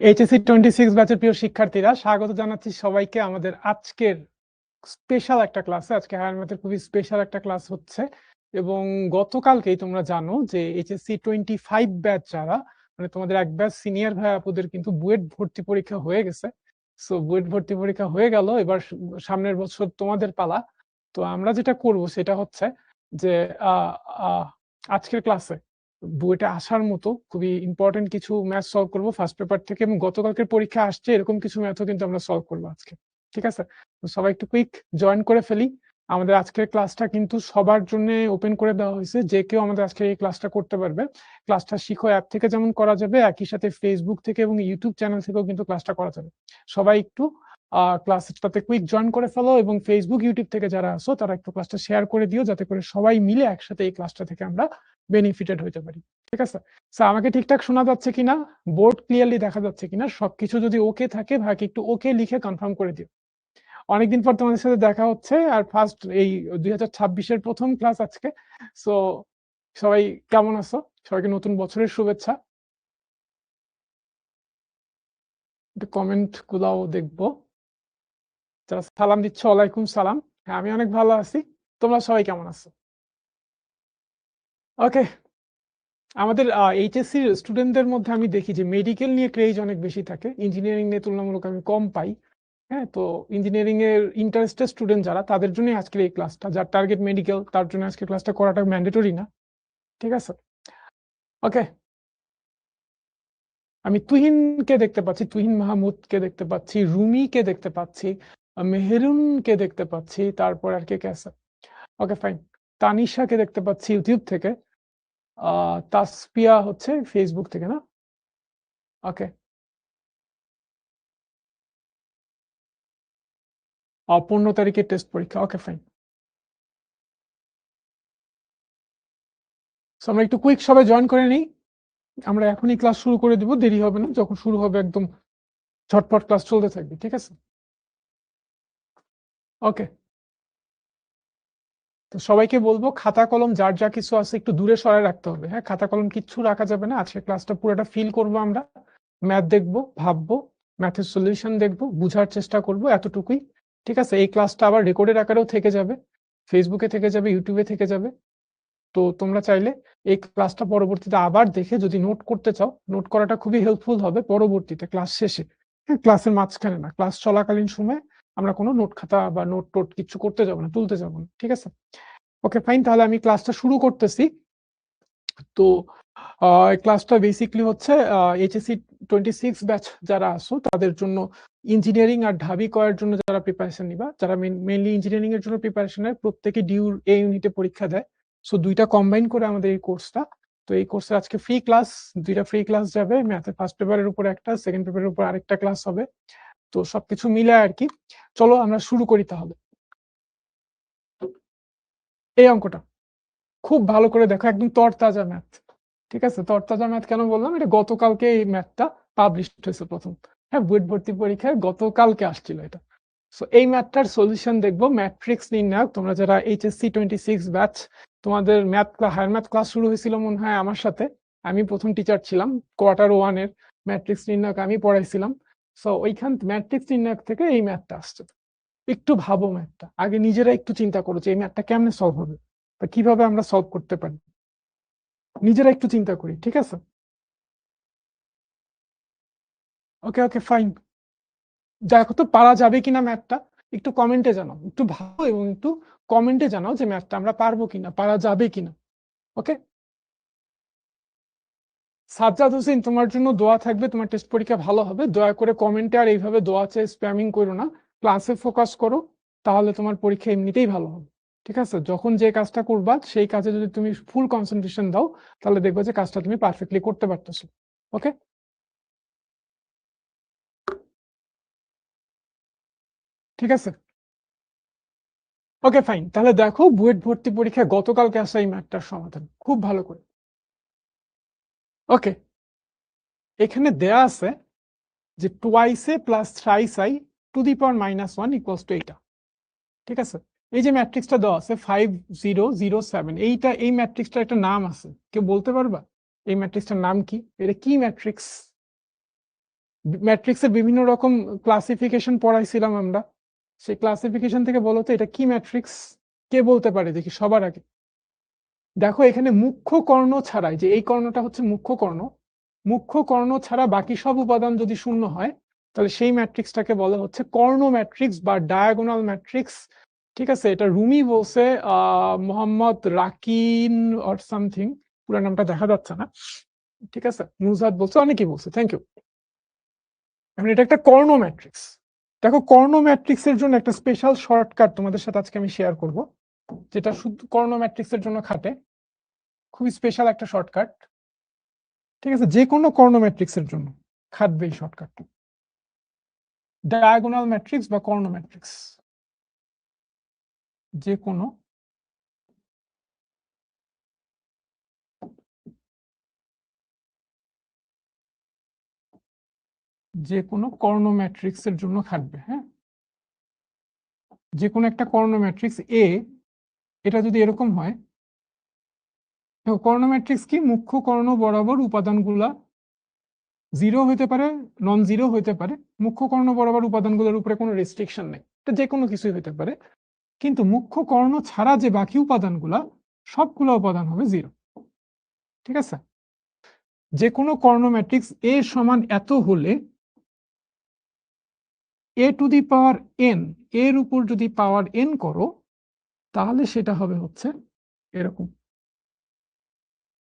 HSC 26 ব্যাচের প্রিয় শিক্ষার্থীরা, স্বাগত জানাচ্ছি সবাইকে আমাদের আজকের স্পেশাল একটা ক্লাসে। আজকে হায়ার ম্যাথের খুবই স্পেশাল একটা ক্লাস হচ্ছে এবং গতকালকেই তোমরা জানো যে এইচএসসি 25 ব্যাচ যারা, মানে তোমাদের এক ব্যাচ সিনিয়র ভাই আপুদের কিন্তু বুয়েট ভর্তি পরীক্ষা হয়ে গেছে। সো বুয়েট ভর্তি পরীক্ষা হয়ে গেল, এবার সামনের বছর তোমাদের পালা। তো আমরা যেটা করব সেটা হচ্ছে যে আহ আহ আজকের ক্লাসে বুয়েটে আসার মতো খুবই ইম্পর্টেন্ট কিছু ম্যাথ সলভ করবো ফার্স্ট পেপার থেকে, এবং গতকালকের পরীক্ষা আসছে এরকম কিছু ম্যাথও কিন্তু আমরা সলভ করবো আজকে। ঠিক আছে, তো সবাই একটু কুইক জয়েন করে ফেলি। আমাদের আজকের ক্লাসটা কিন্তু সবার জন্য ওপেন করে দেওয়া হয়েছে, যে কেউ আমাদের আজকে এই ক্লাসটা করতে পারবে। ক্লাসটা শিখো অ্যাপ থেকে যেমন করা যাবে, একই সাথে ফেসবুক থেকে এবং ইউটিউব চ্যানেল থেকেও কিন্তু ক্লাসটা করা যাবে। সবাই একটু ক্লাসটাতে কুইক জয়েন করে ফেলো, এবং ফেসবুক ইউটিউব থেকে যারা আসো তারা একটু ক্লাসটা শেয়ার করে দিও, যাতে করে সবাই মিলে একসাথে এই ক্লাসটা থেকে আমরা বেনিফিটেড হতে পারি। ঠিক আছে, আমাকে ঠিকঠাক শোনা যাচ্ছে কিনা, বোর্ড ক্লিয়ারলি দেখা যাচ্ছে কিনা, সবকিছু যদি ওকে থাকে ভাইকে একটু ওকে লিখে কনফার্ম করে দিও। অনেকদিন পর তোমাদের সাথে দেখা হচ্ছে, আর ফার্স্ট এই 2026-এর প্রথম ক্লাস আজকে। সো সবাই কেমন আছো? সবাইকে নতুন বছরের শুভেচ্ছা। একটু কমেন্ট গুলাও দেখবো। যারা সালাম দিচ্ছ, ওয়ালাইকুম সালাম। হ্যাঁ, আমি অনেক ভালো আছি। তোমরা সবাই কেমন আছো? ওকে, আমাদের এইচএসসি স্টুডেন্টদের মধ্যে আমি দেখি যে মেডিকেল নিয়ে ক্রেজ অনেক বেশি থাকে, ইঞ্জিনিয়ারিং নিয়ে তুলনামূলক আমি কম পাই। হ্যাঁ, তো ইঞ্জিনিয়ারিং এর ইন্টারেস্টেড স্টুডেন্ট যারা, তাদের জন্যই আজকের এই ক্লাসটা। যার টার্গেট মেডিকেল, তার জন্য আজকে ক্লাসটা করাটা ম্যান্ডেটরি না। ঠিক আছে, ওকে। আমি তুহিনকে দেখতে পাচ্ছি, তুহিন মাহমুদকে দেখতে পাচ্ছি, রুমিকে দেখতে পাচ্ছি, মেহেরুনকে দেখতে পাচ্ছি, তারপর আর কে কে আছে? Okay fine. তানিশাকে দেখতে পাচ্ছি ইউটিউব থেকে, তাসপিয়া হচ্ছে ফেসবুক থেকে, না? ওকে, 15 তারিখের টেস্ট পরীক্ষা। Okay fine. সো আমরা একটু কুইক সবাই জয়েন করে নিই। আমরা এখনই ক্লাস শুরু করে দিব, দেরি হবে না। যখন শুরু হবে একদম ঝটপট ক্লাস চলতে থাকবে। ঠিক আছে, ওকে। তো সবাইকে বলবো, খাতা কলম যার যা কিছু আছে একটু দূরে সরায় রাখতে হবে। হ্যাঁ, খাতা কলম কিচ্ছু রাখা যাবে না। আজকে ক্লাসটা পুরোটা ফিল করবো আমরা, ম্যাথ দেখবো, ভাববো, ম্যাথের সলিউশন দেখবো, বুঝার চেষ্টা করব, এতটুকুই। ঠিক আছে, এই ক্লাসটা আবার রেকর্ডের আকারেও থেকে যাবে, ফেসবুকে থেকে যাবে, ইউটিউবে থেকে যাবে। তো তোমরা চাইলে এই ক্লাসটা পরবর্তীতে আবার দেখে যদি নোট করতে চাও, নোট করাটা খুবই হেল্পফুল হবে পরবর্তীতে ক্লাস শেষে। হ্যাঁ, ক্লাসের মাঝখানে না, ক্লাস চলাকালীন সময়ে আমরা কোনো নোট খাতা বা নোট টোট কিছু করতে যাবো না, তুলতে যাবো না। ঠিক আছে, ওকে ফাইন। তাহলে আমি ক্লাসটা শুরু করতেছি। তো ক্লাসটা বেসিকলি হচ্ছে এইচএসসি 26 ব্যাচ যারা আসো তাদের জন্য, ইঞ্জিনিয়ারিং আর ঢাবি করার জন্য যারা প্রিপারেশন নিবা, যারা মেইনলি ইঞ্জিনিয়ারিং এর জন্য প্রিপারেশন নেয়, প্রত্যেকে ডিউর এ ইউনিটে পরীক্ষা দেয়। সো দুইটা কম্বাইন করে আমাদের এই কোর্সটা। তো এই কোর্সে আজকে ফ্রি ক্লাস, দুইটা ফ্রি ক্লাস যাবে। ম্যাথের ফার্স্ট পেপারের উপর একটা, সেকেন্ড পেপারের উপর আরেকটা ক্লাস হবে। তো সবকিছু মিলে আর কি। চলো আমরা শুরু করি তাহলে। এই অঙ্কটা খুব ভালো করে দেখো, একদম তরতাজা ম্যাথ। ঠিক আছে, তরতাজা ম্যাথ কেন বললাম? এটা গতকালকে এই ম্যাথটা পাবলিশ হয়েছে প্রথম। হ্যাঁ, বুয়েট ভর্তি পরীক্ষায় গতকালকে আসছিল এটা। সো এই ম্যাথটার সলিউশন দেখবো, ম্যাট্রিক্স নির্ণায়ক। তোমরা যারা এইচএসসি 26 ব্যাচ, তোমাদের ম্যাথ হায়ার ম্যাথ ক্লাস শুরু হয়েছিল মনে হয় আমার সাথে। আমি প্রথম টিচার ছিলাম, কোয়ার্টার 1 এর ম্যাট্রিক্স নির্ণায়ক আমি পড়াইছিলাম। সো ওইখান ম্যাট্রিক্স নির্ণায়ক থেকে এই ম্যাথটা আসছে। একটু ভাবো ম্যাথটা, আগে নিজেরা একটু চিন্তা করো যে এই ম্যাথটা কেমনে সলভ হবে বা কিভাবে আমরা সলভ করতে পারি। নিজেরা একটু চিন্তা করি, ঠিক আছে? ওকে ওকে ফাইন। দেখো তো পারা যাবে কিনা ম্যাথটা, একটু কমেন্টে জানাও, একটু ভাবো এবং একটু কমেন্টে জানাও যে ম্যাথটা আমরা পারবো কিনা, পারা যাবে কিনা। ওকে, সাজ্জাদ হোসেন, তোমার জন্য দোয়া থাকবে, তোমার টেস্ট পরীক্ষা ভালো হবে। দয়া করে কমেন্টে আর এইভাবে দোয়া চেয়ে স্প্যামিং করো না, ক্লাসে ফোকাস করো, তাহলে তোমার পরীক্ষা এমনিতেই ভালো হবে। ঠিক আছে, যখন যে কাজটা করবা সেই কাজে যদি তুমি ফুল কনসেন্ট্রেশন দাও, তাহলে দেখবে যে কাজটা তুমি পারফেক্টলি করতে পারতেছো। ওকে, ঠিক আছে, ওকে ফাইন। তাহলে দেখো, বুয়েট ভর্তি পরীক্ষায় গতকালকে আসা এই ম্যাথটার সমাধান খুব ভালো করে। ওকে, এখানে দেয়া আছে যে twice A plus thrice I two the power -1 equals to এইটা। ঠিক আছে, এই যে ম্যাট্রিক্সটা দেওয়া আছে 5007, এইটা, এই ম্যাট্রিক্সটার একটা নাম আছে, কেউ বলতে পারবা এই ম্যাট্রিক্সটার নাম কি? এটা কি ম্যাট্রিক্স? ম্যাট্রিক্সের বিভিন্ন রকম ক্লাসিফিকেশন পড়াইছিলাম আমরা, সেই ক্লাসিফিকেশন থেকে বলো তো এটা কি ম্যাট্রিক্স, কে বলতে পারে দেখি সবার আগে। দেখো এখানে মুখ্য কর্ণ ছাড়াই, যে এই কর্ণটা হচ্ছে মুখ্য কর্ণ, মুখ্য কর্ণ ছাড়া বাকি সব উপাদান যদি শূন্য হয় তাহলে সেই ম্যাট্রিক্সটাকে বলা হচ্ছে কর্ণ ম্যাট্রিক্স বা ডায়াগোনাল ম্যাট্রিক্স। ঠিক আছে, এটা রুমি বলছে, মোহাম্মদ রাকিন অর সামথিং, পুরো নামটা দেখা যাচ্ছে না। ঠিক আছে, নুজহাত বলছে, অনেকেই বলছে, থ্যাংক ইউ। এখন এটা একটা কর্ণ ম্যাট্রিক্স। দেখো কর্ণ ম্যাট্রিক্সের জন্য একটা স্পেশাল শর্টকাট তোমাদের সাথে আজকে আমি শেয়ার করব, যেটা শুধু কর্ণ ম্যাট্রিক্সের জন্য খাটে, খুবই স্পেশাল একটা শর্টকাট। ঠিক আছে, যে কোনো কর্ণ ম্যাট্রিক্সের জন্য খাটবে এই শর্টকাটটা, ডায়াগোনাল ম্যাট্রিক্স বা কর্ণ ম্যাট্রিক্স, যে কোনো কর্ণ ম্যাট্রিক্সের জন্য খাটবে। হ্যাঁ, যে কোনো একটা কর্ণ ম্যাট্রিক্স এ, এটা যদি এরকম হয়, কর্ণ ম্যাট্রিক্স কি, মুখ্য কর্ণ বরাবর উপাদানগুলা জিরো হইতে পারে, নন জিরো হইতে পারে, মুখ্য কর্ণ বরাবর উপাদানগুলোর উপরে কোনো রেস্ট্রিকশন নেই, এটা যে কোনো কিছুই হইতে পারে, কিন্তু মুখ্য কর্ণ ছাড়া যে বাকি উপাদানগুলা সবগুলো উপাদান হবে জিরো। ঠিক আছে, যে কোনো কর্ণ ম্যাট্রিক্স এ সমান এত হলে এ টু দি পাওয়ার এন, এর উপর যদি পাওয়ার এন করো তাহলে সেটা হবে হচ্ছে এরকম,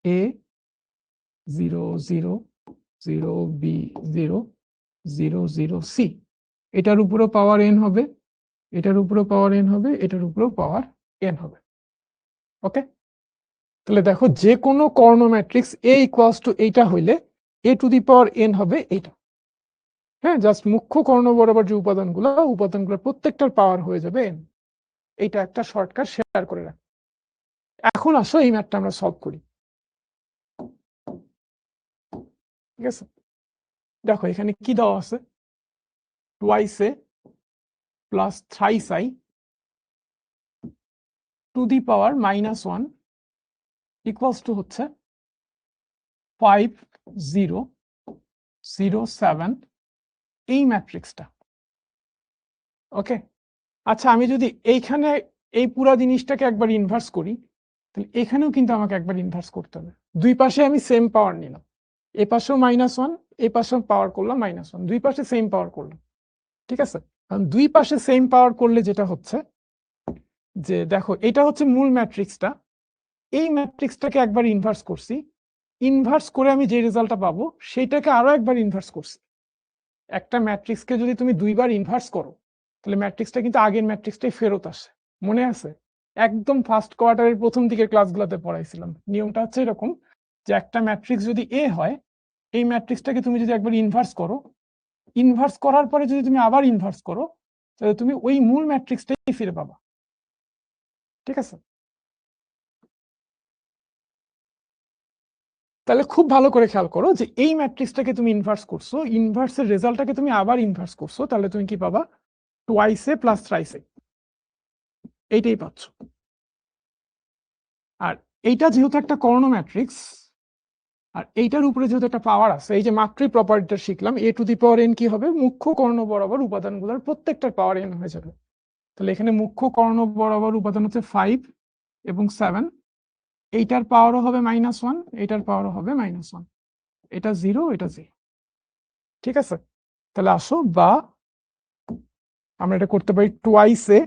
এ 0 0 0 বি 0 0 0 সি, এটার উপরেও পাওয়ার এন হবে, এটার উপরেও পাওয়ার এন হবে, এটার উপরেও পাওয়ার এন হবে। ওকে, তাহলে দেখো যে কোনো কর্ণ ম্যাট্রিক্স এ ইকুয়ালস টু এইটা হইলে এ টু দি পাওয়ার এন হবে এইটা। হ্যাঁ, জাস্ট মুখ্য কর্ণ বরাবর যে উপাদানগুলোর প্রত্যেকটার পাওয়ার হয়ে যাবে এন। এইটা একটা শর্টকাট শেয়ার করে রাখ। এখন আসো এই ম্যাথটা আমরা সলভ করি। ঠিক আছে, দেখো এখানে কি দেওয়া আছে, twice A plus thrice I two the power -1 equals to হচ্ছে 5007, এই ম্যাট্রিক্সটা। ওকে, আচ্ছা আমি যদি এইখানে এই পুরো জিনিসটাকে একবার ইনভার্স করি, তাহলে এখানেও কিন্তু আমাকে একবার ইনভার্স করতে হবে। দুই পাশে আমি সেম পাওয়ার নিলাম, এ পাশেও -1, এই পাশেও পাওয়ার করলাম -1, দুই পাশে সেম পাওয়ার করলাম। ঠিক আছে, কারণ দুই পাশে সেম পাওয়ার করলে যেটা হচ্ছে যে, দেখো এটা হচ্ছে মূল ম্যাট্রিক্সটা, এই ম্যাট্রিক্সটাকে একবার ইনভার্স করছি, ইনভার্স করে আমি যে রেজাল্টটা পাবো সেটাকে আরো একবার ইনভার্স করছি। একটা ম্যাট্রিক্সকে যদি তুমি দুইবার ইনভার্স করো তাহলে ম্যাট্রিক্সটা কিন্তু আগের ম্যাট্রিক্সটাই ফেরত আসে, মনে আছে? একদম ফার্স্ট কোয়ার্টারের প্রথম দিকের ক্লাসগুলোতে পড়াইছিলাম, নিয়মটা হচ্ছে এরকম যে একটা ম্যাট্রিক্স যদি এ হয়, এই ম্যাট্রিক্সটাকে তুমি যদি একবার ইনভার্স করো, ইনভার্স করার পরে যদি তুমি আবার ইনভার্স করো তাহলে তুমি ওই মূল ম্যাট্রিক্সটাই ফিরে পাবা। ঠিক আছে, তাহলে খুব ভালো করে খেয়াল করো যে এই ম্যাট্রিক্সটাকে তুমি ইনভার্স করছো, ইনভার্সের রেজাল্টটাকে তুমি আবার ইনভার্স করছো, তাহলে তুমি কি পাবা, টুয়াইস এ প্লাস থ্রাইস এ, এইটাই পাচ্ছ। আর এইটা যেহেতু একটা কর্ণ ম্যাট্রিক্স, আর এইটার উপরে যেহেতু একটা পাওয়ার আছে, এই যে মাত্রই প্রপার্টিটা শিখলাম, এ টু দি পাওয়ার এন কি হবে, মুখ্য কর্ণ বরাবর উপাদানগুলোর প্রত্যেকটার পাওয়ার এন হয়ে যাবে। তাহলে এখানে মুখ্য কর্ণ বরাবর উপাদান হচ্ছে 5 এবং 7, এইটার পাওয়ারও হবে -1, এইটার পাওয়ারও হবে -1, এটা 0, এটা 0। ঠিক আছে, তাহলে আসো, বা আমরা এটা করতে পারি twice A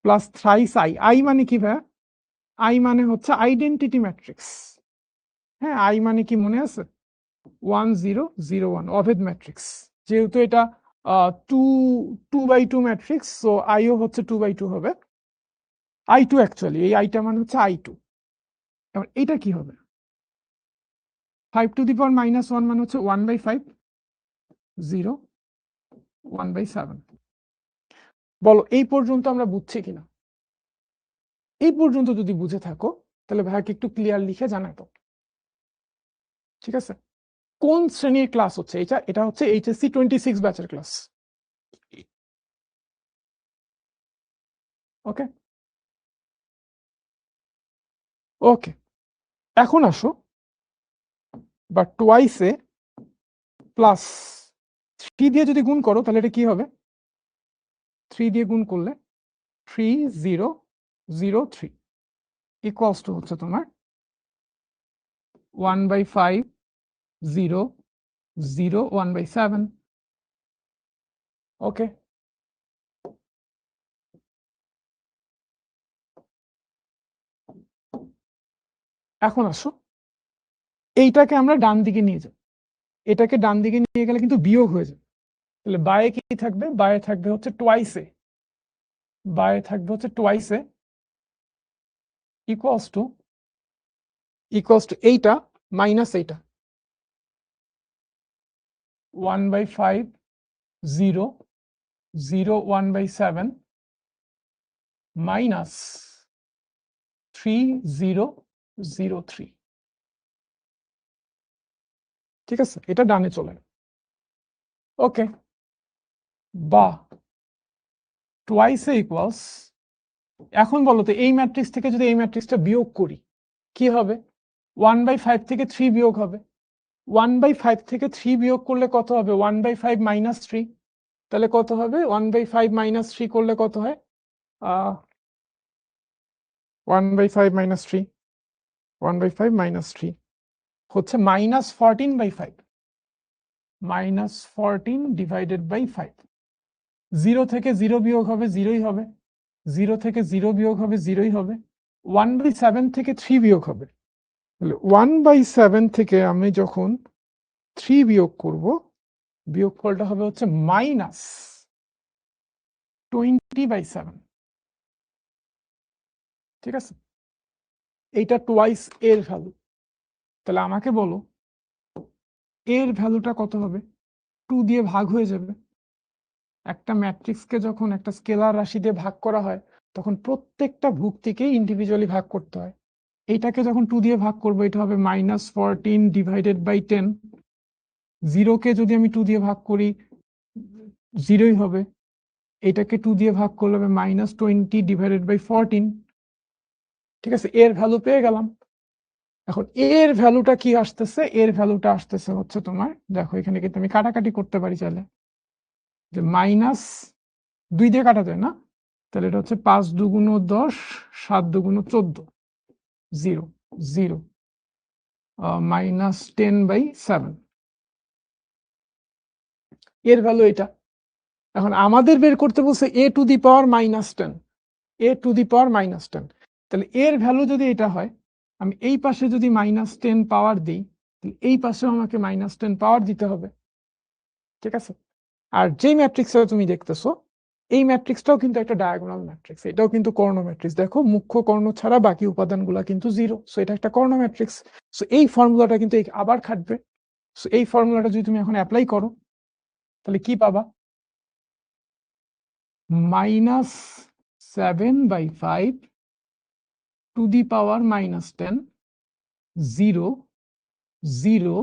plus thrice I. I মানে কি ভাইয়া? আই মানে হচ্ছে আইডেন্টিটি ম্যাট্রিক্স। হ্যাঁ, আই মানে কি মনে আছে? 1001, অভেদ ম্যাট্রিক্স। যেহেতু এটা 2 2 বাই 2 ম্যাট্রিক্স, সো আইও হচ্ছে 2 বাই 2 হবে। I2 অ্যাকচুয়ালি, এই আইটা মানে হচ্ছে I2। এবার এটা কি হবে? 5 টু দি পাওয়ার -1 মানে হচ্ছে 1/5, 0, 1/7। বলো এই পর্যন্ত আমরা বুঝছি কিনা? এই পর্যন্ত যদি বুঝে থাকো তাহলে ভাইকে একটু ক্লিয়ার লিখে জানাতো। ঠিক আছে, কোন শ্রেণীর ক্লাস হচ্ছে এটা? এটা হচ্ছে HSC 26 ব্যাচের ক্লাস। ওকে ওকে, এখন আসো, বা টুয়াইস এ প্লাস 3 দিয়ে যদি গুণ করো তাহলে এটা কি হবে? 3 দিয়ে গুণ করলে 3003 ইকুয়ালস টু হচ্ছে তোমার 1/5 0 0 1/7। ওকে, এখন আসো এইটাকে আমরা ডান দিকে নিয়ে যাব। এটাকে ডান দিকে নিয়ে গেলে কিন্তু বিয়োগ হয়ে যাবে। তাহলে বায়ে কি থাকবে? বায়ে থাকবে হচ্ছে টোয়াইসে, বায়ে থাকবে হচ্ছে টোয়াইসে ইকুয়ালস টু এইটা মাইনাস এইটা 1/5 0 0 1/7 মাইনাস 3003। ঠিক আছে, এটা ডানে চলে গেল। ওকে, বা টোয়াইসে ইকুয়ালস, এখন বলো তো এই ম্যাট্রিক্স থেকে যদি এই ম্যাট্রিক্সটা বিয়োগ করি কি হবে? 1/5 থেকে 3 বিয়োগ হবে। 1/5 থেকে 3 বিয়োগ করলে কত হবে? 1/5 মাইনাস 3। তাহলে কত হবে? 1/5 মাইনাস 3 করলে কত হয়? 1/5 মাইনাস 3, 1/5 মাইনাস 3 হচ্ছে মাইনাস 14/5, মাইনাস 14 ডিভাইডেড বাই 5। 0 থেকে 0 বিয়োগ হবে 0ই হবে, 0 থেকে 0 বিয়োগ হবে 0ই হবে, 1/7 থেকে 3 বিয়োগ হবে। তাহলে 1/7 থেকে আমি যখন 3 বিয়োগ করব, বিয়োগফলটা হবে হচ্ছে মাইনাস 20/7। ঠিক আছে, এইটা টোয়াইস এর ভ্যালু। তাহলে আমাকে বলো এর ভ্যালুটা কত হবে? 2 দিয়ে ভাগ হয়ে যাবে। একটা ম্যাট্রিক্সকে যখন একটা স্কেলার রাশি দিয়ে ভাগ করা হয় তখন প্রত্যেকটা ভুক্তিকেই ইন্ডিভিজুয়ালি ভাগ করতে হয়। এইটাকে যখন 2 দিয়ে ভাগ করবো এটা হবে মাইনাস 14 ডিভাইডেড বাই 10। 0কে যদি আমি 2 দিয়ে ভাগ করি 0ই হবে। এটাকে 2 দিয়ে ভাগ করলে হবে মাইনাস 20 ডিভাইডেড বাই 14। ঠিক আছে, এর ভ্যালু পেয়ে গেলাম। এখন এর ভ্যালুটা কি আসতেছে? এর ভ্যালুটা আসতেছে হচ্ছে তোমার, দেখো এখানে কিন্তু আমি কাটাকাটি করতে পারি চাইলে, যে মাইনাস 2 দিয়ে কাটা যায় না, তাহলে এটা হচ্ছে 5 দুগুণ 10 7 দুগুণ 14 0 0 মাইনাস 10/7। এর ভ্যালু এটা। এখন আমাদের বের করতে বলছে a two the power minus 10, a two the power minus 10। তাহলে এর ভ্যালু যদি এটা হয়, আমি এই পাশে যদি মাইনাস 10 পাওয়ার দিই এই পাশেও আমাকে মাইনাস 10 পাওয়ার দিতে হবে। ঠিক আছে, আর যেই ম্যাট্রিক্সটা তুমি দেখতেছো এই ম্যাট্রিক্সটাও কিন্তু একটা ডায়াগোনাল ম্যাট্রিক্স, এটাও কিন্তু কর্ণ ম্যাট্রিক্স। দেখো মুখ্য কর্ণ ছাড়া বাকি উপাদানগুলো কিন্তু 0, সো এটা একটা কর্ণ ম্যাট্রিক্স। সো এই ফর্মুলাটা কিন্তু আবার খাটবে। সো এই ফর্মুলাটা যদি তুমি এখন অ্যাপ্লাই করো তাহলে কি পাবা? Minus 7/5 to the power minus 10 0 0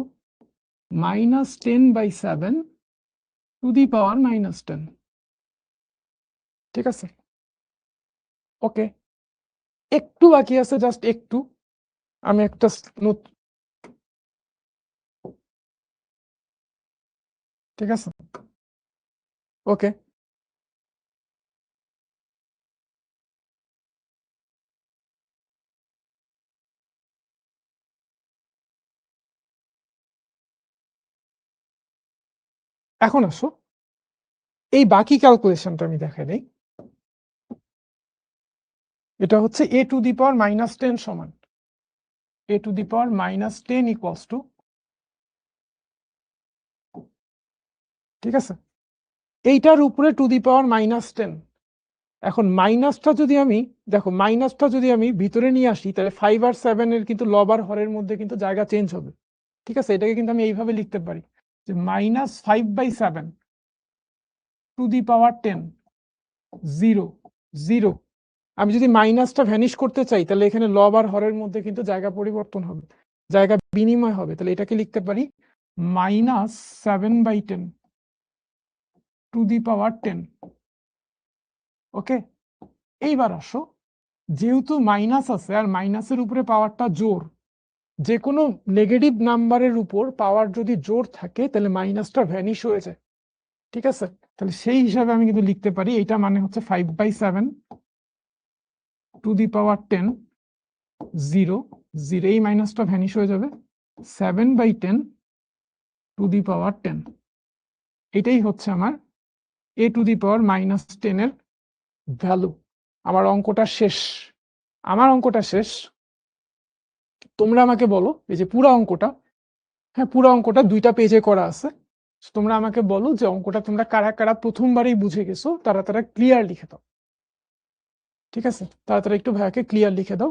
minus 10/7 two the power minus 10। ঠিক আছে, ওকে, একটু বাকি আছে, জাস্ট একটু। আমি একটা ঠিক আছে, ওকে, এখন আসো এই বাকি ক্যালকুলেশনটা আমি দেখাই দেই। এটা হচ্ছে a two the power minus 10 সমান a two the power minus 10 equals to, ঠিক আছে, এইটার উপরে টু দি পাওয়ার মাইনাস 10। এখন মাইনাসটা যদি আমি, দেখো মাইনাসটা যদি আমি ভিতরে নিয়ে আসি তাহলে 5 আর 7 এর কিন্তু লব আর হরের মধ্যে কিন্তু জায়গা চেঞ্জ হবে। ঠিক আছে, এটাকে কিন্তু আমি এইভাবে লিখতে পারি যে মাইনাস 5/7 টু দি পাওয়ার 10 0 0। আমি যদি মাইনাসটা ভ্যানিশ করতে চাই তাহলে এখানে লব আর হরের মধ্যে কিন্তু জায়গা পরিবর্তন হবে, জায়গা বিনিময় হবে। তাহলে এটাকে লিখতে পারি মাইনাস 7/10 টু দি পাওয়ার 10। ওকে, এইবার আসো, যেহেতু মাইনাস আছে আর মাইনাসের উপরে পাওয়ারটা জোর, যে কোনো নেগেটিভ নাম্বারের উপর পাওয়ার যদি জোর থাকে তাহলে মাইনাসটা ভ্যানিশ হয়ে যায়। ঠিক আছে, তাহলে সেই হিসাবে আমি কিন্তু লিখতে পারি এটা মানে হচ্ছে 5/7 টু দি পাওয়ার 10 0 0, এই মাইনাসটা ভ্যানিশ হয়ে যাবে, 7/10 টু দি পাওয়ার 10। এটাই হচ্ছে আমার a টু দি পাওয়ার -10 এর ভ্যালু। আমার অঙ্কটা শেষ, আমার অঙ্কটা শেষ। তোমরা আমাকে বলো, এই যে পুরো অঙ্কটা, হ্যাঁ পুরো অঙ্কটা 2টা পেজে করা আছে, তোমরা আমাকে বলো যে অঙ্কটা তোমরা কারা কারা প্রথমবারই বুঝে গেছো, তারা তারা ক্লিয়ার লিখে দাও। ঠিক আছে, তারা তারা একটু ভাইয়াকে ক্লিয়ার লিখে দাও।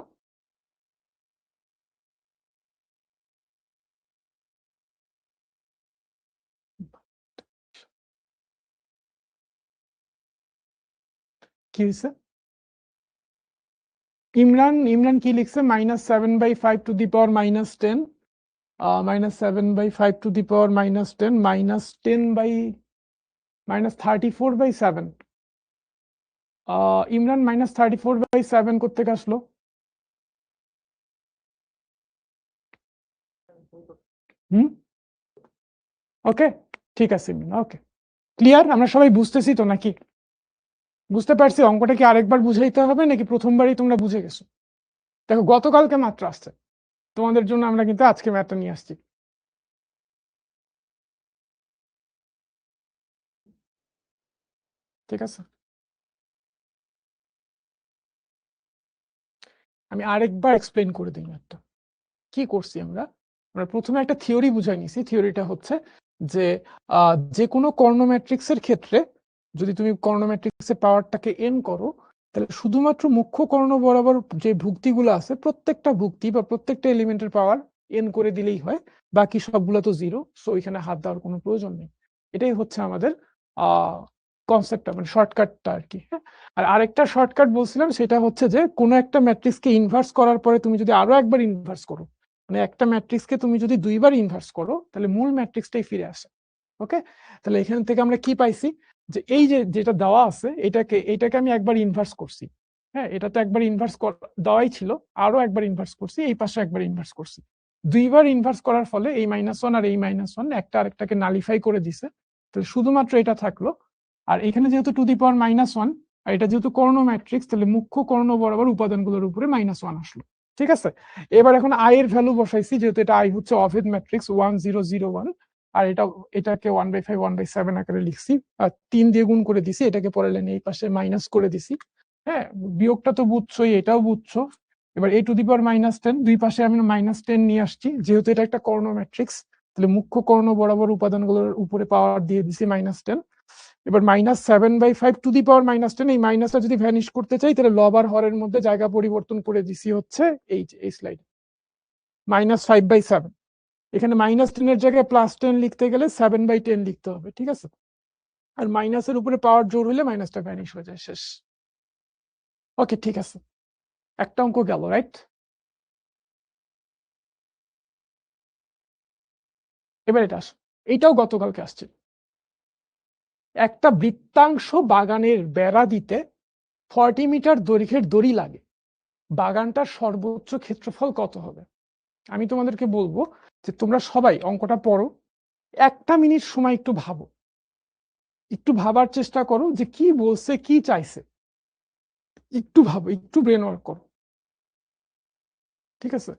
কি হয়েছে? ইমরান ইমরান কি লিখছে? -7/5 to the power -10, -7/5 to the power -10, -34/7। Imran -34/7 কোত্থেকে আসলো? ওকে, ঠিক আছে ইমরান, ওকে ক্লিয়ার। আমরা সবাই বুঝতেছি তো নাকি? বুঝতে পারছি? অঙ্কটা কি আরেকবার বুঝাইতে হবে নাকি প্রথমবারই তোমরা বুঝে গেছো? দেখো গতকালকে মাত্র আসছে, তোমাদের জন্য আমরা কিন্তু আজকে ম্যাথটা নিয়ে আসছি। ঠিক আছে, আমি আরেকবার এক্সপ্লেন করে দিই ম্যাথটা। কি করছি আমরা? আমরা প্রথমে একটা থিওরি বুঝাই নিছি। থিওরিটা হচ্ছে যে যে কোনো কর্ণ ম্যাট্রিক্সের ক্ষেত্রে যদি তুমি কর্ণ ম্যাট্রিক্সের পাওয়ারটাকে এন করো, তাহলে শুধুমাত্র মুখ্য কর্ণ বরাবর যে ভুক্তিগুলো আছে প্রত্যেকটা ভুক্তি বা প্রত্যেকটা এলিমেন্টের পাওয়ার এন করে দিলেই হয়, বাকি সবগুলো তো জিরো, সো এখানে হাত দেওয়ার কোনো প্রয়োজন নেই। এটাই হচ্ছে আমাদের কনসেপ্টটা, মানে শর্টকাটটা আর কি। হ্যাঁ, আর আরেকটা শর্টকাট বলছিলাম, সেটা হচ্ছে যে কোনো একটা ম্যাট্রিক্সকে ইনভার্স করার পরে তুমি যদি আরো একবার ইনভার্স করো, মানে একটা ম্যাট্রিক্সকে তুমি যদি 2বার ইনভার্স করো, তাহলে মূল ম্যাট্রিক্সটাই ফিরে আসে। ওকে, তাহলে এখান থেকে আমরা কি পাইছি, যে এই যে যেটা দেওয়া আছে এটাকে আমি একবার ইনভার্স করছি। হ্যাঁ, এটা তো একবার ইনভার্স দেওয়াই ছিল, আরো একবার ইনভার্স করছি, এই পাশে একবার ইনভার্স করছি। 2বার ইনভার্স করার ফলে এই -1 আর এই -1 একটা আরেকটাকে নালিফাই করে দিছে, তো শুধুমাত্র এটা থাকলো। আর এখানে যেহেতু টু দি পাওয়ার -1, আর এটা যেহেতু কর্ণ ম্যাট্রিক্স, তাহলে মুখ্য কর্ণ বরাবর উপাদানগুলোর উপরে -1 আসলো। ঠিক আছে, এবার এখন আই এর ভ্যালু বসাইছি, যেহেতু এটা আই হচ্ছে অভেদ ম্যাট্রিক্স 1 0 0 1, আর এটাকে 1/5 1/7 আকারে লিখছি, আর 3 দিয়ে গুণ করে দিছি, এটাকে পরে লাইনে এই পাশে মাইনাস করে দিছি। হ্যাঁ, বিয়োগটা তো বুঝছোই, এটাও বুঝছো। এবার a টু দি পাওয়ার -10, দুই পাশে আমি -10 নিয়ে আসছি, যেহেতু এটা একটা কর্ণ ম্যাট্রিক্স, তাহলে মুখ্য কর্ণ বরাবর উপাদানগুলোর উপরে পাওয়ার দিয়ে দিছি -10। এবার -7/5 টু দি পাওয়ার -10, এই মাইনাসটা যদি ভ্যানিশ করতে চাই, তাহলে লব আর হরের মধ্যে জায়গা পরিবর্তন করে দিছি হচ্ছে এই স্লাইড -5/7। এখানে -10 এর জায়গায় +10 লিখতে গেলে 7/10 লিখতে হবে। ঠিক আছে, আর মাইনাসের উপরে পাওয়ার জোর হলে মাইনাসটা ভ্যানিশ হয়ে যায়, শেষ। ওকে, ঠিক আছে, একটা অঙ্ক গেল, রাইট? এবার এটা আস, এইটাও গতকালকে আসছে। একটা বৃত্তাংশ বাগানের বেড়া দিতে 40 মিটার দৈর্ঘ্যের দড়ি লাগে, বাগানটার সর্বোচ্চ ক্ষেত্রফল কত হবে? আমি তোমাদেরকে বলবো যে তোমরা সবাই অঙ্কটা পড়ো, 1 মিনিট সময় একটু ভাবো, একটু ভাবার চেষ্টা করো যে কি বলছে, কি চাইছে, একটু ভাবো, একটু ব্রেন ওয়ার্ক করো। ঠিক আছে,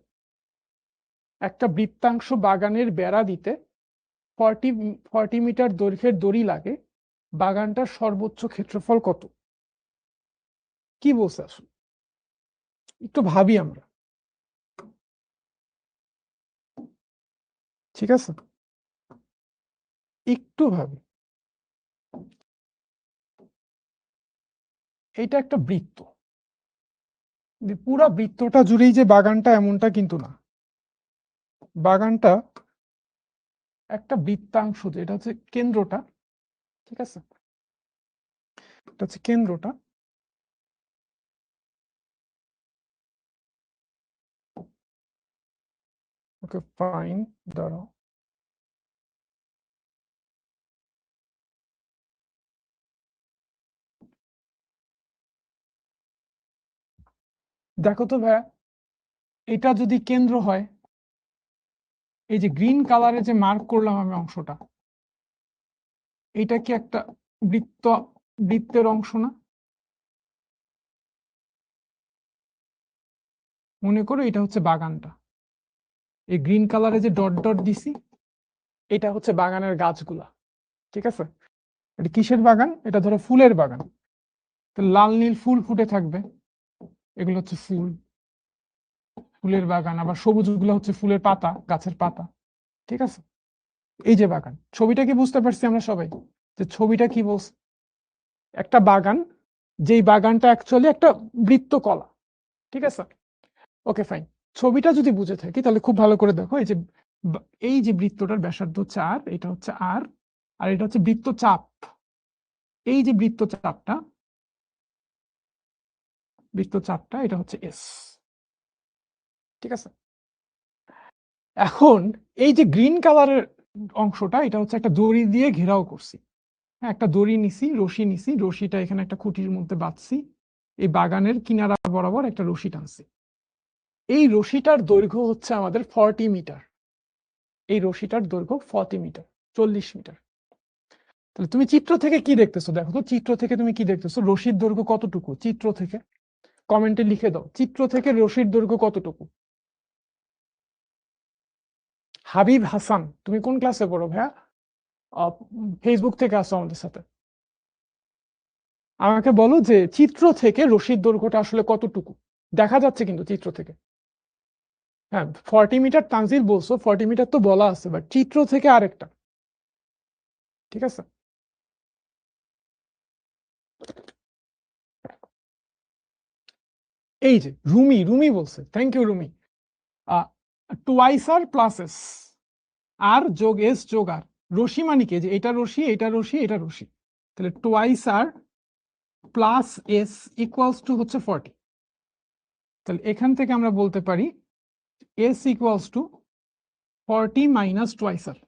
একটা বৃত্তাংশ বাগানের বেড়া দিতে 40 মিটার দৈর্ঘ্যের দড়ি লাগে, বাগানটার সর্বোচ্চ ক্ষেত্রফল কত? কি বলছে আসলে? একটু ভাবি আমরা। ঠিক আছে, একটু ভাবি। এটা একটা বৃত্ত, পুরো বৃত্তটা জুড়েই যে বাগানটা এমনটা কিন্তু না, বাগানটা একটা বৃত্তাংশ, এটা হচ্ছে কেন্দ্রটা। ঠিক আছে, এটা হচ্ছে কেন্দ্রটা। ওকে ফাইন, দাঁড়াও। দেখো তো ভাইয়া, এটা যদি কেন্দ্র হয়, এই যে গ্রিন কালারে যে মার্ক করলাম আমি অংশটা, এটা কি একটা বৃত্তের অংশ না? মনে করো এটা হচ্ছে বাগানটা, এই গ্রিন কালারে যে ডট ডট দিছি এটা হচ্ছে বাগানের গাছগুলা, ঠিক আছে? এটা কিসের বাগান? এটা ধরো ফুলের বাগান, তো লাল নীল ফুল ফুটে থাকবে, এগুলো হচ্ছে ফুলের বাগান। আবার সবুজ গুলো হচ্ছে ফুলের পাতা, গাছের পাতা, ঠিক আছে? এই যে বাগান, ছবিটা কি বুঝতে পারছি আমরা সবাই যে ছবিটা কি বলছে? একটা বাগান, যেই বাগানটা অ্যাকচুয়ালি একটা বৃত্তকলা, ঠিক আছে? Okay fine. ছবিটা যদি বুঝে থাকি তাহলে খুব ভালো করে দেখো, এই যে বৃত্তটার ব্যাসার্ধ হচ্ছে আর, এটা হচ্ছে আর, আর এটা হচ্ছে বৃত্তচাপ। এই যে বৃত্তচাপটা এটা হচ্ছে এস, ঠিক আছে? এখন এই যে গ্রিন কালারের অংশটা এটা হচ্ছে একটা দড়ি দিয়ে ঘেরাও করছি। হ্যাঁ, একটা দড়ি নিছি, রশি নিছি, রশিটা এখানে একটা খুঁটির মধ্যে বাঁধছি, এই বাগানের কিনারা বরাবর একটা রশি টানছি। এই রশিটার দৈর্ঘ্য হচ্ছে আমাদের 40 মিটার। এই রশিটার দৈর্ঘ্য 40 মিটার, 40 মিটার। তাহলে তুমি চিত্র থেকে কি দেখতেছো? দেখো তো চিত্র থেকে তুমি কি দেখতেছো? রশির দৈর্ঘ্য কতটুকু চিত্র থেকে? কমেন্টে লিখে দাও, চিত্র থেকে রশির দৈর্ঘ্য কতটুকু? হাবিব হাসান, তুমি কোন ক্লাসে পড়ো ভাইয়া? ফেসবুক থেকে আসো আমাদের সাথে। আমাকে বলো যে চিত্র থেকে রশির দৈর্ঘ্যটা আসলে কতটুকু দেখা যাচ্ছে কিন্তু চিত্র থেকে? হ্যাঁ, 40 মিটার তানজিল বলছো, 40 মিটার তো বলা আছে, বাট চিত্র থেকে আরেকটা, ঠিক আছে? এই যে রুমি বলছে, thank you Rumi. Twice r plus s, r যোগ এস যোগ আর, রশি মানে কি? যে এটা রশি, এটা রশি, এটা রশি, তাহলে twice r plus s equals to হচ্ছে 40। তাহলে এখান থেকে আমরা বলতে পারি s equals to 40 minus twice r,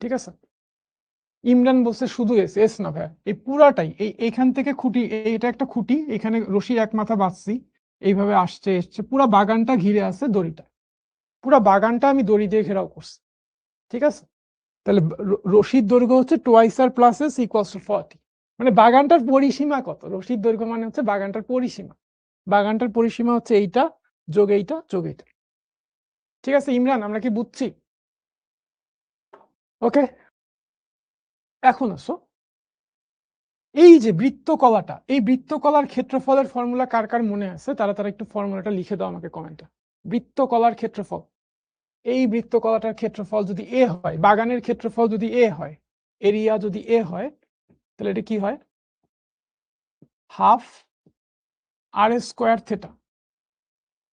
ঠিক আছে? ইমরান বলছে শুধু এস, এস না ভাইয়া, এই পুরাটাই, এইখান থেকে খুঁটি, এটা একটা খুঁটি, এখানে রশির এক মাথা বাঁধছি, এইভাবে আসছে এসছে, পুরা বাগানটা ঘিরে আছে দড়িটা, পুরা বাগানটা আমি দড়ি দিয়ে ঘেরাও করছি, ঠিক আছে? তাহলে রশির দৈর্ঘ্য হচ্ছে twice r plus s equals to 40। মানে বাগানটার পরিসীমা কত? রশির দৈর্ঘ্য মানে হচ্ছে বাগানটার পরিসীমা, বাগানটার পরিসীমা হচ্ছে এইটা যোগ এইটা যোগ এইটা, ঠিক আছে ইমরান, আমরা কি বুঝছি? ওকে, এখন আসো, এই যে বৃত্তকলাটা, এই বৃত্তকলার ক্ষেত্রফলের ফর্মুলা কার কার মনে আছে? তারা তারা একটু ফর্মুলাটা লিখে দাও আমাকে কমেন্টে। বৃত্তকলার ক্ষেত্রফল, এই বৃত্তকলাটার ক্ষেত্রফল যদি এ হয়, বাগানের ক্ষেত্রফল যদি এ হয়, এরিয়া যদি এ হয়, তাহলে এটা কি হয়? হাফ আর স্কোয়ার থেটা,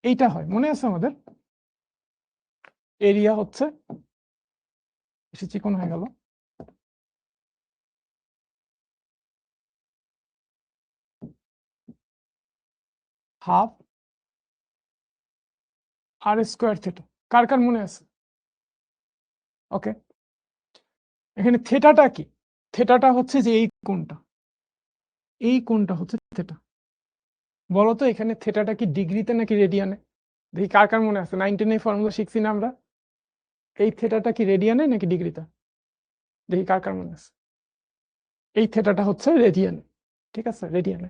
এইটা হয়, মনে আছে আমাদের? এরিয়া হচ্ছে, বেশি চিকন হয়ে গেল, হাফ আর স্কোয়ার থেটা, কার কার মনে আছে? ওকে, এখানে থেটাটা কি? থেটাটা হচ্ছে যে এই কোণটা, এই কোণটা হচ্ছে থেটা। বলতো এখানে থেটাটা কি ডিগ্রিতে নাকি রেডিয়ানে? দেখি কার কার মনে আছে, 9 10 ফর্মুলা শিখছি না আমরা, এই থেটাটা কি রেডিয়ানে নাকি ডিগ্রিতে? দেখি কার কার মনে আছে। এই থেটাটা হচ্ছে রেডিয়ানে, ঠিক আছে, রেডিয়ানে।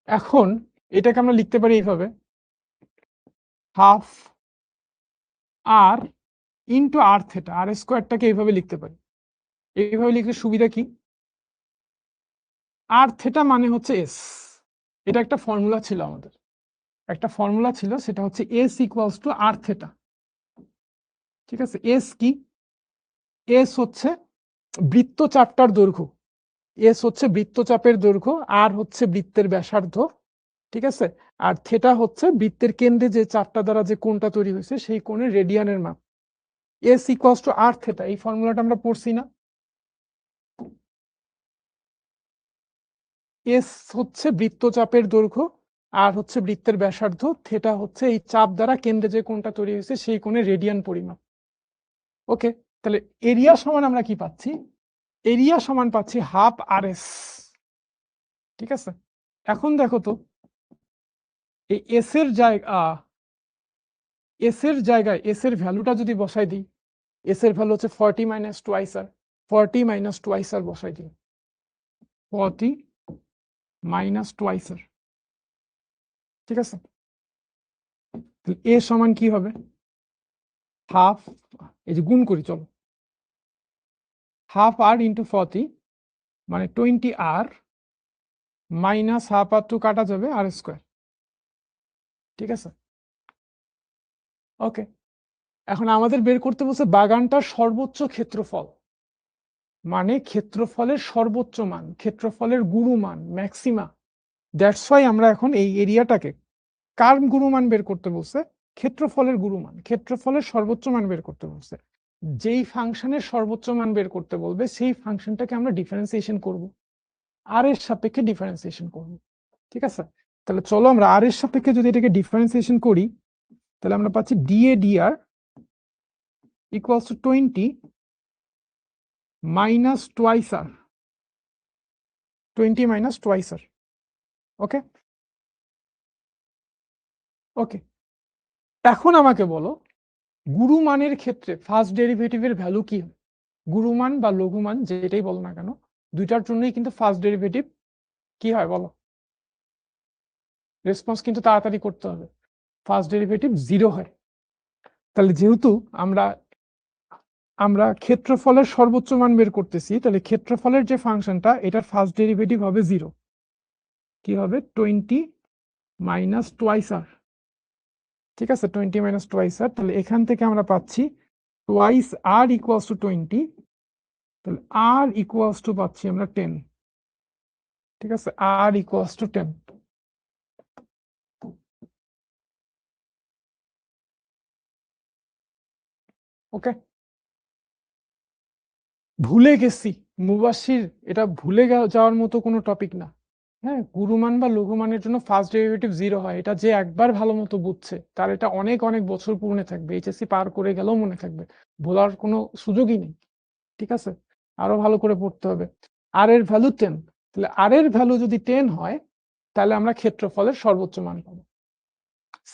এখন এটাকে আমরা লিখতে পারি এইভাবে, হাফ আর ইন্টু আর থেটা, আর স্কোয়ারটাকে এইভাবে লিখতে পারি। এইভাবে লিখলে সুবিধা কি? আর থেটা মানে হচ্ছে এস, এটা একটা ফর্মুলা ছিল আমাদের, একটা ফর্মুলা ছিল, সেটা হচ্ছে s equals to r theta, ঠিক আছে? এস কি? এস হচ্ছে বৃত্তচাপটার দৈর্ঘ্য, এস হচ্ছে বৃত্তচাপের দৈর্ঘ্য, আর হচ্ছে বৃত্তের ব্যাসার্ধ, ঠিক আছে? আর থেটা হচ্ছে বৃত্তের কেন্দ্রে যে চাপটা দ্বারা যে কোণটা তৈরি হয়েছে সেই কোণের রেডিয়ানের মাপ। S equals to r theta, এই ফর্মুলাটা আমরা পড়ছি না? এস হচ্ছে বৃত্তচাপের দৈর্ঘ্য, আর হচ্ছে বৃত্তের ব্যাসার্ধ, থেটা হচ্ছে এই চাপ দ্বারা কেন্দ্রে যে কোণটা তৈরি হয়েছে সেই কোণের রেডিয়ান পরিমাপ। ওকে, তাহলে এরিয়া সমান আমরা কি পাচ্ছি? এরিয়া সমান পাচ্ছি হাফ আর এস, ঠিক আছে? এখন দেখো তো, এই এস এর জায়গায় এস এর ভ্যালুটা যদি বসাই দিই, এস এর ভ্যালু হচ্ছে 40 মাইনাস টুয়াইস আর, 40 মাইনাস টুয়াইস আর বসাই দিন, 40 মাইনাস টুয়াইস আর, ঠিক আছে। এ সমান কি হবে, হাফ, এই যে গুণ করি চলো, হাফ আর ইন্টু 40 মানে 20 আর মাইনাস হাফ আর টু কাটা যাবে আর স্কোয়ার, ঠিক আছে। ওকে, এখন আমাদের বের করতে বলছে বাগানটার সর্বোচ্চ ক্ষেত্রফল, মানে ক্ষেত্রফলের সর্বোচ্চ মান, ক্ষেত্রফলের গুরুমান ম্যাক্সিমা। দ্যাটস ওয়াই আমরা এখন এই এরিয়াটাকে কার গুরুমান বের করতে বলছে, ক্ষেত্রফলের গুরুমান, ক্ষেত্রফলের সর্বোচ্চ মান বের করতে বলছে। যেই ফাংশনের সর্বোচ্চ মান বের করতে বলবে সেই ফাংশনটাকে আমরা ডিফারেন্সিয়েশন করব, আর এর সাপেক্ষে ডিফারেন্সিয়েশন করব, ঠিক আছে। তাহলে চলো আমরা আর এর সাপেক্ষে যদি এটাকে ডিফারেন্সিয়েশন করি, তাহলে আমরা পাচ্ছি DA DR equals to 20 minus twice r, 20 minus twice r. Okay okay, এখন আমাকে বলো গুরুমানের ক্ষেত্রে ফার্স্ট ডেরিভেটিভের ভ্যালু কি হয়, গুরুমান বা লঘুমান যেটাই বলো না কেন, দুইটার জন্যই কিন্তু ফার্স্ট ডেরিভেটিভ কি হয় বলো, রেসপন্স কিন্তু তাড়াতাড়ি করতে হবে, ফার্স্ট ডেরিভেটিভ 0 হয়। তাহলে যেহেতু আমরা আমরা ক্ষেত্রফলের সর্বোচ্চ মান বের করতেছি, তাহলে ক্ষেত্রফলের যে ফাংশনটা এটার ফার্স্ট ডেরিভেটিভ হবে 0, কি হবে 20 মাইনাস টুয়াইস আর, ঠিক আছে, 20 মাইনাস টুয়াইস আর। তাহলে এখান থেকে আমরা পাচ্ছি টুয়াইস আর ইকুয়ালস টু 20, তাহলে আর ইকুয়ালস টু পাচ্ছি আমরা 10, ঠিক আছে, আর ইকুয়ালস টু 10। ওকে, ভুলে গেছি মুবাশির, এটা ভুলে যাওয়ার মতো কোনো টপিক না। হ্যাঁ, গুরুমান বা লঘুমানের জন্য ফার্স্ট ডেরিভেটিভ 0 হয়, এটা যে একবার ভালো মতো বুঝছে তার এটা অনেক অনেক বছর মনে থাকবে, এইচএসসি পার করে গেলেও মনে থাকবে, ভোলার কোনো সুযোগই নেই, ঠিক আছে। আরো ভালো করে পড়তে হবে। আর এর ভ্যালু 10, তাহলে আর এর ভ্যালু যদি 10 হয় তাহলে আমরা ক্ষেত্রফলের সর্বোচ্চ মান পাবো।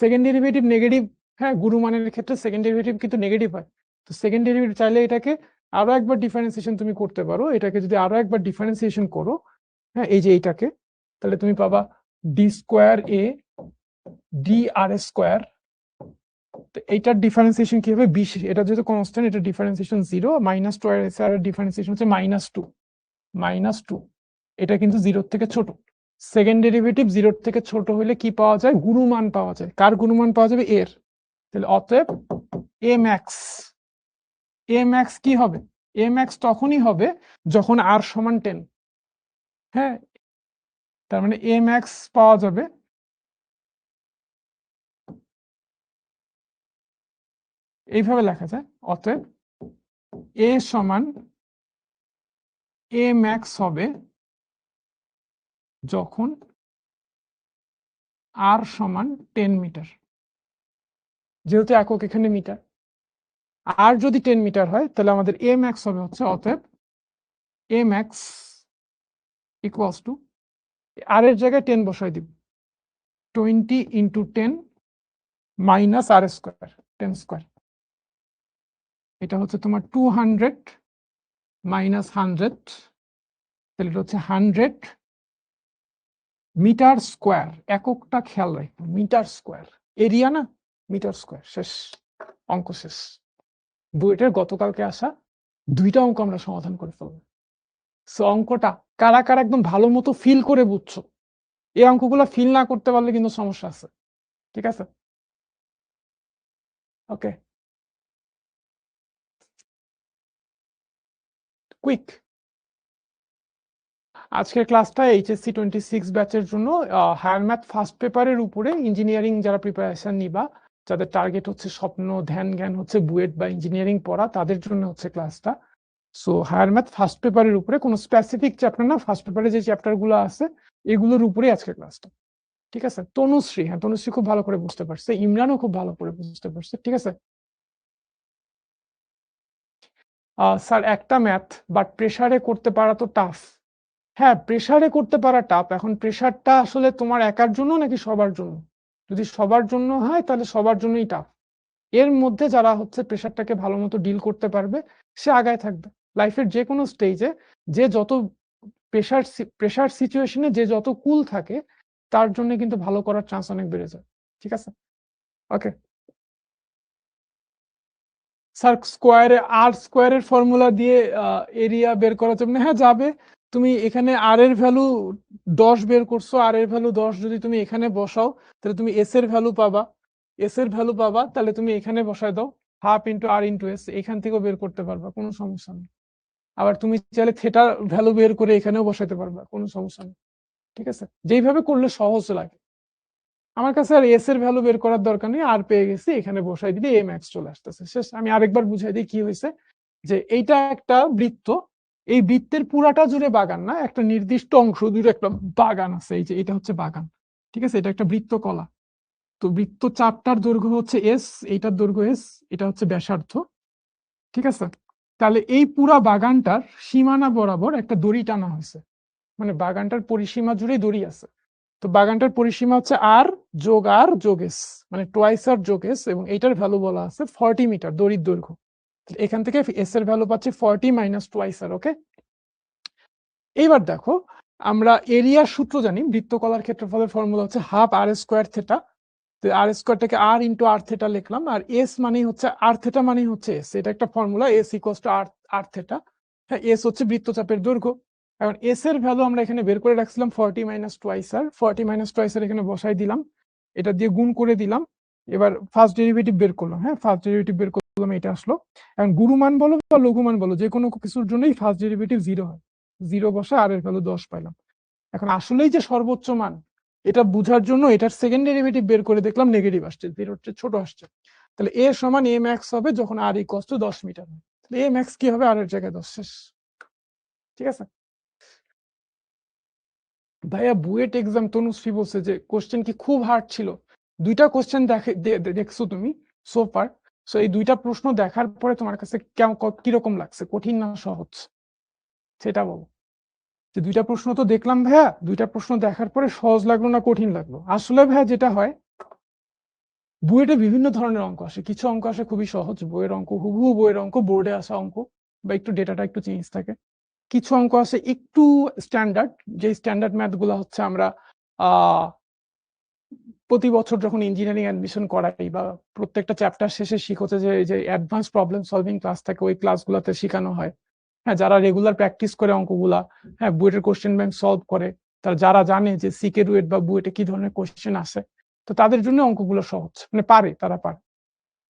সেকেন্ড ডেরিভেটিভ নেগেটিভ, হ্যাঁ গুরুমানের ক্ষেত্রে সেকেন্ড ডেরিভেটিভ কিন্তু নেগেটিভ হয়, তো সেকেন্ড ডেরিভেটিভ চাইলে এটাকে আরো একবার ডিফারেন্সিয়েশন তুমি করতে পারো, এটাকে যদি আরো একবার ডিফারেন্সিয়েশন করো, হ্যাঁ এই যে এইটাকে, তাহলে তুমি পাবা d square A d r square, এইটার ডিফারেন্সিয়েশন কি হবে 20, এটা যেহেতু কনস্ট্যান্ট এটা differentiation 0, minus two r differentiation হচ্ছে -2, এটা কিন্তু 0 থেকে ছোট, সেকেন্ড ডেরিভেটিভ 0 থেকে ছোট হলে কি পাওয়া যায়, গুরুমান পাওয়া যায়, কার গুরুমান পাওয়া যাবে, এর। তাহলে অতএব এ ম্যাক্স কি হবে, এ ম্যাক্স তখনই হবে যখন আর সমান 10, হ্যাঁ তার মানে এ ম্যাক্স পাওয়া যাবে এইভাবে লেখা যায়, অতএব এ সমান এ ম্যাক্স হবে যখন আর সমান 10 মিটার, যেহেতু একক এখানে মিটার, আর যদি 10 মিটার হয় তাহলে আমাদের এ ম্যাক্স হবে হচ্ছে, অতএব এ ম্যাক্স ইকুয়ালস টু, আর এর জায়গায় 10 বসাই দিব, 20 ইন্টু 10 মাইনাস আর স্কোয়ার, 10 স্কোয়ার, এটা হচ্ছে তোমার 200 মাইনাস 100, তাহলে এটা হচ্ছে 100 মিটার স্কোয়ার, এককটা খেয়াল রাখো, মিটার স্কোয়ার, এরিয়া না মিটার স্কোয়ার, শেষ, অঙ্ক শেষ। বুয়েটের গতকালকে আসা দুইটা অঙ্ক আমরা সমাধান করে ফেলবো। সো অঙ্কটা কারা কারা একদম ভালো মতো ফিল করে বুঝছো, এই অঙ্কগুলো ফিল না করতে পারলে কিন্তু সমস্যা আছে, ঠিক আছে। ওকে, কুইক, আজকের ক্লাসটা এইচএসসি 26 ব্যাচের জন্য হায়ার ম্যাথ ফার্স্ট পেপারের উপরে, ইঞ্জিনিয়ারিং যারা প্রিপারেশন নিবা, যাদের টার্গেট হচ্ছে স্বপ্ন ধ্যান জ্ঞান হচ্ছে বুয়েট বা ইঞ্জিনিয়ারিং পড়া, তাদের জন্য হচ্ছে ক্লাসটা। সো হায়ার ম্যাথ ফার্স্ট পেপারের উপরে, কোনো স্পেসিফিক চ্যাপ্টার না, ফার্স্ট পেপারে যে চ্যাপ্টার গুলো আছে এগুলোর উপরেই আজকের ক্লাসটা, ঠিক আছে। তনুশ্রী, হ্যাঁ তনুশ্রী খুব ভালো করে বুঝতে পারছে, ইমরানও খুব ভালো করে বুঝতে পারছে, ঠিক আছে। স্যার একটা ম্যাথ বাট প্রেসারে করতে পারা তো টাফ, হ্যাঁ প্রেসারে করতে পারা টাফ, এখন প্রেসারটা আসলে তোমার একার জন্য নাকি সবার জন্য, যদি সবার জন্য হয় তাহলে সবার জন্যই টাফ, এর মধ্যে যারা হচ্ছে প্রেশারটাকে ভালো মতো ডিল করতে পারবে সে আগায় থাকবে লাইফের যে কোনো স্টেজে। যে যত প্রেশার সিচুয়েশনে যে যত কুল থাকে তার জন্য কিন্তু ভালো করার চান্স অনেক বেড়ে যায়। ঠিক আছে, ওকে স্যার। স্কোয়ারের ফর্মুলা দিয়ে এরিয়া বের করা যাবে না? হ্যাঁ যাবে। তুমি এখানে আর এর ভ্যালু 10 বের করছো, আর এর ভ্যালু 10 যদি তুমি এখানে বসাও তাহলে তুমি এস এর ভ্যালু পাবা। তাহলে তুমি এখানে বসায় দাও, হাফ ইন্টু আর ইন্টু এস, এখান থেকেও বের করতে পারবা, কোনো সমস্যা নেই। আবার তুমি চাইলে থেটার ভ্যালু বের করে এখানেও বসাইতে পারবা, কোনো সমস্যা নেই। ঠিক আছে, যেইভাবে করলে সহজ লাগে। আমার কাছে আর এস এর ভ্যালু বের করার দরকার নেই, আর পেয়ে গেছি, এখানে বসাই দিলে এ ম্যাক্স চলে আসতেছে, শেষ। আমি আরেকবার বুঝাই দিই কি হয়েছে। যে এইটা একটা বৃত্ত, এই বৃত্তের পুরাটা জুড়ে বাগান না, একটা নির্দিষ্ট অংশ জুড়ে একটা বাগান আছে। এই যে এটা হচ্ছে বাগান, ঠিক আছে, এটা একটা বৃত্ত কলা। তো বৃত্ত চাপটার দৈর্ঘ্য হচ্ছে এস, এইটার দৈর্ঘ্য এস, এটা হচ্ছে ব্যাসার্ধ। ঠিক আছে, তাহলে এই পুরা বাগানটার সীমানা বরাবর একটা দড়ি টানা হয়েছে, মানে বাগানটার পরিসীমা জুড়ে দড়ি আছে। তো বাগানটার পরিসীমা হচ্ছে আর যোগ এস, মানে টোয়াইস আর যোগ এস, এবং এইটার ভ্যালু বলা আছে 40 মিটার দড়ির দৈর্ঘ্য। এখান থেকে এস এর ভ্যালু পাচ্ছি 40 মাইনাস টোয়াইস আর। ওকে, এইবার দেখো, আমরা এরিয়ার সূত্র জানি, বৃত্তকলার ক্ষেত্রফলের ফর্মুলা হচ্ছে হাফ আর স্কোয়ার থেটা। আর স্কোয়ারটাকে আর ইন্টু আর থেটা লিখলাম, আর এস মানেই হচ্ছে আর থেটা মানেই হচ্ছে এস, এটা একটা formula, s equals to r theta. হ্যাঁ, এস হচ্ছে বৃত্তচাপের দৈর্ঘ্য। এখন এস এর ভ্যালু আমরা এখানে বের করে রাখছিলাম 40 মাইনাস টোয়াইস আর, 40 মাইনাস টোয়াইস আর এখানে বসাই দিলাম, এটা দিয়ে গুণ করে দিলাম। এবার ফার্স্ট ডেরিভেটিভ বের করলাম, হ্যাঁ ফার্স্ট ডেরিভেটিভ বের করলাম, এটা আসলো। এখন গুরুমান বলো বা লঘুমান বলো, যে কোনো কিছুর জন্যই ফার্স্ট ডেরিভেটিভ 0 হয়, 0 বসে আর এর ভ্যালু 10 পাইলাম। এখন আসলেই যে সর্বোচ্চ মান এটা বুঝার জন্য এটার সেকেন্ড ডেরিভেটিভ বের করে দেখলাম নেগেটিভ আসছে, 0 ছোট আসছে। তাহলে এ সমান এ ম্যাক্স হবে যখন r equals to 10 metre. A max কি হবে, আর এর জায়গায় 10, শেষ। ঠিক আছে ভাইয়া, বুয়েট এক্সাম তনুশ্রী বলছে যে কোশ্চেন কি খুব হার্ড ছিল? দুইটা কোশ্চেন দেখছো তুমি সো ফার, সো এই দুইটা প্রশ্ন দেখার পরে তোমার কাছে কিরকম লাগছে, কঠিন না সহজ, সেটা বলো। যে দুইটা প্রশ্ন তো দেখলাম ভাইয়া, দুইটা প্রশ্ন দেখার পরে সহজ লাগলো না কঠিন লাগলো? আসলে ভাইয়া যেটা হয়, বুয়েটে বিভিন্ন ধরনের অঙ্ক আসে, কিছু অঙ্ক আসে খুবই সহজ, বইয়ের অঙ্ক হুবহু বইয়ের অঙ্ক, বোর্ডে আসা অঙ্ক, বা একটু ডেটাটা একটু চেঞ্জ থাকে। কিছু অঙ্ক আছে একটু স্ট্যান্ডার্ড, যে স্ট্যান্ডার্ড ম্যাথ গুলো হচ্ছে আমরা প্রতি বছর যখন ইঞ্জিনিয়ারিং অ্যাডমিশন করাই বা প্রত্যেকটা চ্যাপ্টার শেষে শিখোচ্ছে যে অ্যাডভান্স প্রবলেম সলভিং ক্লাস থাকে, ওই ক্লাসগুলোতে শেখানো হয়। হ্যাঁ, যারা রেগুলার প্র্যাকটিস করে অঙ্কগুলা, হ্যাঁ বুয়েটের কোশ্চেন ব্যাংক সলভ করে, তারা যারা জানে যে সিকে রুয়েট বা বুয়েটে কি ধরনের কোশ্চেন আসে, তো তাদের জন্য অঙ্কগুলো সহজ, মানে পারে, তারা পারে।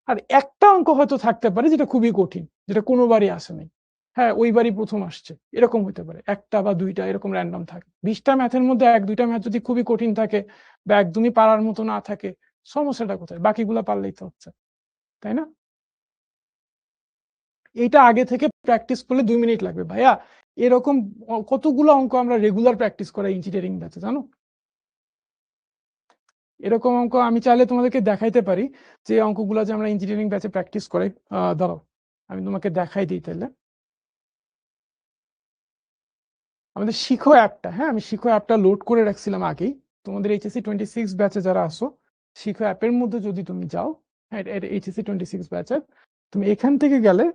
আর একটা অঙ্ক হয়তো থাকতে পারে যেটা খুবই কঠিন, যেটা কোনোবারই আসে নাই, হ্যাঁ ওইবারই প্রথম আসছে, এরকম হতে পারে, একটা বা দুইটা এরকম র্যান্ডম থাকে। 20টা ম্যাথের মধ্যে 1-2টা ম্যাথ যদি খুবই কঠিন থাকে বা একদমই পারার মতো না থাকে, সমস্যাটা কোথায়? বাকিগুলা পারলেই তো হচ্ছে, তাই না? এইটা আগে থেকে প্র্যাকটিস করলে 2 মিনিট লাগবে ভাইয়া। এরকম কতগুলো অঙ্ক আমরা রেগুলার প্র্যাকটিস করাই ইঞ্জিনিয়ারিং ব্যাচে, জানো? এরকম অঙ্ক আমি চাইলে তোমাদেরকে দেখাইতে পারি, যে অঙ্কগুলো যে আমরা ইঞ্জিনিয়ারিং ব্যাচে প্র্যাকটিস করাই। দাঁড়াও, আমি তোমাকে দেখাই দিই তাহলে। আমাদের শিখো অ্যাপটা, হ্যাঁ আমি শিখো অ্যাপটা লোড করে রাখছিলাম আগেই। তোমাদের এইচএসসি 26 ব্যাচে যারা আসো, শিখো অ্যাপের মধ্যে যদি তুমি যাও, হ্যাঁ এইচএসসি 26 ব্যাচের, তুমি এখান থেকে গেলে,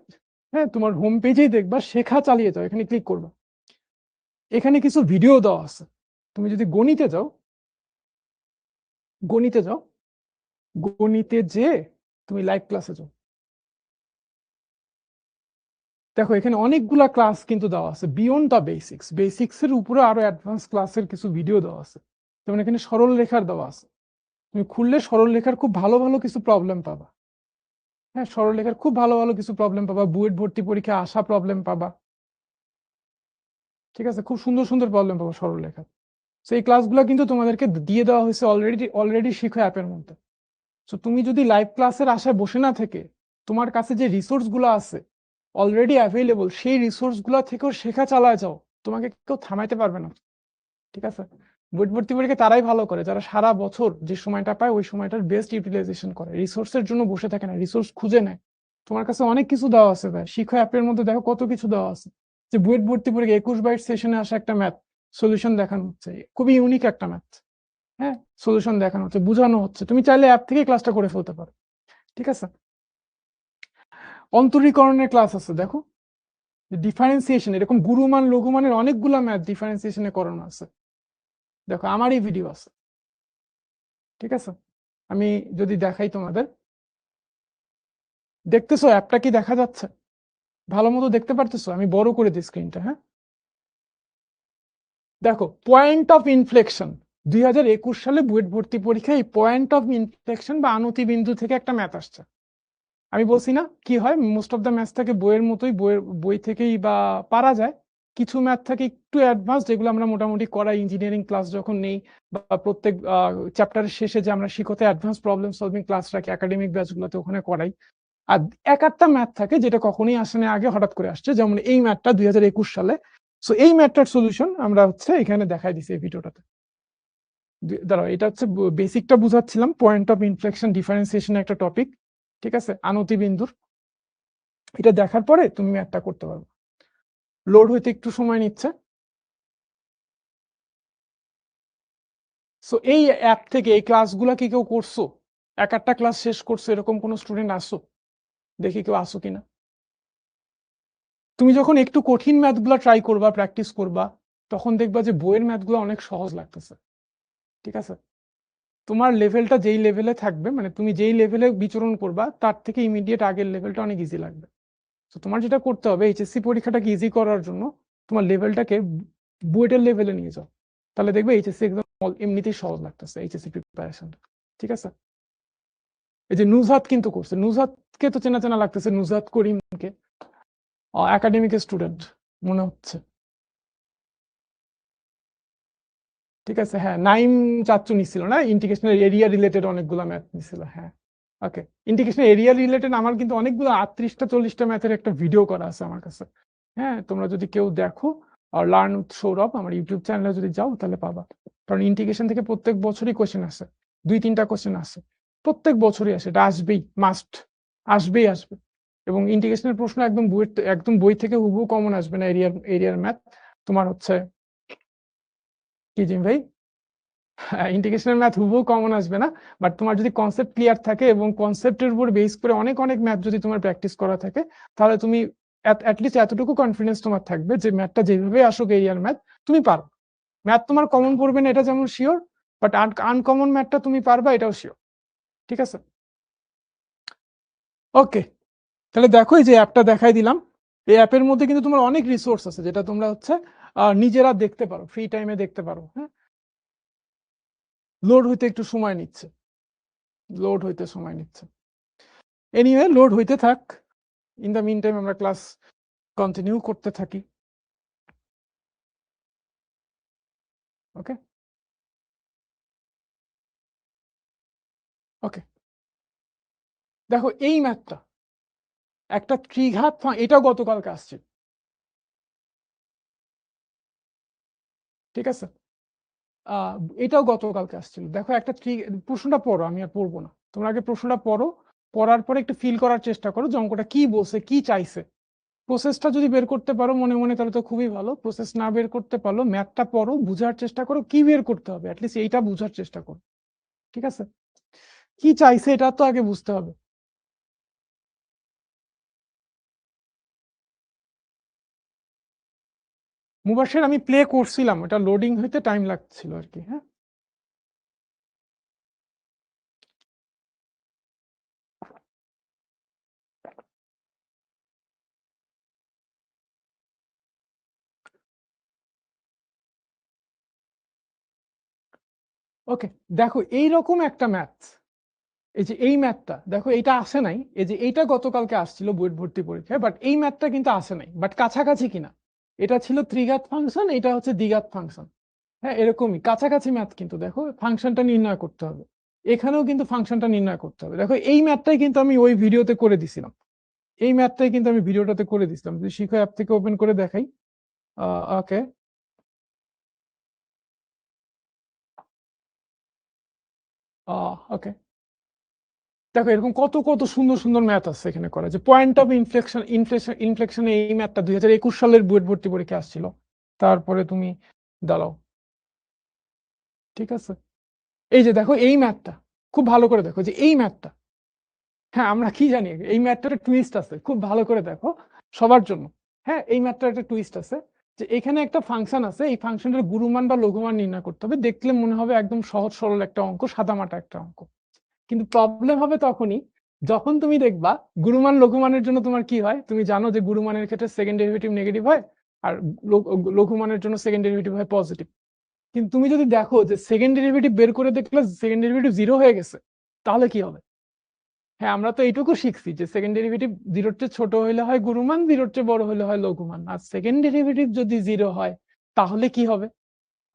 হ্যাঁ তোমার হোম পেজেই দেখবা শেখা চালিয়ে যাও, এখানে ক্লিক করবা। এখানে কিছু ভিডিও দেওয়া আছে। তুমি যদি গণিতে যাও, গণিতে যাও, গণিতে যে তুমি লাইভ ক্লাসে যাও, দেখো এখানে অনেকগুলা ক্লাস কিন্তু দেওয়া আছে, বিয়ন্ড দ্য বেসিক্স, বেসিক্স এর উপরে আরো অ্যাডভান্স ক্লাসের কিছু ভিডিও দেওয়া আছে। যেমন এখানে সরল রেখার দেওয়া আছে, তুমি খুললে সরল রেখার খুব ভালো ভালো কিছু প্রবলেম পাবা। হ্যাঁ, সরল রেখার খুব ভালো ভালো কিছু প্রবলেম পাবা, বুয়েট ভর্তি পরীক্ষায় আসা প্রবলেম পাবা। ঠিক আছে, খুব সুন্দর সুন্দর প্রবলেম পাবা সরল রেখার। সেই ক্লাসগুলো কিন্তু তোমাদেরকে দিয়ে দেওয়া হয়েছে অলরেডি শিখো অ্যাপের মধ্যে। তো তুমি যদি লাইভ ক্লাসের আশায় বসে না থেকে, তোমার কাছে যে রিসোর্স গুলো আছে অলরেডি অ্যাভেলেবল, সেই রিসোর্স গুলো থেকেও শেখা চালায় যাও, তোমাকে কেউ থামাইতে পারবে না। ঠিক আছে, বুয়েট ভর্তি পরীক্ষা তারাই ভালো করে যারা সারা বছর যে সময়টা পায় ওই সময়টার বেস্ট ইউটিলাইজেশন করে, রিসোর্সের জন্য বসে থাকে না, রিসোর্স খুঁজে নেয়। তোমার কাছে অনেক কিছু দেওয়া আছে ভাই, শিখো অ্যাপের মধ্যে দেখো কত কিছু দেওয়া আছে। যে বুয়েট ভর্তি পরীক্ষা 21 বাইট সেশনে আসা একটা ম্যাথ সলিউশন দেখানো হচ্ছে, খুবই ইউনিক একটা ম্যাথ। হ্যাঁ, সলিউশন দেখানো হচ্ছে, বোঝানো হচ্ছে, তুমি চাইলে অ্যাপ থেকে ক্লাসটা করে ফেলতে পারো। ঠিক আছে, অন্তরীকরণের ক্লাস আছে, দেখো ডিফারেন্সিয়েশন, এরকম গুরুমান লঘুমানের অনেকগুলা ম্যাথ ডিফারেন্সিয়েশনে করানো আছে, দেখো আমারই ভিডিও আছে। ঠিক আছে, আমি যদি দেখাই তোমাদের, দেখতেছো অ্যাপটা কি দেখা যাচ্ছে? ভালো মতো দেখতে পারতেছো? আমি বড় করে দিই স্ক্রিনটা। হ্যাঁ, দেখো পয়েন্ট অফ ইনফ্লেকশন 2021 সালে বুয়েট ভর্তি পরীক্ষায় এই পয়েন্ট অফ ইনফ্লেকশন বা আনতি বিন্দু থেকে একটা ম্যাথ আসছে। আমি বলছি না কি হয়, মোস্ট অফ দ্য ম্যাথ থাকে বইয়ের মতোই, বই থেকেই বা পারা যায়। কিছু ম্যাথ থাকে একটু অ্যাডভান্স, যেগুলো আমরা মোটামুটি করাই ইঞ্জিনিয়ারিং ক্লাস যখন নেই, বা প্রত্যেক চ্যাপ্টারের শেষে যে আমরা শিখতে অ্যাডভান্স প্রবলেম সলভিং ক্লাস রাখি একাডেমিক ব্যাচগুলোতে, ওখানে করাই। আর এক একটা ম্যাথ থাকে যেটা কখনোই আসে না আগে, হঠাৎ করে আসছে, যেমন এই ম্যাথটা 2021 সালে। সো এই ম্যাথটার সলিউশন আমরা হচ্ছে এখানে দেখাই দিছি এই ভিডিওটাতে। দাঁড়াও, এটা হচ্ছে বেসিকটা বুঝাচ্ছিলাম, পয়েন্ট অফ ইনফ্লেকশন ডিফারেন্সিয়েশন একটা টপিক, ঠিক আছে, আনতি বিন্দুর। এটা দেখার পরে তুমি ম্যাথটা করতে পারবে। লোড হইতে একটু সময় নিচ্ছে। সো এই অ্যাপ থেকে এই ক্লাসগুলো কি কেউ করছো? এক একটা ক্লাস শেষ করছো এরকম কোনো স্টুডেন্ট আসো? দেখি কেউ আসো কিনা। তুমি যখন একটু কঠিন ম্যাথগুলো ট্রাই করবা, প্র্যাকটিস করবা, তখন দেখবা যে বইয়ের ম্যাথগুলো অনেক সহজ লাগতেছে। ঠিক আছে, তোমার লেভেলটা যেই লেভেলে থাকবে, মানে তুমি যেই লেভেলে বিচরণ করবা, তার থেকে ইমিডিয়েট আগের লেভেলটা অনেক ইজি লাগবে। তো তোমার যেটা করতে হবে, এইচএসসি পরীক্ষাটাকে ইজি করার জন্য তোমার লেভেলটাকে বুয়েটের লেভেলে নিয়ে যাও, তাহলে দেখবে এইচএসসি এক্সাম এমনিতেই সহজ লাগতেছে, এইচএসসি প্রিপারেশন। ঠিক আছে, এই যে নুজহাত কিন্তু করছে, নুজহাতকে তো চেনা চেনা লাগতেছে, নুজহাত করিমকে, একাডেমিক স্টুডেন্ট মনে হচ্ছে। ঠিক আছে, হ্যাঁ, নাইম চাচ্চু নিছিল না, ইন্টিগ্রেশনের এরিয়া রিলেটেড অনেকগুলো ম্যাথ নিছিল। হ্যাঁ, ওকে, ইন্টিগ্রেশন এরিয়া রিলেটেড আমার কিন্তু অনেকগুলো 38টা 40টা ম্যাথের একটা ভিডিও করা আছে আমার কাছে। হ্যাঁ, তোমরা যদি কেউ দেখো, আর লার্ন উইথ সৌরভ আমার ইউটিউব চ্যানেলে যদি যাও তাহলে পাবা। কারণ ইন্টিগ্রেশন থেকে প্রত্যেক বছরই কোশ্চেন আসে, 2-3টা কোশ্চেন আসে, প্রত্যেক বছরই আসে, এটা আসবেই, মাস্ট, আসবেই আসবে। এবং ইন্টিগ্রেশনের প্রশ্ন একদম বই থেকে হুবহু কমন আসবে না। এরিয়ার ম্যাথ তোমার হচ্ছে কি জিম ভাই, ইন্টিগ্রেশনের ম্যাথ হুবহু কমন আসবে না, বাট তোমার যদি কনসেপ্ট ক্লিয়ার থাকে এবং কনসেপ্টের উপর বেস করে অনেক অনেক ম্যাথ যদি তোমার প্র্যাকটিস করা থাকে, তাহলে তুমি অ্যাটলিস্ট এতটুকু কনফিডেন্স তোমার থাকবে যে ম্যাথটা যেভাবে আসুক এরিয়ার ম্যাথ তুমি পারো। ম্যাথ তোমার কমন পড়বে না এটা যেমন শিওর, বাট আনকমন ম্যাথটা তুমি পারবা এটাও শিওর। ঠিক আছে, ওকে, তাহলে দেখো এই যে অ্যাপটা দেখাই দিলাম, এই অ্যাপের মধ্যে কিন্তু তোমার অনেক রিসোর্স আছে যেটা তোমরা হচ্ছে নিজেরা দেখতে পারো, ফ্রি টাইমে দেখতে পারো। হ্যাঁ, লোড হইতে একটু সময় নিচ্ছে, লোড হইতে সময় নিচ্ছে। এনিওয়ে, লোড হইতে থাক, ইন দ্য মিন টাইম আমরা ক্লাস কন্টিনিউ করতে থাকি। ওকে, ওকে, দেখো এই ম্যাথটা একটা ত্রিঘাত, এটাও গতকালকে আসছে। ঠিক আছে, এটাও গতকালকে আসছিল। দেখো একটা প্রশ্নটা পড়ো, আমি আর পড়বো না, তোমরা আগে প্রশ্নটা পড়ো, পড়ার পরে একটু ফিল করার চেষ্টা করো যে অঙ্কটা কি বলছে, কি চাইছে। প্রসেসটা যদি বের করতে পারো মনে মনে তাহলে তো খুবই ভালো, প্রসেস না বের করতে পারলো, ম্যাথটা পড়ো, বুঝার চেষ্টা করো কি বের করতে হবে, অ্যাটলিস্ট এইটা বুঝার চেষ্টা করো। ঠিক আছে, কি চাইছে এটা তো আগে বুঝতে হবে। মুবাশির আমি প্লে করছিলাম, এটা লোডিং হইতে টাইম লাগছিল আর কি। হ্যাঁ, ওকে, দেখো এইরকম একটা ম্যাথ, এই যে এই ম্যাথটা দেখো, এটা আসে নাই, এই যে এইটা গতকালকে আসছিল বুয়েট ভর্তি পরীক্ষায়, বাট এই ম্যাথটা কিন্তু আসে নাই, বাট কাছাকাছি কিনা। এটা ছিল ত্রিঘাত ফাংশন, এটা হচ্ছে দ্বিঘাত ফাংশন। হ্যাঁ, এরকমই কাছাকাছি ম্যাথ, কিন্তু দেখো ফাংশনটা নির্ণয় করতে হবে, এখানেও কিন্তু ফাংশনটা নির্ণয় করতে হবে। দেখো এই ম্যাথটাই কিন্তু আমি ওই ভিডিওতে করে দিছিলাম, এই ম্যাথটাই কিন্তু আমি ভিডিওটাতে করে দিছিলাম, যদি শিখো অ্যাপ থেকে ওপেন করে দেখাই। ওকে, ওকে, দেখো এরকম কত কত সুন্দর সুন্দর ম্যাথ আছে এখানে করা, যে পয়েন্ট অফ ইনফ্লেকশন এই ম্যাথটা 2021 সালের বুয়েট ভর্তি পরীক্ষা আসছিল। তারপরে তুমি দাঁড়াও, ঠিক আছে, এই যে দেখো এই ম্যাথটা খুব ভালো করে দেখো, যে এই ম্যাথটা হ্যাঁ, আমরা কি জানি এই ম্যাথটার টুইস্ট আছে, খুব ভালো করে দেখো সবার জন্য। হ্যাঁ, এই ম্যাথটার একটা টুইস্ট আছে যে এখানে একটা ফাংশন আছে, এই ফাংশনের গুরুমান বা লঘুমান নির্ণয় করতে হবে। দেখলে মনে হবে একদম সহজ সরল একটা অঙ্ক, সাদামাটা একটা অঙ্ক, কিন্তু প্রবলেম হবে তখনই যখন তুমি দেখবা গুরুমান লঘুমানের জন্য তোমার কি হয়। তুমি জানো যে গুরুমানের ক্ষেত্রে সেকেন্ড ডেরিভেটিভ নেগেটিভ হয়, আর লঘুমানের জন্য সেকেন্ড ডেরিভেটিভ হয় পজিটিভ। কিন্তু তুমি যদি দেখো যে সেকেন্ড ডেরিভেটিভ বের করে দেখলে সেকেন্ড ডেরিভেটিভ জিরো হয়ে গেছে, তাহলে কি হবে? হ্যাঁ, আমরা তো এইটুকু শিখছি যে সেকেন্ড ডেরিভেটিভ জিরোর চেয়ে ছোট হলে হয় গুরুমান, জিরোর চেয়ে বড় হলে হয় লঘুমান। আর সেকেন্ড ডেরিভেটিভ যদি জিরো হয় তাহলে কি হবে?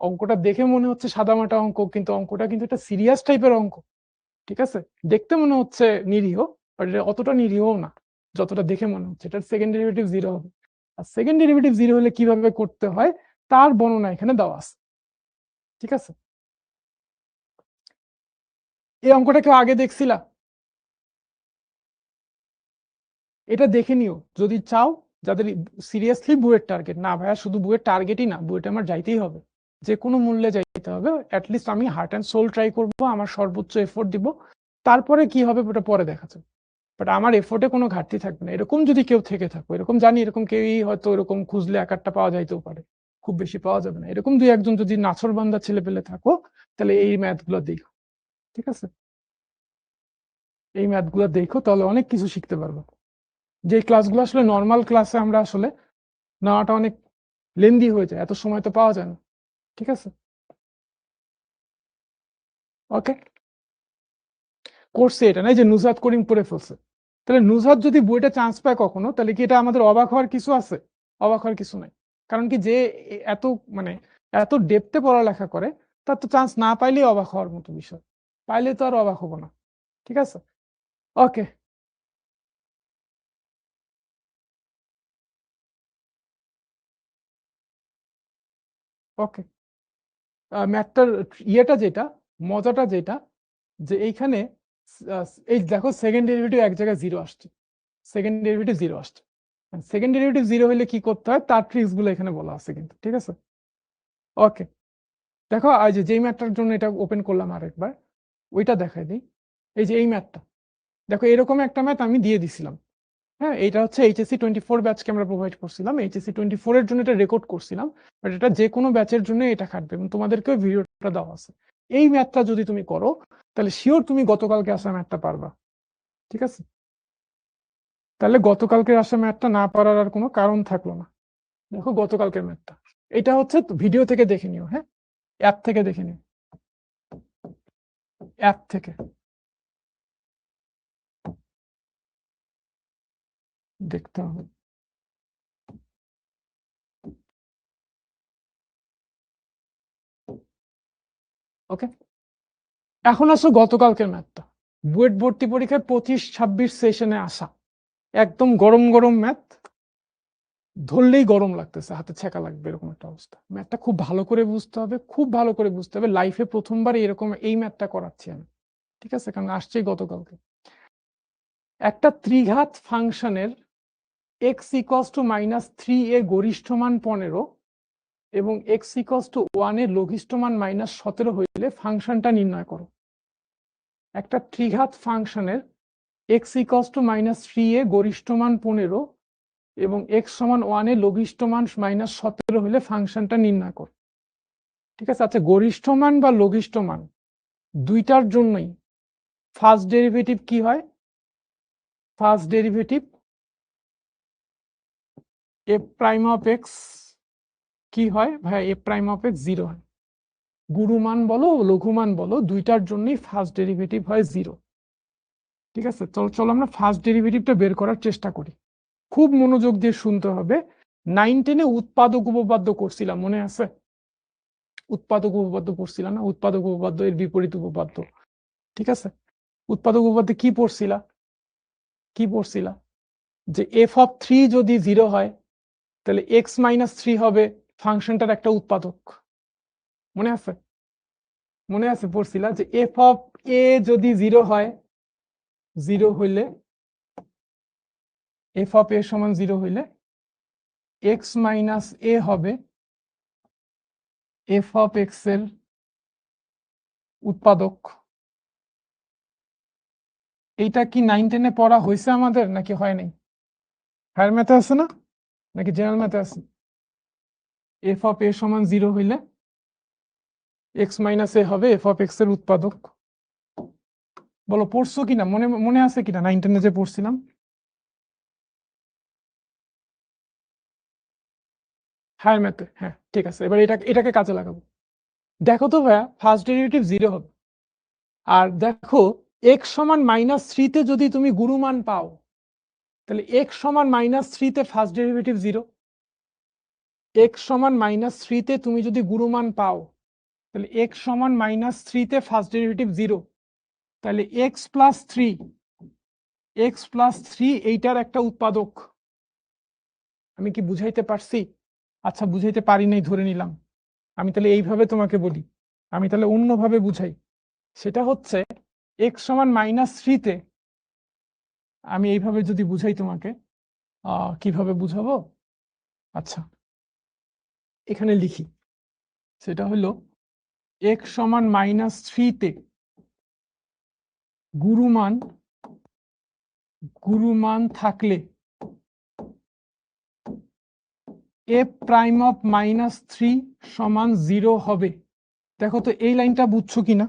অঙ্কটা দেখে মনে হচ্ছে সাদামাটা অঙ্ক, কিন্তু অঙ্কটা কিন্তু একটা সিরিয়াস টাইপের অঙ্ক। ঠিক আছে, দেখতে মনে হচ্ছে নিরীহ, বাট এটা অতটা নিরীহ না যতটা দেখে মনে হচ্ছে। এটার সেকেন্ড ডেরিভেটিভ জিরো হবে, আর সেকেন্ড ডেরিভেটিভ জিরো হলে কিভাবে করতে হয় তার বর্ণনা এখানে দেওয়া আছে। ঠিক আছে, এই অঙ্কটা কেউ আগে দেখছিলা? এটা দেখে নিও যদি চাও, যাদের সিরিয়াসলি বুয়ের টার্গেট। না ভাইয়া শুধু বুয়ের টার্গেটই না, বুয়েটে আমার যাইতেই হবে, যে কোনো মূল্যে যাইতে হবে। অ্যাটলিস্ট আমি হার্ট অ্যান্ড সোল ট্রাই করবো, আমার সর্বোচ্চ এফোর্ট দিব, তারপরে কি হবে ওটা পরে দেখা যাবে। বাট আমার এফোর্টে কোনো ঘাটতি থাকবে না, এরকম যদি কেউ থেকে থাকো। এরকম জানি এরকম কেউই হয়তো এরকম খুঁজলে এক একটা পাওয়া যাইতেও পারে, খুব বেশি পাওয়া যাবে না। এরকম দুই একজন যদি নাছরবান্দা ছেলে পেলে থাকো, তাহলে এই ম্যাথ গুলো দেখো। ঠিক আছে, এই ম্যাথ গুলো দেখো, তাহলে অনেক কিছু শিখতে পারবো। যে ক্লাসগুলো আসলে নর্মাল ক্লাসে আমরা আসলে নেওয়াটা অনেক লেন্দি হয়ে যায়, এত সময় তো পাওয়া যায় না। ঠিক আছে, ওকে। করছে এটা নাই যে নুজহাত করিম পড়ে ফেলছে, তাহলে নুজহাত যদি বইটা চান্স পায় কখনো, তাহলে কি এটা আমাদের অবাক হওয়ার কিছু আছে? অবাক হওয়ার কিছু নাই। কারণ কি, যে এত মানে এত ডেপথে পড়ালেখা করে, তার তো চান্স না পাইলেই অবাক হওয়ার মতো বিষয়, পাইলে তো আর অবাক হবো না। ঠিক আছে, ওকে ওকে। ম্যাথটার ইয়েটা যেটা, মজাটা যেটা, যে এইখানে এই দেখো সেকেন্ড ডেরিভেটিভ এক জায়গায় জিরো আসছে, সেকেন্ড ডেরিভেটিভ জিরো আসছে। সেকেন্ড ডেরিভেটিভ জিরো হলে কি করতে হয় তার ট্রিক্স গুলো এখানে বলা আছে কিন্তু। ঠিক আছে, ওকে। দেখো এই যে যেই ম্যাথটার জন্য এটা ওপেন করলাম আরেকবার, ওইটা দেখাই দিই। এই যে এই ম্যাথটা দেখো, এরকম একটা ম্যাথ আমি দিয়ে দিছিলাম। হ্যাঁ, এটা হচ্ছে এইচএসসি 24 ব্যাচকে আমরা প্রোভাইড করছিলাম, এইচএসসি 24 এর জন্য এটা রেকর্ড করছিলাম। বাট এটা যে কোনো ব্যাচের জন্য এটা খাটবে, এবং তোমাদেরকেও ভিডিওটা দেওয়া আছে। এই ম্যাথটা যদি তুমি করো, তাহলে শিওর তুমি গতকালকে আসা ম্যাথটা পারবা। ঠিক আছে, তাহলে গতকালকে আসা ম্যাথটা না পারার আর কোনো কারণ থাকলো না। দেখো গতকালকের ম্যাথটা, এটা হচ্ছে ভিডিও থেকে দেখে নিও। হ্যাঁ, অ্যাপ থেকে দেখে নিও, অ্যাপ থেকে দেখতে হবে। ওকে, এখন আসো গতকালকের ম্যাথটা। বুয়েট ভর্তি পরীক্ষায় 25-26 সেশনে আসা একদম গরম গরম ম্যাথ, ধরলেই গরম লাগতেছে, হাতে ছেঁকা লাগবে এরকম একটা অবস্থা। ম্যাথটা খুব ভালো করে বুঝতে হবে, খুব ভালো করে বুঝতে হবে। লাইফে প্রথমবার এরকম এই ম্যাথটা করাচ্ছি আমি। ঠিক আছে, কারণ আসছেই গতকালকে। একটা ত্রিঘাত ফাংশনের x ইকুয়ালস টু -3 এর গরিষ্ঠ মান 15 এবং x ইকুয়ালস টু 1 এর লঘিষ্ঠ মান -17 হইলে ফাংশনটা নির্ণয় করো। একটা ত্রিঘাত ফাংশনের x ইকুয়ালস টু -3 এ গরিষ্ঠ মান 15 এবং x সমান 1 এ লঘিষ্ঠ মান -17 হলে ফাংশনটা নির্ণয় করো। ঠিক আছে, আচ্ছা গরিষ্ঠ মান বা লঘিষ্ঠ মান দুইটার জন্যই ফার্স্ট ডেরিভেটিভ কি হয়? First derivative F prime of x কি হয় ভাই? F prime of x zero হয়। গুরুমান বলো লঘুমান বলো, দুইটার জন্যই ফার্স্ট ডেরিভেটিভ হয় জিরো। ঠিক আছে, চলো চলো আমরা ফার্স্ট ডেরিভেটিভটা বের করার চেষ্টা করি। খুব মনোযোগ দিয়ে শুনতে হবে। 9-10-এ উৎপাদক উপপাদ্য করছিলাম, মনে আছে? উৎপাদক উপপাদ্য পড়ছিলাম না? উৎপাদক উপপাদ্য এর বিপরীত উপপাদ্য। ঠিক আছে, উৎপাদক উপপাদ্যে কি পড়ছিলা? কি পড়ছিলা? যে f(3) যদি জিরো হয়, তাহলে x-3 হবে ফাংশনটার একটা উৎপাদক। মনে আছে? মনে আছে পড়ছিলা যে f(a) যদি জিরো হয়, জিরো হইলে f(a) সমান জিরো হইলে x-a হবে f(x) এর উৎপাদক। এইটা কি 9-10-এ পড়া হয়েছে আমাদের নাকি হয় নাই? হায়ার ম্যাথে আছে না নাকি জেনারেল ম্যাথে আছে? এফ অফ এ সমান 0 হইলে এক্স মাইনাস এ হবে এফ অফ এক্স এর উৎপাদক। বলো পড়ছো কিনা, মনে মনে আছে কিনা 9-10-এ যে পড়ছিলাম? হায়ার ম্যাথে, হ্যাঁ ঠিক আছে। এবার এটাকে কাজে লাগাবো। দেখো তো ভাইয়া, ফার্স্ট ডেরিভেটিভ 0 হবে। আর দেখো এক্স সমান -3-তে যদি তুমি গুরুমান পাও, তাহলে এক্স সমান -3-তে ফার্স্ট ডেরিভেটিভ 0। এক্স সমান -3-তে তুমি যদি গুরুমান পাও, তাহলে এক্স সমান -3-তে ফার্স্ট ডেরিভেটিভ 0। তাহলে x+3 এইটার একটা উৎপাদক। আমি কি বুঝাইতে পারছি? আচ্ছা বুঝাইতে পারি নাই ধরে নিলাম। আমি তাহলে এইভাবে তোমাকে বলি, আমি তাহলে অন্যভাবে বুঝাই। সেটা হচ্ছে এক্স সমান -3-তে আমি এইভাবে যদি বুঝাই তোমাকে, কিভাবে বুঝাবো? আচ্ছা এখানে লিখি, সেটা হলো এক্স সমান -3-তে গুরুমান থাকলে এফ প্রাইম অফ -3 সমান 0 হবে। দেখো তো এই লাইনটা বুঝছো কিনা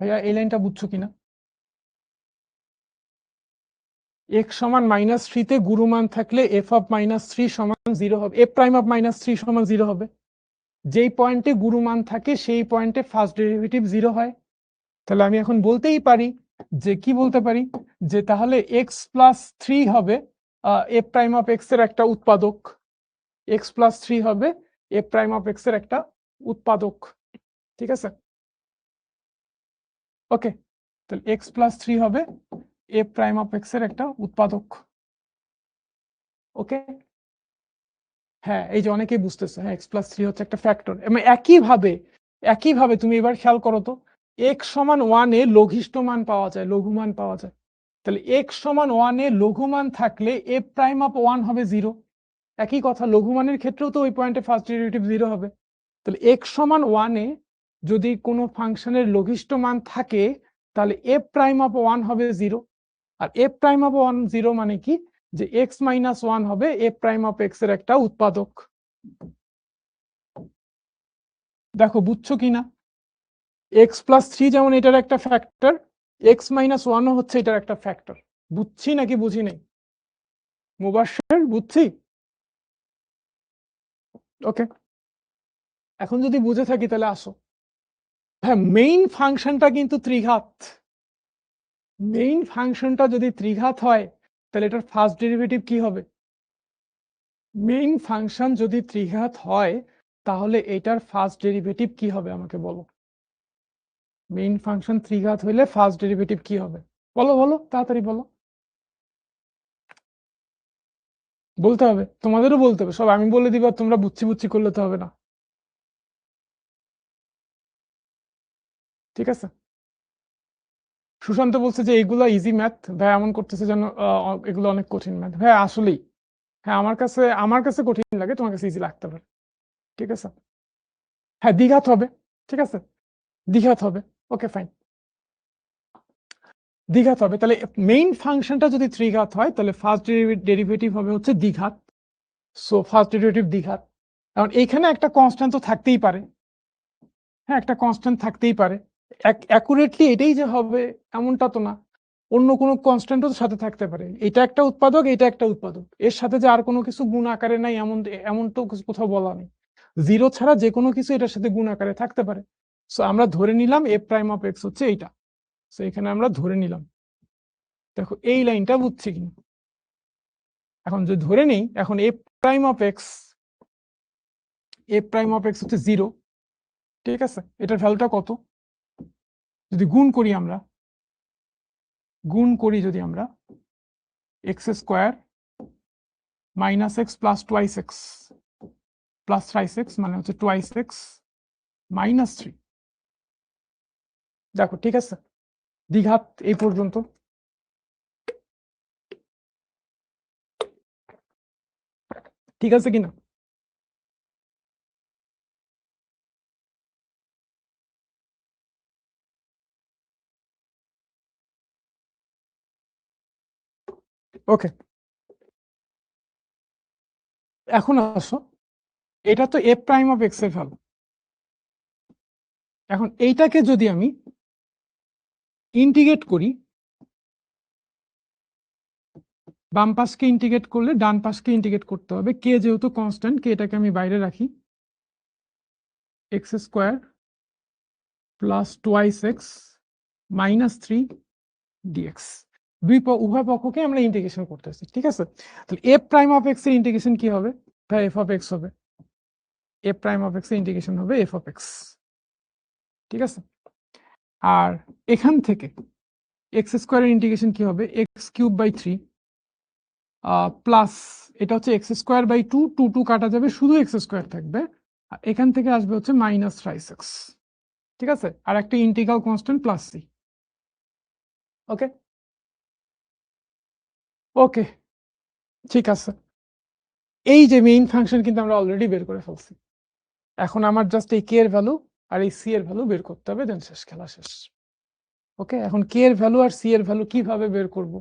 ভাইয়া, এই লাইনটা বুঝছো কিনা? এক্স সমান -3-তে গুরুমান থাকলে এফ অফ -3 সমান 0 হবে, এফ প্রাইম অফ -3 সমান 0 হবে। যেই পয়েন্টে গুরুমান থাকে সেই পয়েন্টে ফার্স্ট ডেরিভেটিভ 0 হয়। তাহলে আমি এখন বলতেই পারি যে কি বলতে পারি, যে তাহলে x+3 হবে এফ প্রাইম অফ এক্স এর একটা উৎপাদক। x+3 হবে এফ প্রাইম অফ এক্স এর একটা উৎপাদক। ঠিক আছে, ওকে। তাহলে x+3 হবে এফ প্রাইম অফ এক্স এর একটা উৎপাদক। ওকে, হ্যাঁ এই যে অনেকেই বুঝতেছে, হ্যাঁ x+3 হচ্ছে একটা ফ্যাক্টর। এবং একইভাবে তুমি এবার খেয়াল করো তো, x সমান 1-এ লঘিষ্ঠ মান পাওয়া যায়, লঘুমান পাওয়া যায়। তাহলে x সমান 1-এ লঘুমান থাকলে এফ প্রাইম অফ 1 হবে 0। একই কথা, লঘুমানের ক্ষেত্রেও তো ওই পয়েন্টে ফার্স্ট ডেরিভেটিভ 0 হবে। তাহলে x সমান 1-এ যদি কোনো ফাংশনের লঘিষ্ঠ মান থাকে, তাহলে এফ প্রাইম অফ 1 হবে 0। আর এফ প্রাইম অফ 1 0 মানে কি, যে x-1 হবে এফ প্রাইম অফ এক্স এর একটা উৎপাদক। দেখো বুঝছো কিনা? x+3 যেমন এটার একটা ফ্যাক্টর, x-1ও হচ্ছে এটার একটা ফ্যাক্টর। বুঝছি নাকি বুঝি নাই? মুবাশশির বুঝছি? ওকে, এখন যদি বুঝে থাকি তাহলে আসো। হ্যাঁ, মেইন ফাংশনটা কিন্তু ত্রিঘাত। মেইন ফাংশনটা যদি ত্রিঘাত হয় তাহলে এটার ফার্স্ট ডেরিভেটিভ কি হবে? মেইন ফাংশন যদি ত্রিঘাত হয় তাহলে এটার ফার্স্ট ডেরিভেটিভ কি হবে আমাকে বলো। মেইন ফাংশন ত্রিঘাত হইলে ফার্স্ট ডেরিভেটিভ কি হবে? বলো বলো তাড়াতাড়ি বলো। বলতে হবে, তোমাদেরও বলতে হবে। সব আমি বলে দিবা, তোমরা বুচ্ছি বুচ্ছি করলে তো হবে না। ঠিক আছে, সুশান্ত বলছে যে এগুলো ইজি ম্যাথ, ভাই এমন করতেছে যেন এগুলো অনেক কঠিন ম্যাথ। ভাই আসলেই হ্যাঁ, আমার কাছে কঠিন লাগে, তোমার কাছে ইজি লাগতে পারে। ঠিক আছে, হ্যাঁ দ্বিঘাত হবে। ঠিক আছে, দ্বিঘাত হবে। ওকে ফাইন, দ্বিঘাত হবে। তাহলে মেইন ফাংশনটা যদি ত্রিঘাত হয় তাহলে ফার্স্ট ডেরিভেটিভ হবে হচ্ছে দ্বিঘাত। সো ফার্স্ট ডেরিভেটিভ দ্বিঘাত। কারণ এইখানে একটা কনস্ট্যান্ট তো থাকতেই পারে। হ্যাঁ, একটা কনস্ট্যান্ট থাকতেই পারে। অ্যাকুরেটলি এটাই যে হবে এমনটা তো না, অন্য কোনো কনস্ট্যান্টও সাথে থাকতে পারে। এটা একটা উৎপাদক, এটা একটা উৎপাদক, এর সাথে যে আর কোনো কিছু গুণ আকারে নাই এমন এমন তো কোথাও বলা নেই। 0 ছাড়া যে কোনো কিছু এটার সাথে গুণ আকারে থাকতে পারে। সো আমরা ধরে নিলাম এফ প্রাইম অফ এক্স হচ্ছে এইটা। সো এখানে আমরা ধরে নিলাম। দেখো এই লাইনটা বুঝছি কিনা? এখন যদি ধরে নেই, এখন এফ প্রাইম অফ এক্স হচ্ছে 0। ঠিক আছে, এটার ভ্যালুটা কত? যদি গুণ করি যদি আমরা x² -x plus twice x plus thrice x মানে হচ্ছে টুয়াইস এক্স -3। দেখো ঠিক আছে, দ্বিঘাত এই পর্যন্ত। ঠিক আছে কিনা? ওকে, এখন আসো, এটা তো এফ প্রাইম অফ এক্স এর ভ্যালু। এখন এইটাকে যদি আমি ইন্টিগ্রেট করি, বাম পাশকে ইন্টিগ্রেট করলে ডান পাশকে ইন্টিগ্রেট করতে হবে। কে যেহেতু কনস্ট্যান্ট, কে এটাকে আমি বাইরে রাখি, x square plus twice x minus 3 dx. উভয় পক্ষকে আমরা ইন্টিগ্রেশন করতেছি, ঠিক আছে? তাহলে এফ প্রাইম অফ এক্স এর ইন্টিগ্রেশন কি হবে? এফ অফ এক্স হবে, এফ প্রাইম অফ এক্স এর ইন্টিগ্রেশন হবে এফ অফ এক্স, ঠিক আছে? আর এখান থেকে এক্স স্কোয়ারের ইন্টিগ্রেশন কি হবে? এক্স কিউব বাই 3 প্লাস এটা হচ্ছে এক্স স্কোয়ার বাই 2, 2 কাটা যাবে, শুধু এক্স স্কোয়ার থাকবে। আর এখান থেকে আসবে হচ্ছে মাইনাস থ্রাইস এক্স, ঠিক আছে? আর একটা ইন্টিগ্রাল কনস্ট্যান্ট প্লাস সি। ওকে ওকে, ঠিক আছে। এই যে মেইন ফাংশন কিন্তু আমরা অলরেডি বের করে ফেলছি। এখন আমার জাস্ট এই কে এর ভ্যালু আর এই সি এর ভ্যালু বের করতে হবে, দেন শেষ, খেলা শেষ। ওকে, এখন কে এর ভ্যালু আর সি এর ভ্যালু কিভাবে বের করব?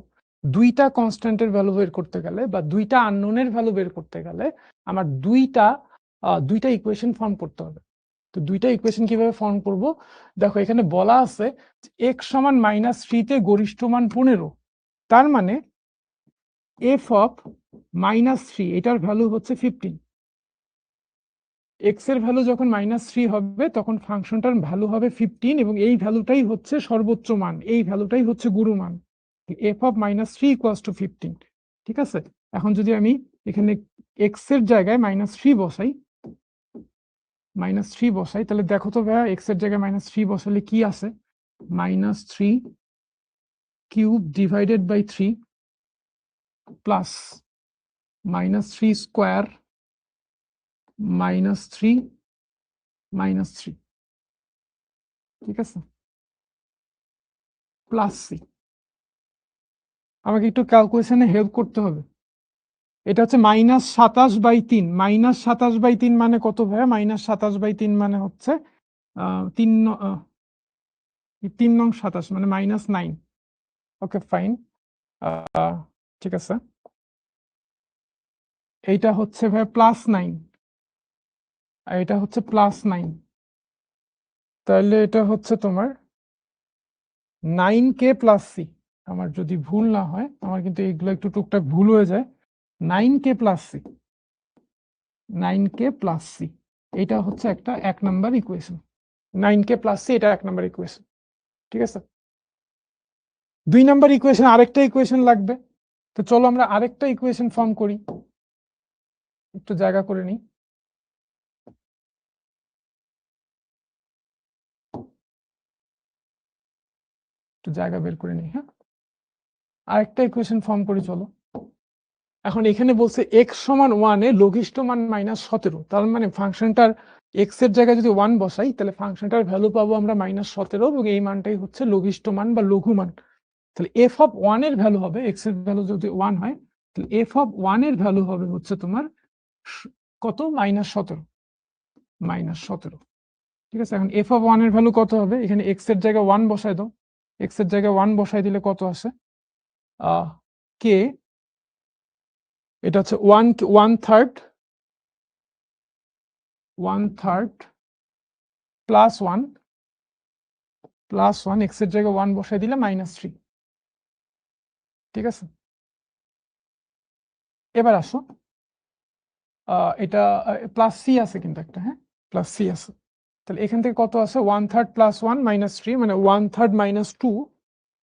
দুইটা কনস্ট্যান্টের ভ্যালু বের করতে গেলে বা দুইটা আননোনের ভ্যালু বের করতে গেলে আমার দুইটা ইকুয়েশন ফর্ম করতে হবে। তো দুইটা ইকুয়েশন কিভাবে ফর্ম করব? দেখো এখানে বলা আছে x সমান -3 তে গরিষ্ঠ মান 15, তার মানে f অফ -3 এটার ভ্যালু হচ্ছে 15। x এর ভ্যালু যখন -3 হবে তখন ফাংশনটার ভ্যালু হবে 15 এবং এই ভ্যালুটাই হচ্ছে সর্বোচ্চ মান, এই ভ্যালুটাই হচ্ছে গুরু মান। f অফ -3 ইকুয়ালস টু 15, ঠিক আছে? এখন যদি আমি এখানে x এর জায়গায় -3 বসাই, তাহলে দেখো তো ভাইয়া x এর জায়গায় -3 বসালে কি আছে? -3 cube divided by 3 plus -3 square -3 -3, ঠিক আছে? Plus c. আমাকে একটু ক্যালকুলেশনে হেল্প করতে হবে। এটা হচ্ছে -27/3, -27/3 মানে কত ভাইয়া? -27/3 মানে হচ্ছে 3 নং 27 মানে -9। ওকে ফাইন, ঠিক আছে। এইটা হচ্ছে ভাইয়া +9 আর এটা হচ্ছে +9, তাহলে এটা হচ্ছে তোমার 9k প্লাস সি। আমার যদি ভুল না হয়, আমার কিন্তু এইগুলো একটু টুকটাক ভুল হয়ে যায়। 9k plus C, 9k plus C, এটা হচ্ছে একটা 1 number equation. 9k plus C এটা 1 নাম্বার ইকুয়েশন, ঠিক আছে? 2 নাম্বার ইকুয়েশন আরেকটা ইকুয়েশন লাগবে। তো চলো আমরা আরেকটা ইকুয়েশন ফর্ম করি, একটু জায়গা করে নিই। একটু জায়গা বের করে নিই, হ্যাঁ, আরেকটা ইকুয়েশন ফর্ম করি চলো। এখন এখানে বলছে x সমান 1 এ লঘিষ্ঠ মান -17, তার মানে ফাংশনটার x এর জায়গায় যদি 1 বসাই তাহলে ফাংশনটার ভ্যালু পাবো আমরা -17 এবং এই মানটাই হচ্ছে লঘিষ্ঠ মান বা লঘু মান। তাহলে f অফ 1 এর ভ্যালু হবে, x এর ভ্যালু যদি 1 হয় তাহলে f অফ 1 এর ভ্যালু হবে হচ্ছে তোমার কত? -17, -17, ঠিক আছে? এখন f অফ 1 এর ভ্যালু কত হবে? এখানে x এর জায়গায় 1 বসাই দাও, x এর জায়গায় 1 বসাই দিলে কত আসে? k, এটা হচ্ছে 1/3 প্লাস 1 x এর জায়গায় 1 বসাই দিলে -3, ঠিক আছে? এবার আসো, এটা প্লাস সি আছে কিন্তু একটা, হ্যাঁ, প্লাস সি আছে। তাহলে এখান থেকে কত আছে? 1/3 প্লাস 1 -3 মানে 1/3 -2,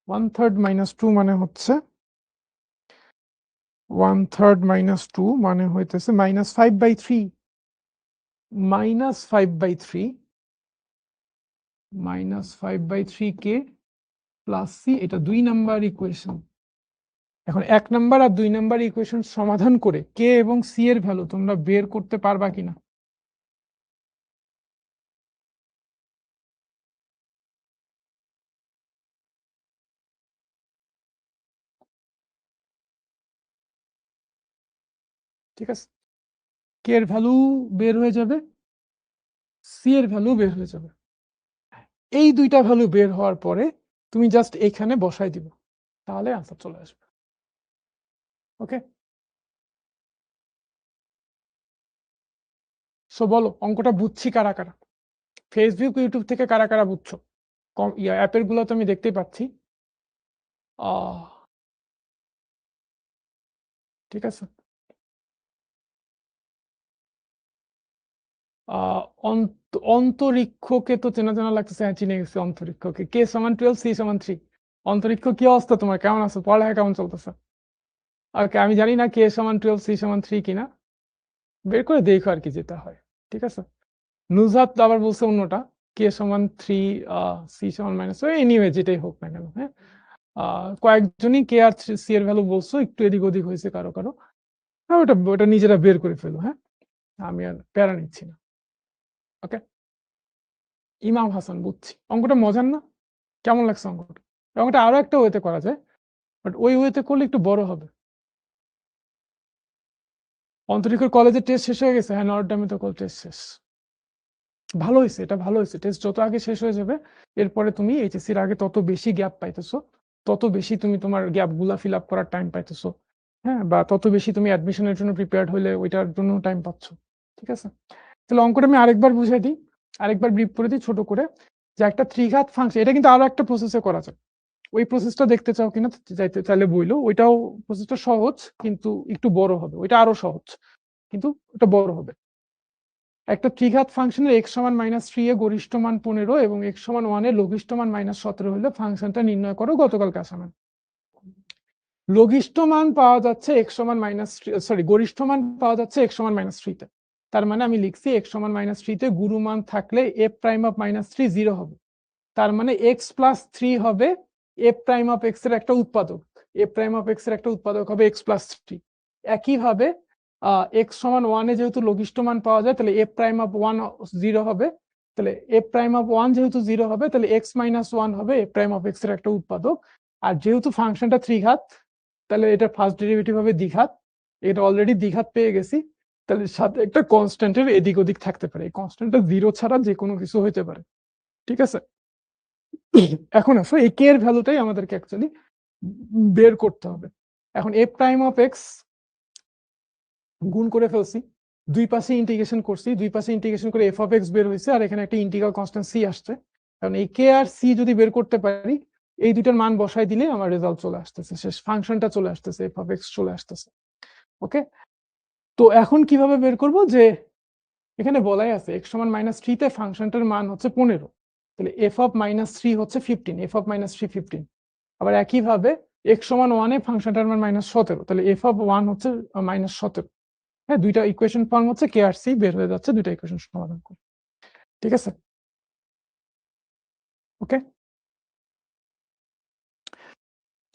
1/3 -2 মানে হচ্ছে 1/3 -2 মানে হইতেছে -5/3, -5/3 কে প্লাস সি, এটা 2 নাম্বার ইকুয়েশন। এখন 1 নাম্বার আর 2 নাম্বার ইকুয়েশন সমাধান করে কে এবং সি এর ভ্যালু তোমরা বের করতে পারবা কিনা? ঠিক আছে, কে এর ভ্যালু বের হয়ে যাবে, সি এর ভ্যালু বের হয়ে যাবে। এই দুইটা ভ্যালু বের হওয়ার পরে তুমি জাস্ট এখানে বসাই দিবে, তাহলে আনসার চলে আসবে। ওকে, সো বলো অঙ্কটা বুঝছি কারা কারা, ফেসবুক ইউটিউব থেকে কারা কারা বুঝছো? অ্যাপের গুলো তো আমি দেখতেই পাচ্ছি। ঠিক আছে, অন্তরিক্ষকে তো চেনা চেনা লাগতেছে, হ্যাঁ চিনে গেছি অন্তরিক্ষকে। K=12, C=3। অন্তরিক্ষ কি অবস্থা তোমার, কেমন আছো, পড়ালেখা কেমন চলতেছে? ওকে, আমি জানি না K=12 C=3 কিনা, বের করে দেখো আর কি যেটা হয়। ঠিক আছে, নুজহাত আবার বলছে অন্যটা, K=3 C=-, এনিওয়ে যেটাই হোক না কেন, হ্যাঁ কয়েকজনই কে আর সি এর ভ্যালু বলছো, একটু এদিক ওদিক হয়েছে কারো কারো, হ্যাঁ ওটা ওটা নিজেরা বের করে ফেলো, হ্যাঁ আমি আর প্যারা নিচ্ছি না। ওকে, ইমাম হাসান বুঝছি, অঙ্কটা মজার না, কেমন লাগছে অঙ্কটা? অঙ্কটা আরো একটা ওয়েতে করা যায়, বাট ওই ওয়েতে করলে একটু বড় হবে। অন্তরিক্ষের কলেজের টেস্ট শেষ হয়ে গেছে, হ্যাঁ নটরডেমে তো টেস্ট শেষ। ভালো হয়েছে, এটা ভালো হয়েছে, টেস্ট যত আগে শেষ হয়ে যাবে এরপরে তুমি এইচএসসির আগে তত বেশি গ্যাপ পাইতেছো, তত বেশি তুমি তোমার গ্যাপ গুলা ফিল আপ করার টাইম পাইতেছো, হ্যাঁ বা তত বেশি তুমি অ্যাডমিশনের জন্য প্রিপেয়ার্ড হইলে ওইটার জন্য টাইম পাচ্ছ। ঠিক আছে, তাহলে অঙ্কটা আমি আরেকবার বুঝাই দিই, আরেকবার ব্রিফ করে দিই ছোট করে, যে একটা ত্রিঘাত ফাংশন, এটা কিন্তু আরো একটা প্রসেসে করা যায়, ওই প্রসেসটা দেখতে চাও কিনা যাইতে চাইলে বইলো, ওইটাও প্রসেসটা সহজ কিন্তু একটু বড় হবে, ওইটা আরো সহজ কিন্তু ওটা বড় হবে। একটা ত্রিঘাত ফাংশনের x=-3 এ গরিষ্ঠ মান 15 এবং x=1 এ লঘিষ্ঠ মান -17 হলে ফাংশনটা নির্ণয় করো গতকালকে আসা মান। লঘিষ্ঠ মান পাওয়া যাচ্ছে গরিষ্ঠ মান পাওয়া যাচ্ছে x=-3 তে, তার মানে আমি লিখছি x=-3 তে গুরু মান থাকলে f'(-3) 0 হবে, তার মানে x+3 হবে f'(x) এর একটা উৎপাদক, f'(x) এর একটা উৎপাদক হবে x+3। একইভাবে x=1 এ যেহেতু লঘিষ্ঠ মান পাওয়া যায় তাহলে f'(1) 0 হবে, তাহলে f'(1) যেহেতু 0 হবে তাহলে x-1 হবে f'(x) এর একটা উৎপাদক। আর যেহেতু ফাংশনটা ত্রিঘাত তাহলে এটা ফার্স্ট ডেরিভেটিভ হবে দ্বিঘাত, এটা অলরেডি দ্বিঘাত পেয়ে গেছি, তাহলে সাথে একটা কনস্ট্যান্টের এদিক ওদিক থাকতে পারে, এই কনস্ট্যান্টটা 0 ছাড়া যে কোনো কিছু হইতে পারে। ঠিক আছে, এখন আসো এই কে এর ভ্যালুটাই আমাদেরকে অ্যাকচুয়ালি বের করতে হবে। এখন f'(x) গুণ করে ফেলছি, দুই পাশে ইন্টিগ্রেশন করছি, দুই পাশে ইন্টিগ্রেশন করে f(x) বের হয়েছে, আর এখানে একটা ইন্টিগ্রাল কনস্ট্যান্ট c আসছে। কারণ এই কে আর সি যদি বের করতে পারি, এই দুইটার মান বসাই দিলে আমার রেজাল্ট চলে আসতেছে, শেষ ফাংশনটা চলে আসতেছে, f(x) চলে আসতেছে। ওকে, তো এখন কিভাবে বের করব, যে এখানে বলাই আছে x=-3 তে ফাংশনটার মান হচ্ছে 15, তাহলে f(-3) হচ্ছে 15, f(-3) 15। আবার একইভাবে x=1 এ ফাংশনটার মান -17, তাহলে f(1) হচ্ছে -17। হ্যাঁ, দুইটা ইকুয়েশন ফর্ম হচ্ছে কে আর সি বের হয়ে যাচ্ছে, দুইটা ইকুয়েশন সমাধান করে। ঠিক আছে, ওকে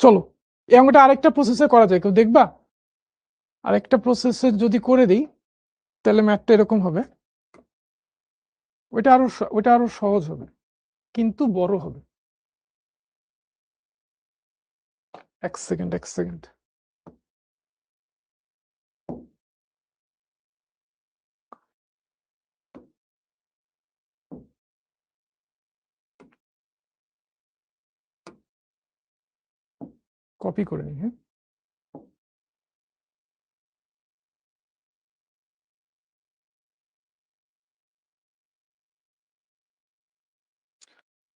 চলো এই অঙ্কটা আরেকটা প্রসেসে করা যায়, কেউ দেখবা? আরেকটা প্রসেসে যদি করে দিই তাহলে ম্যাথটা এরকম হবে, ওইটা আরো সহজ হবে কিন্তু বড় হবে। এক সেকেন্ড, কপি করে নিই, হ্যাঁ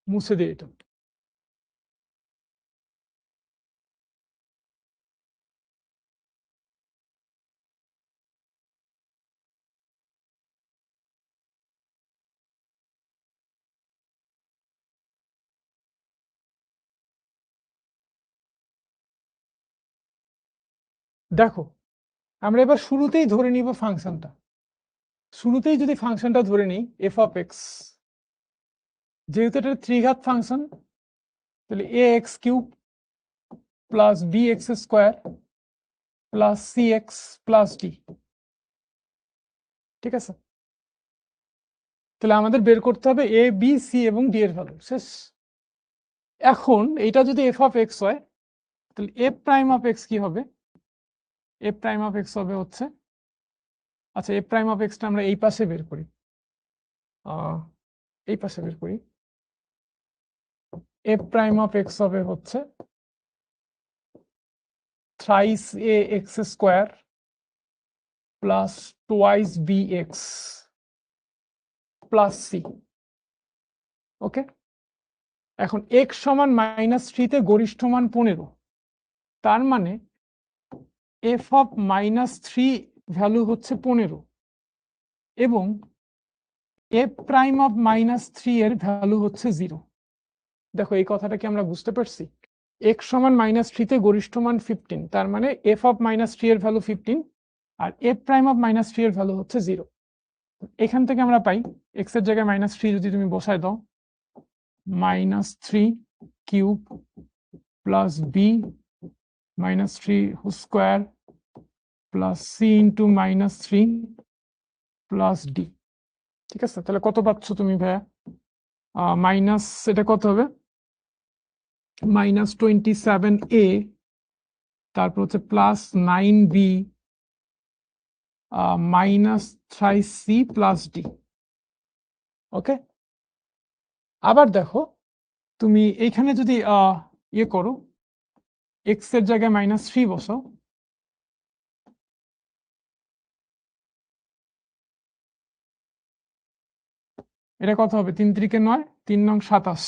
মুছে দিই এটা। দেখো, আমরা এবার শুরুতেই ধরে নিব ফাংশনটা, শুরুতেই যদি ফাংশনটা ধরে নিই f(x), যেহেতু এটা ত্রিঘাত ফাংশন তাহলে ax³ plus bx² plus cx plus d। ঠিক আছে, তাহলে আমাদের বের করতে হবে a b c এবং d এর ভ্যালু, শেষ। এখন এটা যদি f(x) হয় তাহলে f'(x) কি হবে, f'(x) হবে হচ্ছে, আচ্ছা f'(x) টা আমরা এই পাশে বের করি, এই পাশে বের করি, f'(x) হবে হচ্ছে thrice ax square plus twice bx plus c। ওকে, এখন x সমান -3 তে গরিষ্ঠ মান 15, তার মানে f অফ -3 ভ্যালু হচ্ছে 15 এবং f প্রাইম অফ -3 এর ভ্যালু হচ্ছে 0। দেখো এই কথাটা কি আমরা বুঝতে পারছি? x সমান -3 তে গরিষ্ঠ মান 15, তার মানে f অফ -3 এর ভ্যালু 15 আর f প্রাইম অফ -3 এর ভ্যালু হচ্ছে 0। এখান থেকে আমরা পাই x এর জায়গায় -3 যদি তুমি বসায় দাও, -3 cube plus b -3 whole square plus c into -3 plus d। ঠিক আছে, তাহলে কত পাচ্ছ তুমি ভাইয়া? মাইনাস, এটা কত হবে? -27a, তারপর হচ্ছে plus 9b -3c plus d। ওকে, আবার দেখো তুমি এইখানে যদি ইয়ে করো, x এর জায়গায় -3 বসাও, এটা কত হবে? 3 3 9, 3 9 27,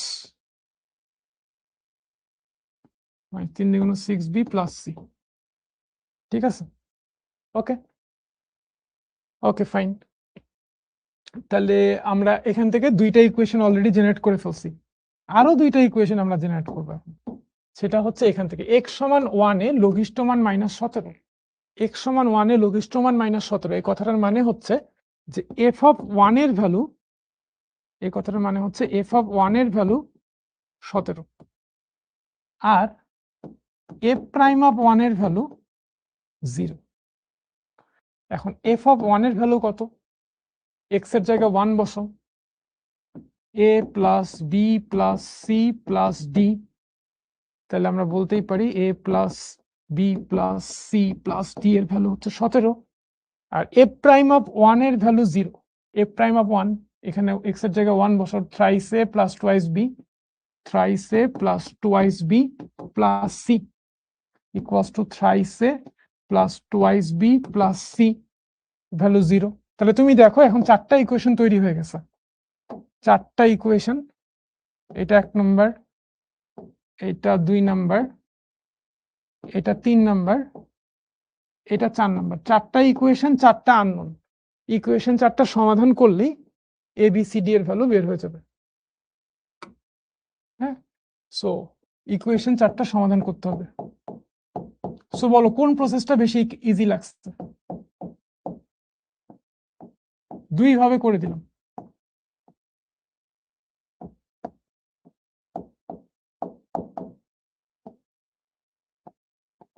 3 2 6b প্লাস c। ঠিক আছে, ওকে ওকে ফাইন। তাহলে আমরা এখান থেকে দুইটা ইকুয়েশন অলরেডি জেনারেট করে ফেলছি, আরো দুইটা ইকুয়েশন আমরা জেনারেট করব। সেটা হচ্ছে এখান থেকে x সমান 1 এ লঘিষ্ঠ মান -17, x সমান 1 এ লঘিষ্ঠ মান -17। এই কথাটার মানে হচ্ছে যে f অফ 1 এর ভ্যালু, এই কথাটার মানে হচ্ছে f অফ 1 এর ভ্যালু 17 আর f প্রাইম অফ 1 এর ভ্যালু 0। এখন f অফ 1 এর ভ্যালু কত? x এর জায়গায় 1 বসাও, a plus b plus c plus d, তাহলে আমরা বলতেই পারি a plus b plus c plus d এর ভ্যালু হচ্ছে 17 আর f প্রাইম অফ 1 এর ভ্যালু 0। f প্রাইম অফ 1, এখানে x এর জায়গায় 1 বসাও, thrice a plus twice b, thrice a plus twice b plus c equals to thrice a plus twice b plus c, value 0। তাহলে তুমি দেখো এখন চারটা ইকুয়েশন তৈরি হয়ে গেছে, চারটা ইকুয়েশন। এটা 1 নাম্বার, এটা 2 নাম্বার, এটা 3 নাম্বার, এটা 4 নাম্বার। চারটা ইকুয়েশন, চারটা আননোন। ইকুয়েশন চারটা সমাধান করলেই এ বি সি ডি এর ভ্যালু বের হয়ে যাবে। হ্যাঁ, সো ইকুয়েশন চারটা সমাধান করতে হবে। সো বলো কোন প্রসেসটা বেশি ইজি লাগছে? দুই ভাবে করে দিলাম।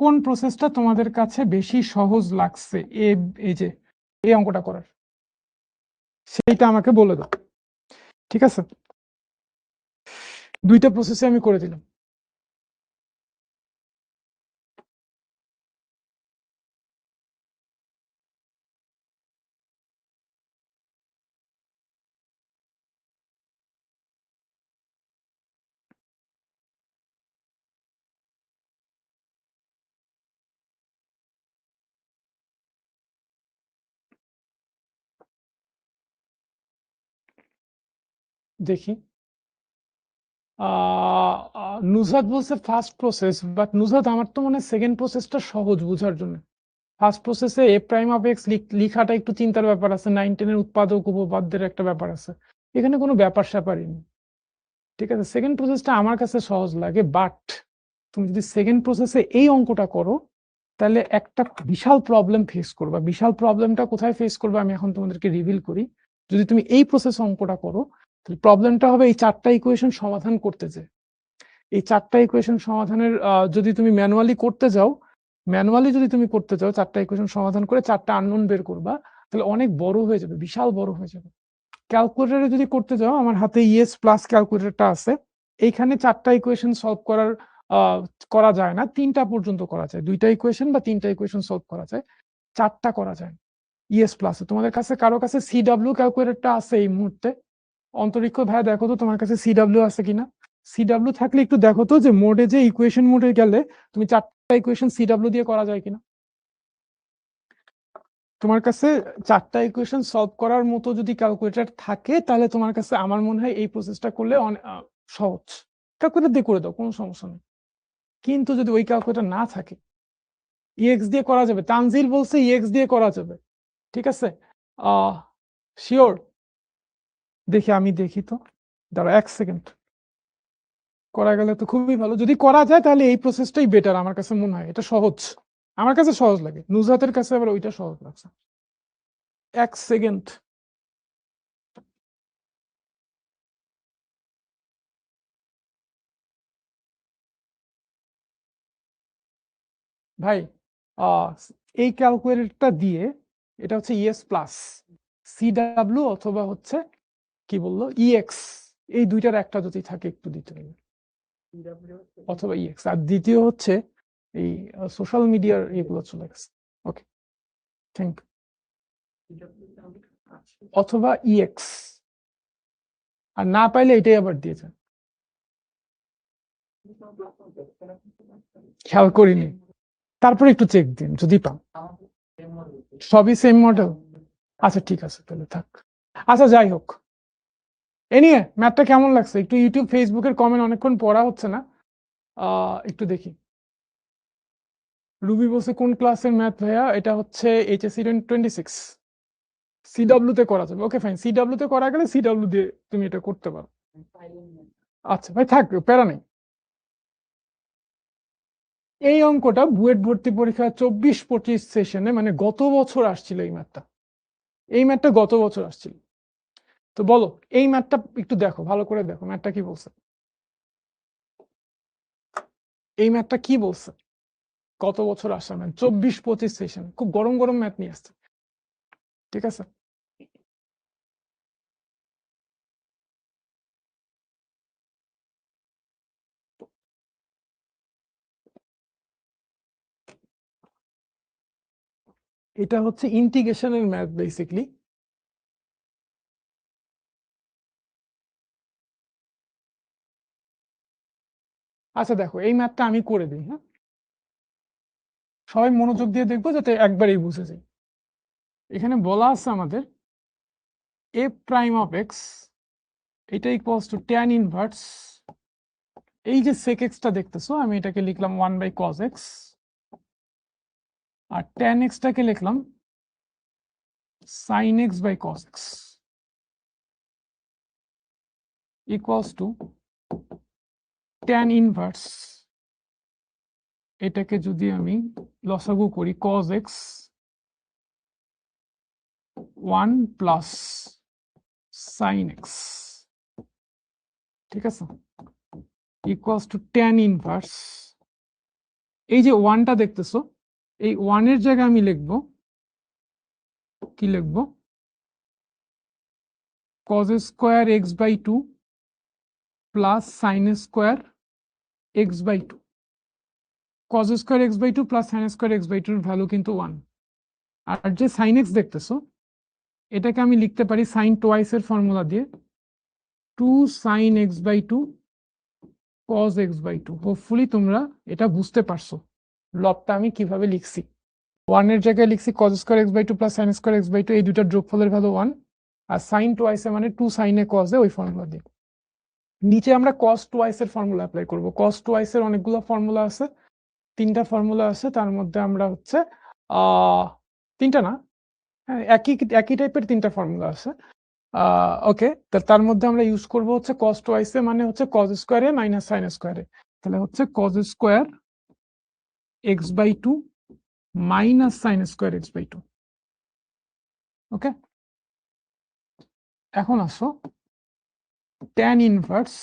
কোন প্রসেসটা তোমাদের কাছে বেশি সহজ লাগছে এই যে এই অঙ্কটা করার, সেইটা আমাকে বলে দাও। ঠিক আছে, দুইটা প্রসেসে আমি করে দিলাম। দেখি, নুজহাত বলছে ফার্স্ট প্রসেস, বাট নুজহাত আমার তো মনে হয় সেকেন্ড প্রসেসটা সহজ বোঝার জন্য। ফার্স্ট প্রসেসে এ প্রাইম অফ এক্স লিখাটা একটু চিন্তার ব্যাপার আছে, 9 10 এর উৎপাদক উপপাদ্যের একটা ব্যাপার আছে, এখানে কোনো ব্যাপার স্যাপারই নেই। ঠিক আছে, সেকেন্ড প্রসেসটা আমার কাছে সহজ লাগে, বাট তুমি যদি সেকেন্ড প্রসেসে এই অঙ্কটা করো তাহলে একটা বিশাল প্রবলেম ফেস করবা। বিশাল প্রবলেমটা কোথায় ফেস করবে আমি এখন তোমাদেরকে রিভিল করি। যদি তুমি এই প্রসেস অঙ্কটা করো তাহলে প্রবলেমটা হবে এই চারটা ইকুয়েশন সমাধান করতে যে, এই চারটা ইকুয়েশন সমাধানের যদি তুমি ম্যানুয়ালি করতে যাও, চারটা ইকুয়েশন সমাধান করে চারটা আননোন বের করবা, তাহলে অনেক বড় হয়ে যাবে, বিশাল বড় হয়ে যাবে। ক্যালকুলেটরে যদি করতে যাও, আমার হাতে ইএস প্লাস ক্যালকুলেটরটা আছে, এইখানে চারটা ইকুয়েশন সলভ করা যায় না, তিনটা পর্যন্ত করা যায়, দুইটা ইকুয়েশন বা তিনটা ইকুয়েশন সলভ করা যায়, চারটা করা যায় ইএস প্লাসে। তোমাদের কাছে কারো কাছে সিডব্লিউ ক্যালকুলেটরটা আছে এই মুহূর্তে? অন্তরিক্ষ ভাই দেখো তো তোমার কাছে সিডব্লিউ আছে কিনা। সিডব্লিউ থাকলে একটু দেখো তো যে মোডে, যে ইকুয়েশন মোডে গেলে তুমি চারটা ইকুয়েশন সিডব্লিউ দিয়ে করা যায় কিনা? তোমার কাছে 4টা ইকুয়েশন সলভ করার মতো যদি ক্যালকুলেটর থাকে তাহলে তোমার কাছে আমার মনে হয় এই প্রসেসটা করলে সহজ। ক্যালকুলেটর দিয়ে করে দাও, কোনো সমস্যা নেই। কিন্তু যদি ওই ক্যালকুলেটর না থাকে, ইএক্স দিয়ে করা যাবে। তানজিল বলছে ইএক্স দিয়ে করা যাবে, ঠিক আছে? শিওর? দেখি, আমি দেখি তো, দাঁড়া 1 সেকেন্ড। করা গেলে তো খুবই ভালো। যদি করা যায় তাহলে এই প্রসেসটাই বেটার আমার কাছে মনে হয়। এটা সহজ, আমার কাছে সহজ লাগে। নুজহাতের কাছে আবার ওইটা সহজ লাগছে। 1 সেকেন্ড। ভাই, এই ক্যালকুলেটরটা দিয়ে এটা হচ্ছে ইএস প্লাস সিডব্লিউ অথবা হচ্ছে কি বললো ইএক্স, এই দুইটার একটা যদি থাকে একটু দিতে হবে, অথবা ইএক্স। আর দ্বিতীয় হচ্ছে এই সোশ্যাল মিডিয়ার এগুলো চলে গেছে। ওকে, থ্যাংক ইউ। অথবা ইএক্স, আর না পাইলে এটাই আবার দিয়েছে। খেয়াল করিনি, তারপরে একটু চেক দিন যদি পান। সবই সেম মডেল? আচ্ছা ঠিক আছে, তাহলে থাক। আচ্ছা যাই হোক, এ নিয়ে ম্যাথটা কেমন লাগছে? একটু ইউটিউব ফেসবুকের কমেন্ট অনেকক্ষণ পড়া হচ্ছে না, একটু দেখি। রুবি বলছে কোন ক্লাসের ম্যাথ ভাইয়া? এটা হচ্ছে এইচএসসি 26। সিডব্লিউ তে করা যাবে। ওকে ফাইন, সিডব্লিউ তে করা গেলে সিডব্লিউ দিয়ে তুমি এটা করতে পারো। আচ্ছা ভাই থাক, প্যারা নেই। এই অঙ্কটা বুয়েট ভর্তি পরীক্ষা 24-25 সেশনে, মানে গত বছর আসছিল এই ম্যাথটা। এই ম্যাথটা গত বছর আসছিল। তো বলো, এই ম্যাথটা একটু দেখো, ভালো করে দেখো ম্যাথটা কি বলছে। এই ম্যাথটা কি বলছে? গত বছর আসা ম্যাথ, 24-25 সেশন, খুব গরম গরম ম্যাথ নিয়ে আসছে, ঠিক আছে? এটা হচ্ছে ইন্টিগ্রেশনের ম্যাথ বেসিকলি। আচ্ছা দেখো, এই ম্যাথটা আমি করে দিই, হ্যাঁ? সবাই মনোযোগ দিয়ে দেখবো যাতে একবারেই বুঝে যায়। এখানে বলা আছে আমাদের এ প্রাইম অফ এক্স, এটা ইকুয়ালস টু ট্যান ইনভার্স, এই যে সেক এক্সটা দেখতেছো আমি এটাকে লিখলাম 1/cos x, আর ট্যান এক্সটাকে লিখলাম sin x/cos x equals to tan inverse, এটাকে যদি আমি লসাগু করি cos x 1 plus sin x, ঠিক আছে, ইকুয়ালস টু ট্যান ইনভার্স, এই যে ওয়ানটা দেখতেছো, এই ওয়ানের জায়গায় আমি লিখবো, কি লিখবো, cos square x/2 plus sin square x/2। cos square x/2 plus sin square x/2 এর ভ্যালু কিন্তু 1। আর যে sin x দেখতেছো, এটাকে আমি লিখতে পারি sin টোয়াইস এর ফর্মুলা দিয়ে, 2 sin x/2 cos x/2। Hopefully তোমরা এটা বুঝতে পারছো লবটা আমি কিভাবে লিখছি। 1 এর জায়গায় লিখছি cos square x/2 plus sin square x/2, এই দুইটার যোগফলের ভ্যালু 1, আর sin টোয়াইস এ মানে 2 sin এ cos এ, ওই ফর্মুলা দিয়ে। নিচে আমরা cos টোয়াইস এর ফর্মুলা অ্যাপ্লাই করব। cos টোয়াইস এর অনেকগুলো ফর্মুলা আছে, 3টা ফর্মুলা আছে, তার মধ্যে আমরা হচ্ছে 3টা না, হ্যাঁ একই একই টাইপের 3টা ফর্মুলা আছে। ওকে, তার মধ্যে আমরা ইউজ করব হচ্ছে cos টোয়াইস এ মানে হচ্ছে cos square a minus sin square a, তাহলে হচ্ছে cos square x/2 minus sin square x/2। Okay, এখন আসো tan ইনভার্স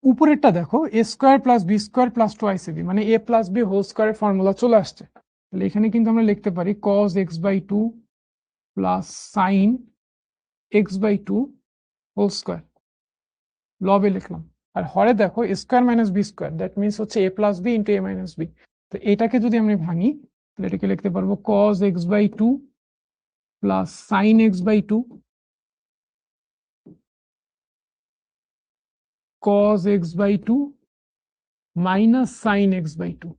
উপরেরটা দেখো, a square plus b square plus twice ab, মানে a প্লাস বি হোল স্কোয়ারের ফর্মুলা চলে আসছে। তাহলে এখানে কিন্তু আমরা লিখতে পারি cos x/2 plus sin x/2 whole square, লবে লিখলাম। আর হরে দেখো square minus b square, that means হচ্ছে a plus b into a minus b. তো এটাকে যদি আমি ভাঙি তাহলে এটাকে লিখতে পারবো cos x/2 plus sin x/2 cos x by 2 minus sin x by 2।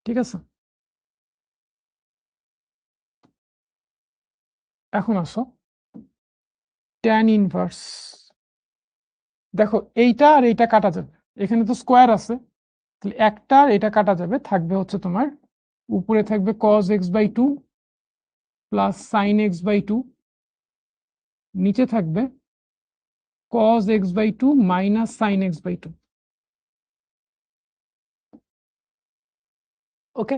ঠিক আছে, এখন আসো tan ইনভার্স। দেখো এইটা আর এইটা কাটা যাবে, এখানে তো স্কোয়ার আছে, তাহলে একটা আর এটা কাটা যাবে, থাকবে হচ্ছে তোমার উপরে থাকবে cos x by 2 plus sin x by 2, নিচে থাকবে cos x by 2 minus sin x by 2। Okay,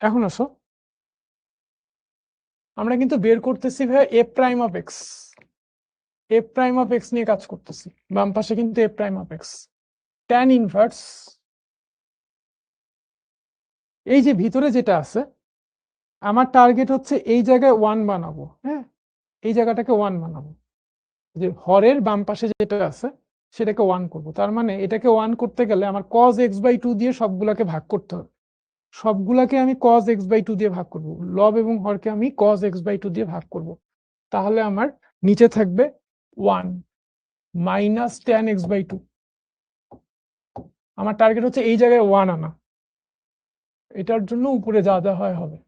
এখন আসো আমরা কিন্তু বের করতেছি ভাই f prime of x, f prime of x নিয়ে কাজ করতেছি, বাম পাশে কিন্তু f prime of x. Tan inverse এই যে ভিতরে যেটা আছে, আমার টার্গেট হচ্ছে এই জায়গায় 1 বানাবো। হ্যাঁ, এই জায়গাটাকে 1 বানাবো, যে হরের বাম পাশে যেটা আছে সেটাকে 1 করব। তার মানে এটাকে 1 করতে গেলে আমার cos x বাই 2 দিয়ে সবগুলাকে ভাগ করতে হবে, সবগুলাকে আমি cos x বাই 2 দিয়ে ভাগ করব, লব এবং হরকে আমি cos x বাই 2 দিয়ে ভাগ করব। তাহলে আমার নিচে থাকবে 1 মাইনাস tan x বাই 2। আমার টার্গেট হচ্ছে এই জায়গায় 1 আনা, এটার জন্য উপরে যা যা হয় হবে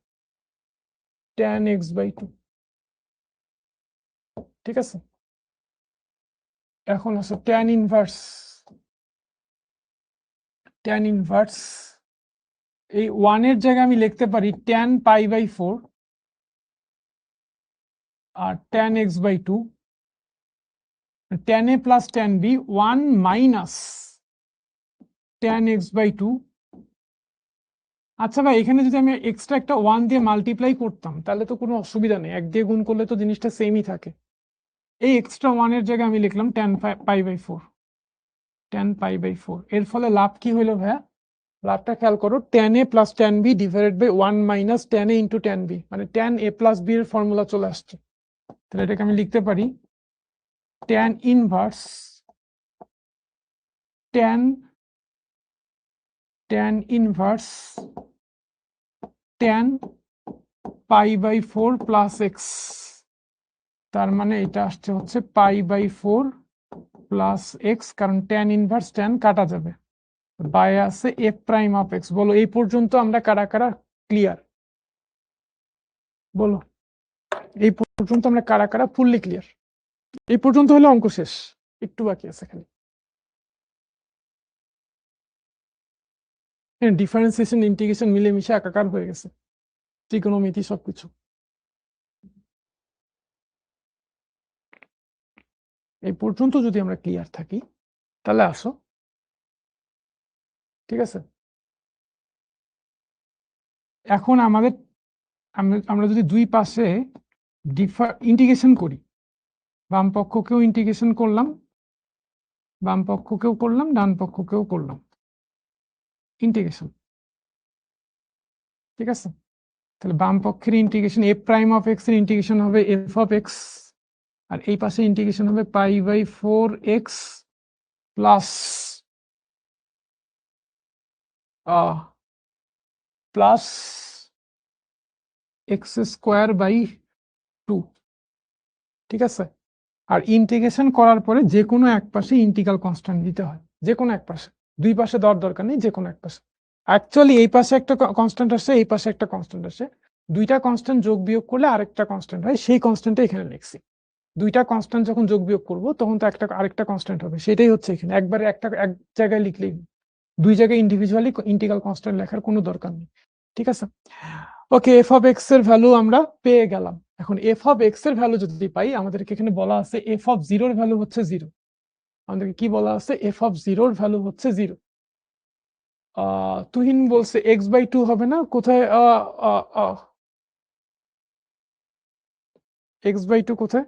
tan x বাই 2। ঠিক আছে, এখন আছে tan ইনভার্স। tan ইনভার্স এই 1 এর জায়গায় আমি লিখতে পারি tan পাই বাই 4 আর tan x by 2, tan a plus tan b 1 minus tan x by 2। আচ্ছা ভাই, এখানে যদি আমি এক্সট্রা একটা 1 দিয়ে মাল্টিপ্লাই করতাম তাহলে তো কোনো অসুবিধা নেই, 1 দিয়ে গুণ করলে তো জিনিসটা সেমই থাকে। এই এক্সট্রা 1 এর জায়গায় আমি লিখলাম tan pi by 4, tan pi by 4। এর ফলে লাভ কি হলো ভাইয়া? লাভটা খেয়াল করো, tan a plus tan b divided by 1 minus tan a into tan b, মানে tan a প্লাস b এর ফর্মুলা চলে আসছে। তাহলে এটাকে আমি লিখতে পারি tan inverse tan inverse tan pi by 4 plus x. তার মানে এটা আসছে হচ্ছে পাই বাই 4 প্লাস এক্স, কারণ tan ইনভার্স tan কাটা যাবে, বাই আছে এফ প্রাইম অফ এক্স। বলো এই পর্যন্ত আমরা কারা কারা ক্লিয়ার? বলো এই পর্যন্ত আমরা কারা কারা ফুললি ক্লিয়ার? এই পর্যন্ত হলে অঙ্ক শেষ, একটু বাকি আছে খালি। ডিফারেন্সিয়েশন ইন্টিগ্রেশন মিলেমিশে একাকার হয়ে গেছে, ত্রিকোণমিতি সবকিছু। এই পর্যন্ত যদি আমরা ক্লিয়ার থাকি তাহলে আসো, ঠিক আছে। এখন আমাদের আমরা যদি দুই পাশে ইন্টিগ্রেশন করি, বাম পক্ষকেও ইন্টিগ্রেশন করলাম, বাম পক্ষকেও করলাম, ডান পক্ষকেও করলাম ইন্টিগ্রেশন, ঠিক আছে। তাহলে বাম পক্ষের integration f prime of x এর ইন্টিগ্রেশন হবে এফ অফ এক্স, আর এই পাশে ইন্টিগ্রেশন হবে pi by 4x plus plus x square by 2। ঠিক আছে, আর ইন্টিগ্রেশন করার পরে যে কোনো এক পাশে ইন্টিগ্রাল কনস্ট্যান্ট দিতে হয়, যে কোনো এক পাশে, দুই পাশে দেওয়ার দরকার নেই, যে কোনো এক পাশে। অ্যাকচুয়ালি এই পাশে একটা কনস্ট্যান্ট আসে, এই পাশে একটা কনস্ট্যান্ট আসে, দুইটা কনস্ট্যান্ট যোগ বিয়োগ করলে আরেকটা কনস্ট্যান্ট হয়, সেই কনস্ট্যান্টটা এখানে লিখছি। দুইটা কনস্ট্যান্ট যখন যোগ বিয়োগ করবো তখন তো একটা আরেকটা কনস্ট্যান্ট হবে, সেটাই হচ্ছে এখানে। একবারে একটা এক জায়গায় লিখলেই, দুই জায়গায় ইন্ডিভিজুয়ালি ইন্টিগ্রাল কনস্ট্যান্ট লেখার কোনো দরকার নেই। ঠিক আছে, ওকে, এফ অফ এক্স এর ভ্যালু আমরা পেয়ে গেলাম। এখন এফ অফ এক্স এর ভ্যালু যদি পাই, আমাদেরকে এখানে বলা আছে এফ অফ জিরোর ভ্যালু হচ্ছে 0। আমাদেরকে কি বলা আছে? এফ অফ জিরোর ভ্যালু হচ্ছে 0। তুহিন বলছে এক্স বাই 2 হবে না, কোথায় এক্স বাই 2 কোথায়?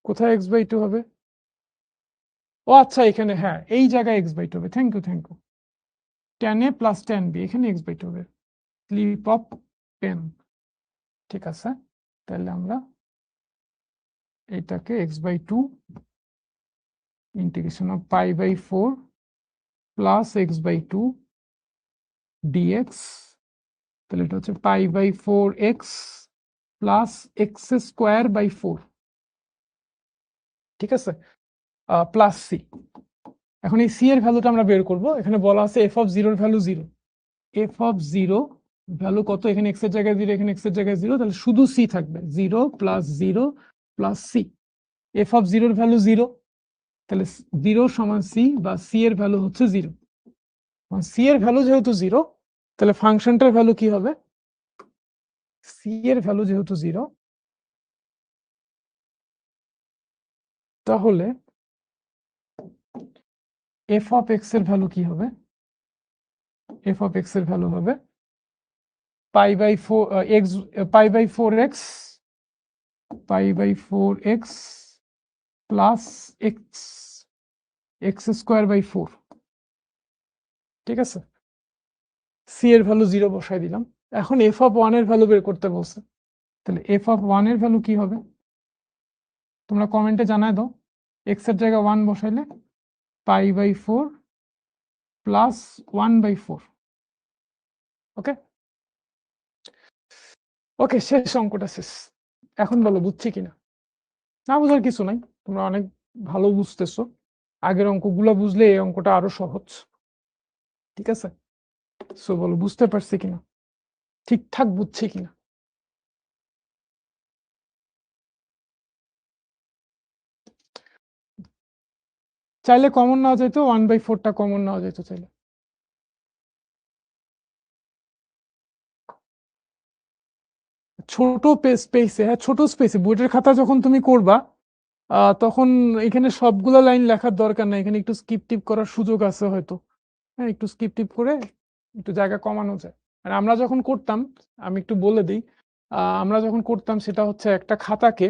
কোথায় এক্স বাই 2 হবে? ও আচ্ছা, এখানে, হ্যাঁ এই জায়গায় এক্স বাই 2 হবে। Thank you, thank you. tan a plus tan b, এখানে এক্স বাই 2 হবে, স্লিপ অফ পেন। ঠিক আছে, তাহলে আমরা এটাকে x by 2 integration of pi by 4 plus x by 2 dx, তাহলে এটা হচ্ছে pi by 4x plus x square by 4, ঠিক আছে, প্লাস সি। এখন এই সি এর ভ্যালুটা আমরা বের করব। এখানে বলা আছে এফ অফ জিরোর value 0, F of zero value কত, এখানে এক্স এর জায়গায় 0, এখানে এক্স এর জায়গায় 0, তাহলে শুধু সি থাকবে, 0 plus 0 plus c. F of জিরোর ভ্যালু 0, তাহলে 0 সমান সি, বা সি এর ভ্যালু হচ্ছে 0। সি এর ভ্যালু যেহেতু 0, তাহলে ফাংশনটার ভ্যালু কি হবে, সি এর ভ্যালু যেহেতু 0, তাহলে এফ অফ এক্স এর ভ্যালু কি হবে, এফ অফ এক্স এর ভ্যালু হবে pi by 4 x, pi by 4x, pi by 4x plus x, x square by 4, ঠিক আছে। সি এর ভ্যালু 0 বসাই দিলাম। এখন এফ অফ 1 এর ভ্যালু বের করতে বলছে, তাহলে এফ অফ 1 এর ভ্যালু কি হবে তোমরা কমেন্টে জানায় দাও। এক্স এর জায়গায় 1 বসাইলে পাই বাই 4 প্লাস 1 বাই 4। ওকে ওকে, শেষ, অঙ্কটা শেষ। এখন বলো বুঝছি কিনা। না বোঝার কিছু নাই, তোমরা অনেক ভালো বুঝতেছো। আগের অঙ্কগুলো বুঝলে এই অঙ্কটা আরো সহজ, ঠিক আছে। সো বলো বুঝতে পারছি কিনা, ঠিকঠাক বুঝছি কিনা। চাইলে কমন নেওয়া যেত, 1/4টা কমন নেওয়া যেত চাইলে। ছোট স্পেসে, হ্যাঁ ছোট স্পেসে বইয়ের খাতা যখন তুমি করবা তখন এখানে সবগুলো লাইন লেখার দরকার নাই, এখানে একটু স্কিপ টিপ করার সুযোগ আছে হয়তো। হ্যাঁ, একটু স্কিপ টিপ করে একটু জায়গা কমানো যায়। আর আমরা যখন করতাম, আমি একটু বলে দিই, আমরা যখন করতাম সেটা হচ্ছে একটা খাতাকে,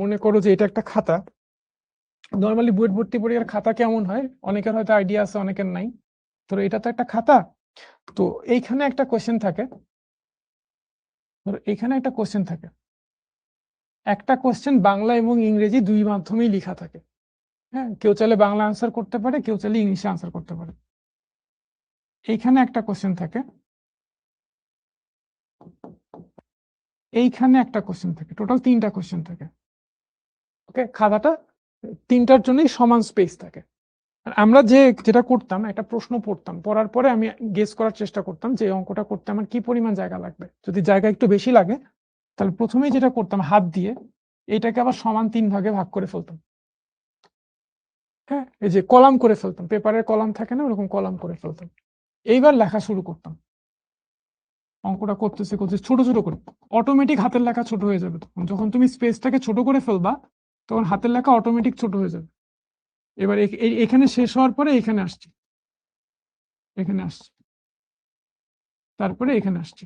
মনে করো যে এটা একটা খাতা। নর্মালি বুয়েট ভর্তি পরীক্ষার খাতা কেমন হয় অনেকের হয়তো আইডিয়া আছে, অনেকের নাই। তো এটা তো একটা খাতা, তো এইখানে একটা কোশ্চেন থাকে, ধরো এইখানে একটা কোশ্চেন থাকে, একটা কোশ্চেন বাংলা এবং ইংরেজি দুই মাধ্যমেই লেখা থাকে। হ্যাঁ, কেউ চাইলে বাংলা আনসার করতে পারে, কেউ চাইলে ইংলিশে আনসার করতে পারে। এইখানে একটা কোশ্চেন থাকে, এইখানে একটা কোশ্চেন থাকে, টোটাল 3টা কোশ্চেন থাকে। ওকে, খাতাটা 3টার জন্যই সমান স্পেস থাকে। আর আমরা যেটা করতাম, একটা প্রশ্ন পড়তাম, পড়ার পরে আমি গেস করার চেষ্টা করতাম যে এই অঙ্কটা করতে আমার কি পরিমাণ জায়গা লাগবে। যদি জায়গা একটু বেশি লাগে, তাহলে প্রথমেই যেটা করতাম হাত দিয়ে এটাকে আবার সমান 3 ভাগে ভাগ করে ফেলতাম। হ্যাঁ, এই যে কলাম করে ফেলতাম, পেপারের কলাম থাকে না, ওরকম কলাম করে ফেলতাম। এইবার লেখা শুরু করতাম, অঙ্কটা করতেছে করতেছে ছোট ছোট করে, অটোমেটিক হাতের লেখা ছোট হয়ে যাবে। তখন যখন তুমি স্পেসটাকে ছোট করে ফেলবা, তখন হাতের লেখা অটোমেটিক ছোট হয়ে যাবে। এবার এখানে শেষ হওয়ার পরে এখানে আসছে, এখানে আসছে, তারপরে এখানে আসছে,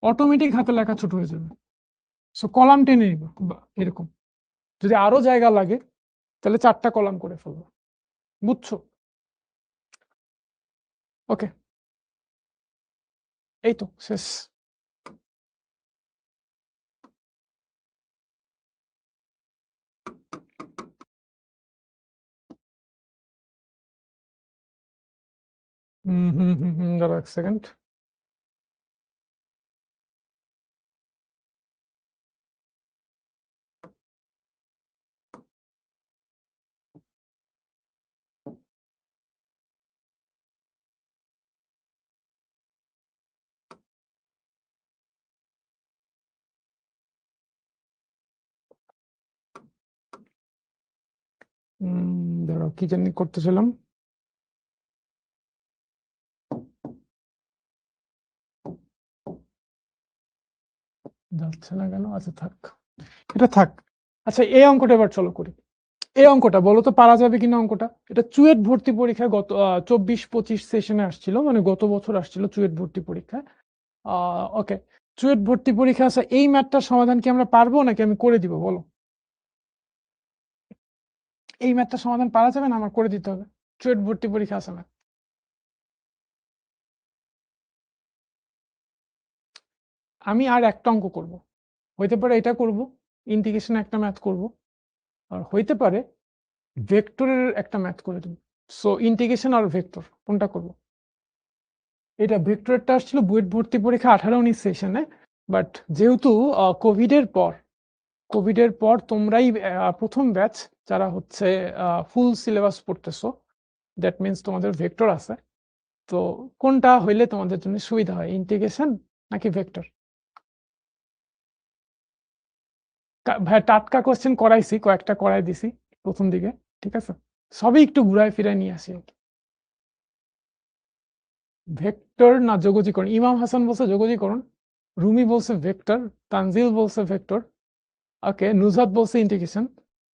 অটোমেটিক হাতের লেখা ছোট হয়ে যাবে। সো কলাম টেনে নিব এরকম। যদি আরো জায়গা লাগে তাহলে 4টা কলাম করে ফেলবো, বুঝছো? ওকে, এই তো শেষ। দাঁড়া 1 সেকেন্ড। দাঁড়াও, কি জানি করতেছিলাম। যাচ্ছে না কেন, আচ্ছা থাক, এটা থাক। আচ্ছা এই অঙ্কটা এবার চলো করি। এই অঙ্কটা বলো তো পারা যাবে কিনা অঙ্কটা। এটা চুয়েট ভর্তি পরীক্ষায় গত 24-25 সেশনে আসছিল, মানে গত বছর আসছিল চুয়েট ভর্তি পরীক্ষায়। ওকে, চুয়েট ভর্তি পরীক্ষা আছে, এই ম্যাথটার সমাধান কি আমরা পারবো নাকি আমি করে দিব বলো? এই ম্যাথটার সমাধান পারা যাবে না, আমার করে দিতে হবে। চুয়েট ভর্তি পরীক্ষা আছে না, আমি আর একটা অঙ্ক করব, হইতে পারে এটা করব, ইন্টিগ্রেশন একটা ম্যাথ করব, আর হইতে পারে ভেক্টরের একটা ম্যাথ করে দেব। সো ইন্টিগ্রেশন আর ভেক্টর কোনটা করব? এটা ভেক্টরটা আসছিল বুয়েট ভর্তি পরীক্ষা 18-19 সেশনে, বাট যেহেতু কোভিডের পর তোমরাই প্রথম ব্যাচ যারা হচ্ছে ফুল সিলেবাস পড়তেছো, দ্যাট মিনস তোমাদের ভেক্টর আছে। তো কোনটা হইলে তোমাদের জন্য সুবিধা হয়, ইন্টিগ্রেশন নাকি ভেক্টর? ভাই টাটকা কোশ্চেন করাইছি, কয়েকটা করাই দিছি প্রথম দিকে, ঠিক আছে? সবই একটু ঘুরায় ফিরায় নিয়ে আসি। ভেক্টর না যোগজীকরণ? ইমাম হাসান বলছে যোগজীকরণ, রুমি বলছে ভেক্টর, তানজিল বলছে ভেক্টর, ওকে, নুজহাত বলছে ইন্টিগ্রেশন,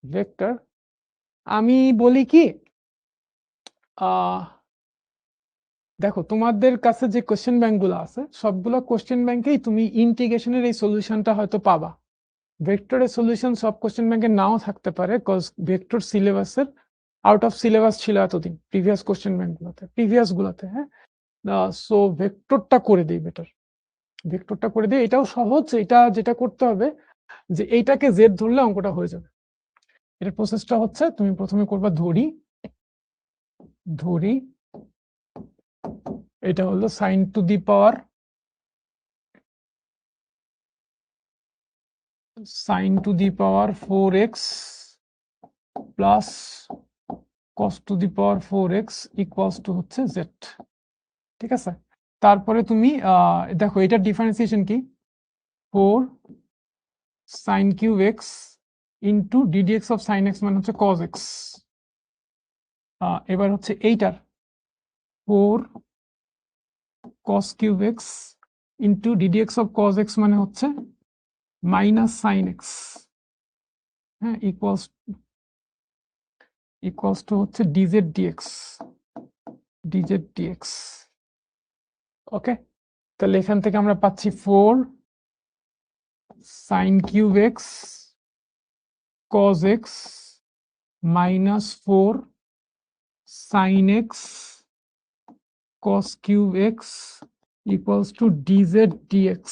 ভেক্টর। আমি বলি কি, দেখো তোমাদের কাছে যে কোশ্চেন ব্যাংকগুলো আছে সবগুলো কোশ্চেন ব্যাংকেই তুমি ইন্টিগ্রেশনের এই সলিউশনটা হয়তো পাবা। ভেক্টরের সলিউশন সব কোশ্চেন ব্যাংকে নাও থাকতে পারে, কজ ভেক্টর সিলেবাসের আউট অফ সিলেবাস ছিল এতদিন প্রিভিয়াস কোশ্চেন ব্যাংকগুলোতে, প্রিভিয়াসগুলোতে। হ্যাঁ, সো ভেক্টরটা করে দিই বেটার, ভেক্টরটা করে দিই। এটাও সহজ, এটা যেটা করতে হবে যে এইটাকে জেড ধরলে অঙ্কটা হয়ে যাবে। এটার প্রসেসটা হচ্ছে তুমি প্রথমে করবা ধরি, এটা হলো sine to the power sin to the power 4x plus cos to the power 4x equals to হচ্ছে z, ঠিক আছে? তারপরে তুমি দেখো এটার ডিফারেন্সিয়েশন কি, 4 sin cube x into ddx of sin x মানে হচ্ছে cos x। এবার হচ্ছে এইটার 4 cos cube x into ddx of cos x মানে হচ্ছে minus sin x, হ্যাঁ, equals to হচ্ছে dz dx। ওকে, তাহলে এখান থেকে আমরা পাচ্ছি 4 sin cube x cos x minus 4 sin x cos cube x equals to dz dx।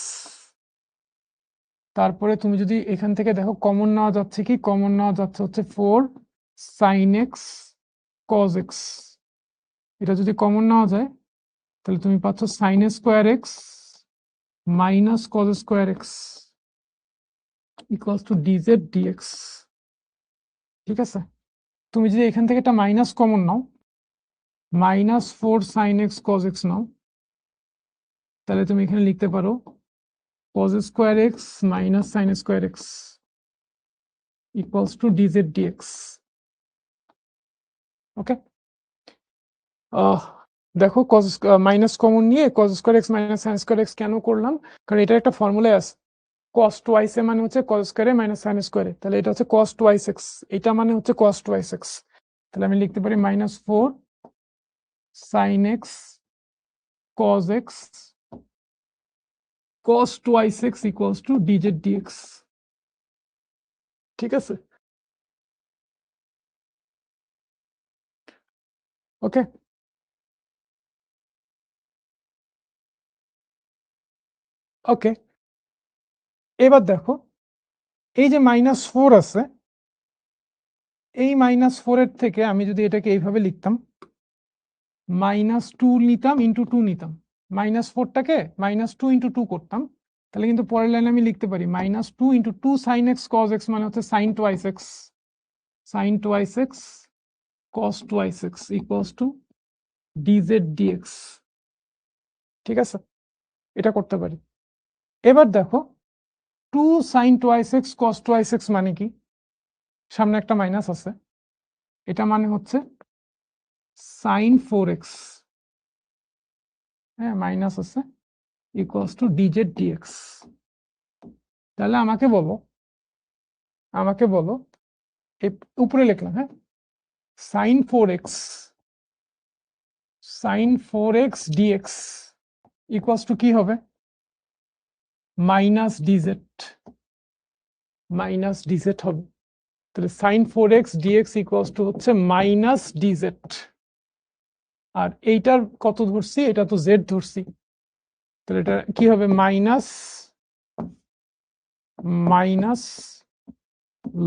তারপরে তুমি যদি এখান থেকে দেখো কমন নেওয়া যাচ্ছে কি, কমন নেওয়া যাচ্ছে হচ্ছে 4 sin x cos x। এটা যদি কমন নেওয়া যায় তাহলে তুমি পাচ্ছ sin square x minus cos square x equals to dz dx, ঠিক আছে? তুমি যদি এখান থেকে একটা মাইনাস কমন নাও, minus 4 sin x cos x নাও, তাহলে তুমি এখানে লিখতে পারো cos square x minus sin square x equals to dz dx। ওকে, দেখো cos মাইনাস কমন নিয়ে cos square x minus sin square x কেন করলাম, কারণ এটার একটা ফর্মুলা আছে, cos twice a মানে হচ্ছে cos স্কোয়ারে minus sin স্কোয়ারে, তাহলে এটা হচ্ছে cos twice x, এটা মানে হচ্ছে cos twice x। তাহলে আমি লিখতে পারি minus 4 sin x cos x cos twice x equals to dz dx, ঠিক আছে? ওকে, ওকে, এবার দেখো এই যে -4 আছে, এই -4 এর থেকে আমি যদি এটাকে এইভাবে লিখতাম, -2 নিতাম ইন্টু 2 নিতাম, -4টাকে -2 ইন্টু 2 করতাম, তাহলে কিন্তু পরের লাইনে আমি লিখতে পারি -2 into 2 sin x cos x মানে হচ্ছে sin twice x cos twice x equals to dz dx, ঠিক আছে? এটা করতে পারি। এবার দেখো 2 sin twice x cos twice x মানে কি, সামনে একটা মাইনাস আছে, এটা মানে হচ্ছে sin 4x, হ্যাঁ, মাইনাস আছে, ইকুয়ালস টু dz dx। তাহলে আমাকে বলো এই উপরে লিখলাম, হ্যাঁ, sin 4x dx equals to কি হবে, মাইনাস dz হবে। তাহলে sin 4x dx equals to হচ্ছে মাইনাস dz। আর এইটার কত ধরছি, এটা তো z ধরছি, তাহলে এটা কি হবে, minus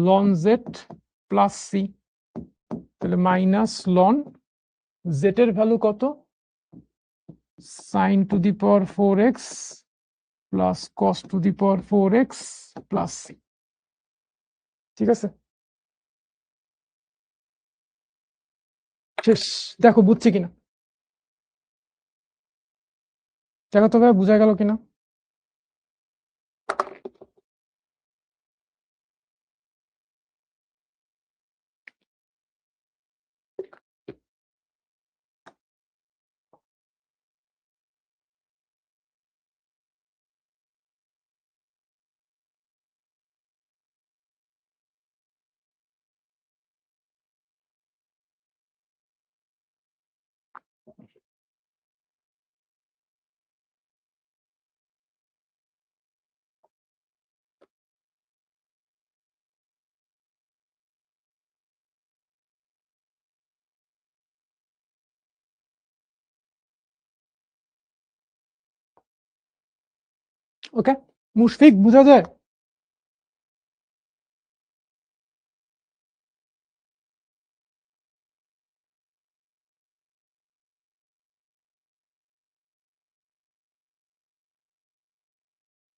ln z plus c, তাহলে মাইনাস লন জেড এর ভ্যালু কত, sin two the power 4x plus cos two the power 4x plus c। ঠিক আছে, শেষ। দেখো বুঝছি কিনা, দেখো তো ভাই বোঝা গেল কিনা। ওকে, মুশফিক বোঝা যায়?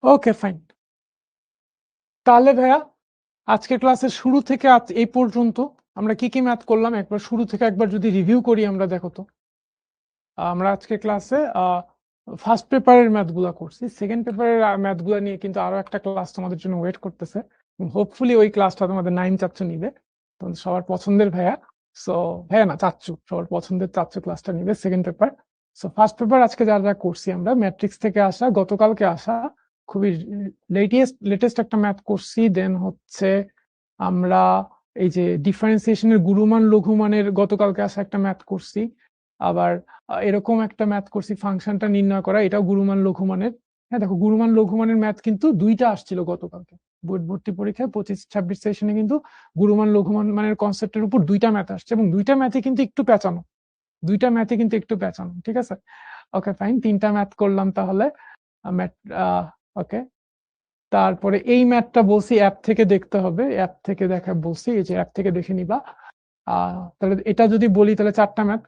Okay fine. তাহলে ভাইয়া আজকের ক্লাসের শুরু থেকে আজ এই পর্যন্ত আমরা কি কি ম্যাথ করলাম একবার শুরু থেকে একবার যদি রিভিউ করি আমরা, দেখো তো আমরা আজকে ক্লাসে ফার্স্ট পেপারের ম্যাথগুলো করছি, সেকেন্ড পেপারের ম্যাথগুলো নিয়ে কিন্তু আরো একটা ক্লাস তোমাদের জন্য ওয়েট করতেছে। হোপফুলি ওই ক্লাসটা তোমাদের নাইম চাচ্চু নিবে, তোমাদের সবার পছন্দের ভাইয়া। সো ভাইয়া না, চাচ্চু, সবার পছন্দের চাচ্চু ক্লাসটা নিবে second paper. So first paper আজকে যা যা করছি আমরা ম্যাট্রিক্স থেকে আসা, গতকালকে আসা খুবই লেটেস্ট একটা ম্যাথ করছি। দেন হচ্ছে আমরা এই যে ডিফারেন্সিয়েশনের গুরুমান লঘুমানের গতকালকে আসা একটা ম্যাথ করছি। আবার এরকম একটা ম্যাথ করছি ফাংশনটা নির্ণয় করা, এটাও গুরুমান লঘুমানের। হ্যাঁ দেখো, গুরুমান লঘুমানের ম্যাথ কিন্তু দুইটা আসছিল গতকালকে বোর্ড ভর্তি পরীক্ষায় 25-26 সেশনে, কিন্তু গুরুমান লঘুমান মানের কনসেপ্টের উপর দুইটা ম্যাথ আসছে এবং দুইটা ম্যাথে কিন্তু একটু পেঁচানো, ঠিক আছে। ওকে ফাইন, তিনটা ম্যাথ করলাম তাহলে। ওকে, তারপরে এই ম্যাথটা বলছি অ্যাপ থেকে দেখতে হবে, অ্যাপ থেকে দেখা বলছি, এই যে অ্যাপ থেকে দেখে নিবা। তাহলে এটা যদি বলি তাহলে 4টা ম্যাথ।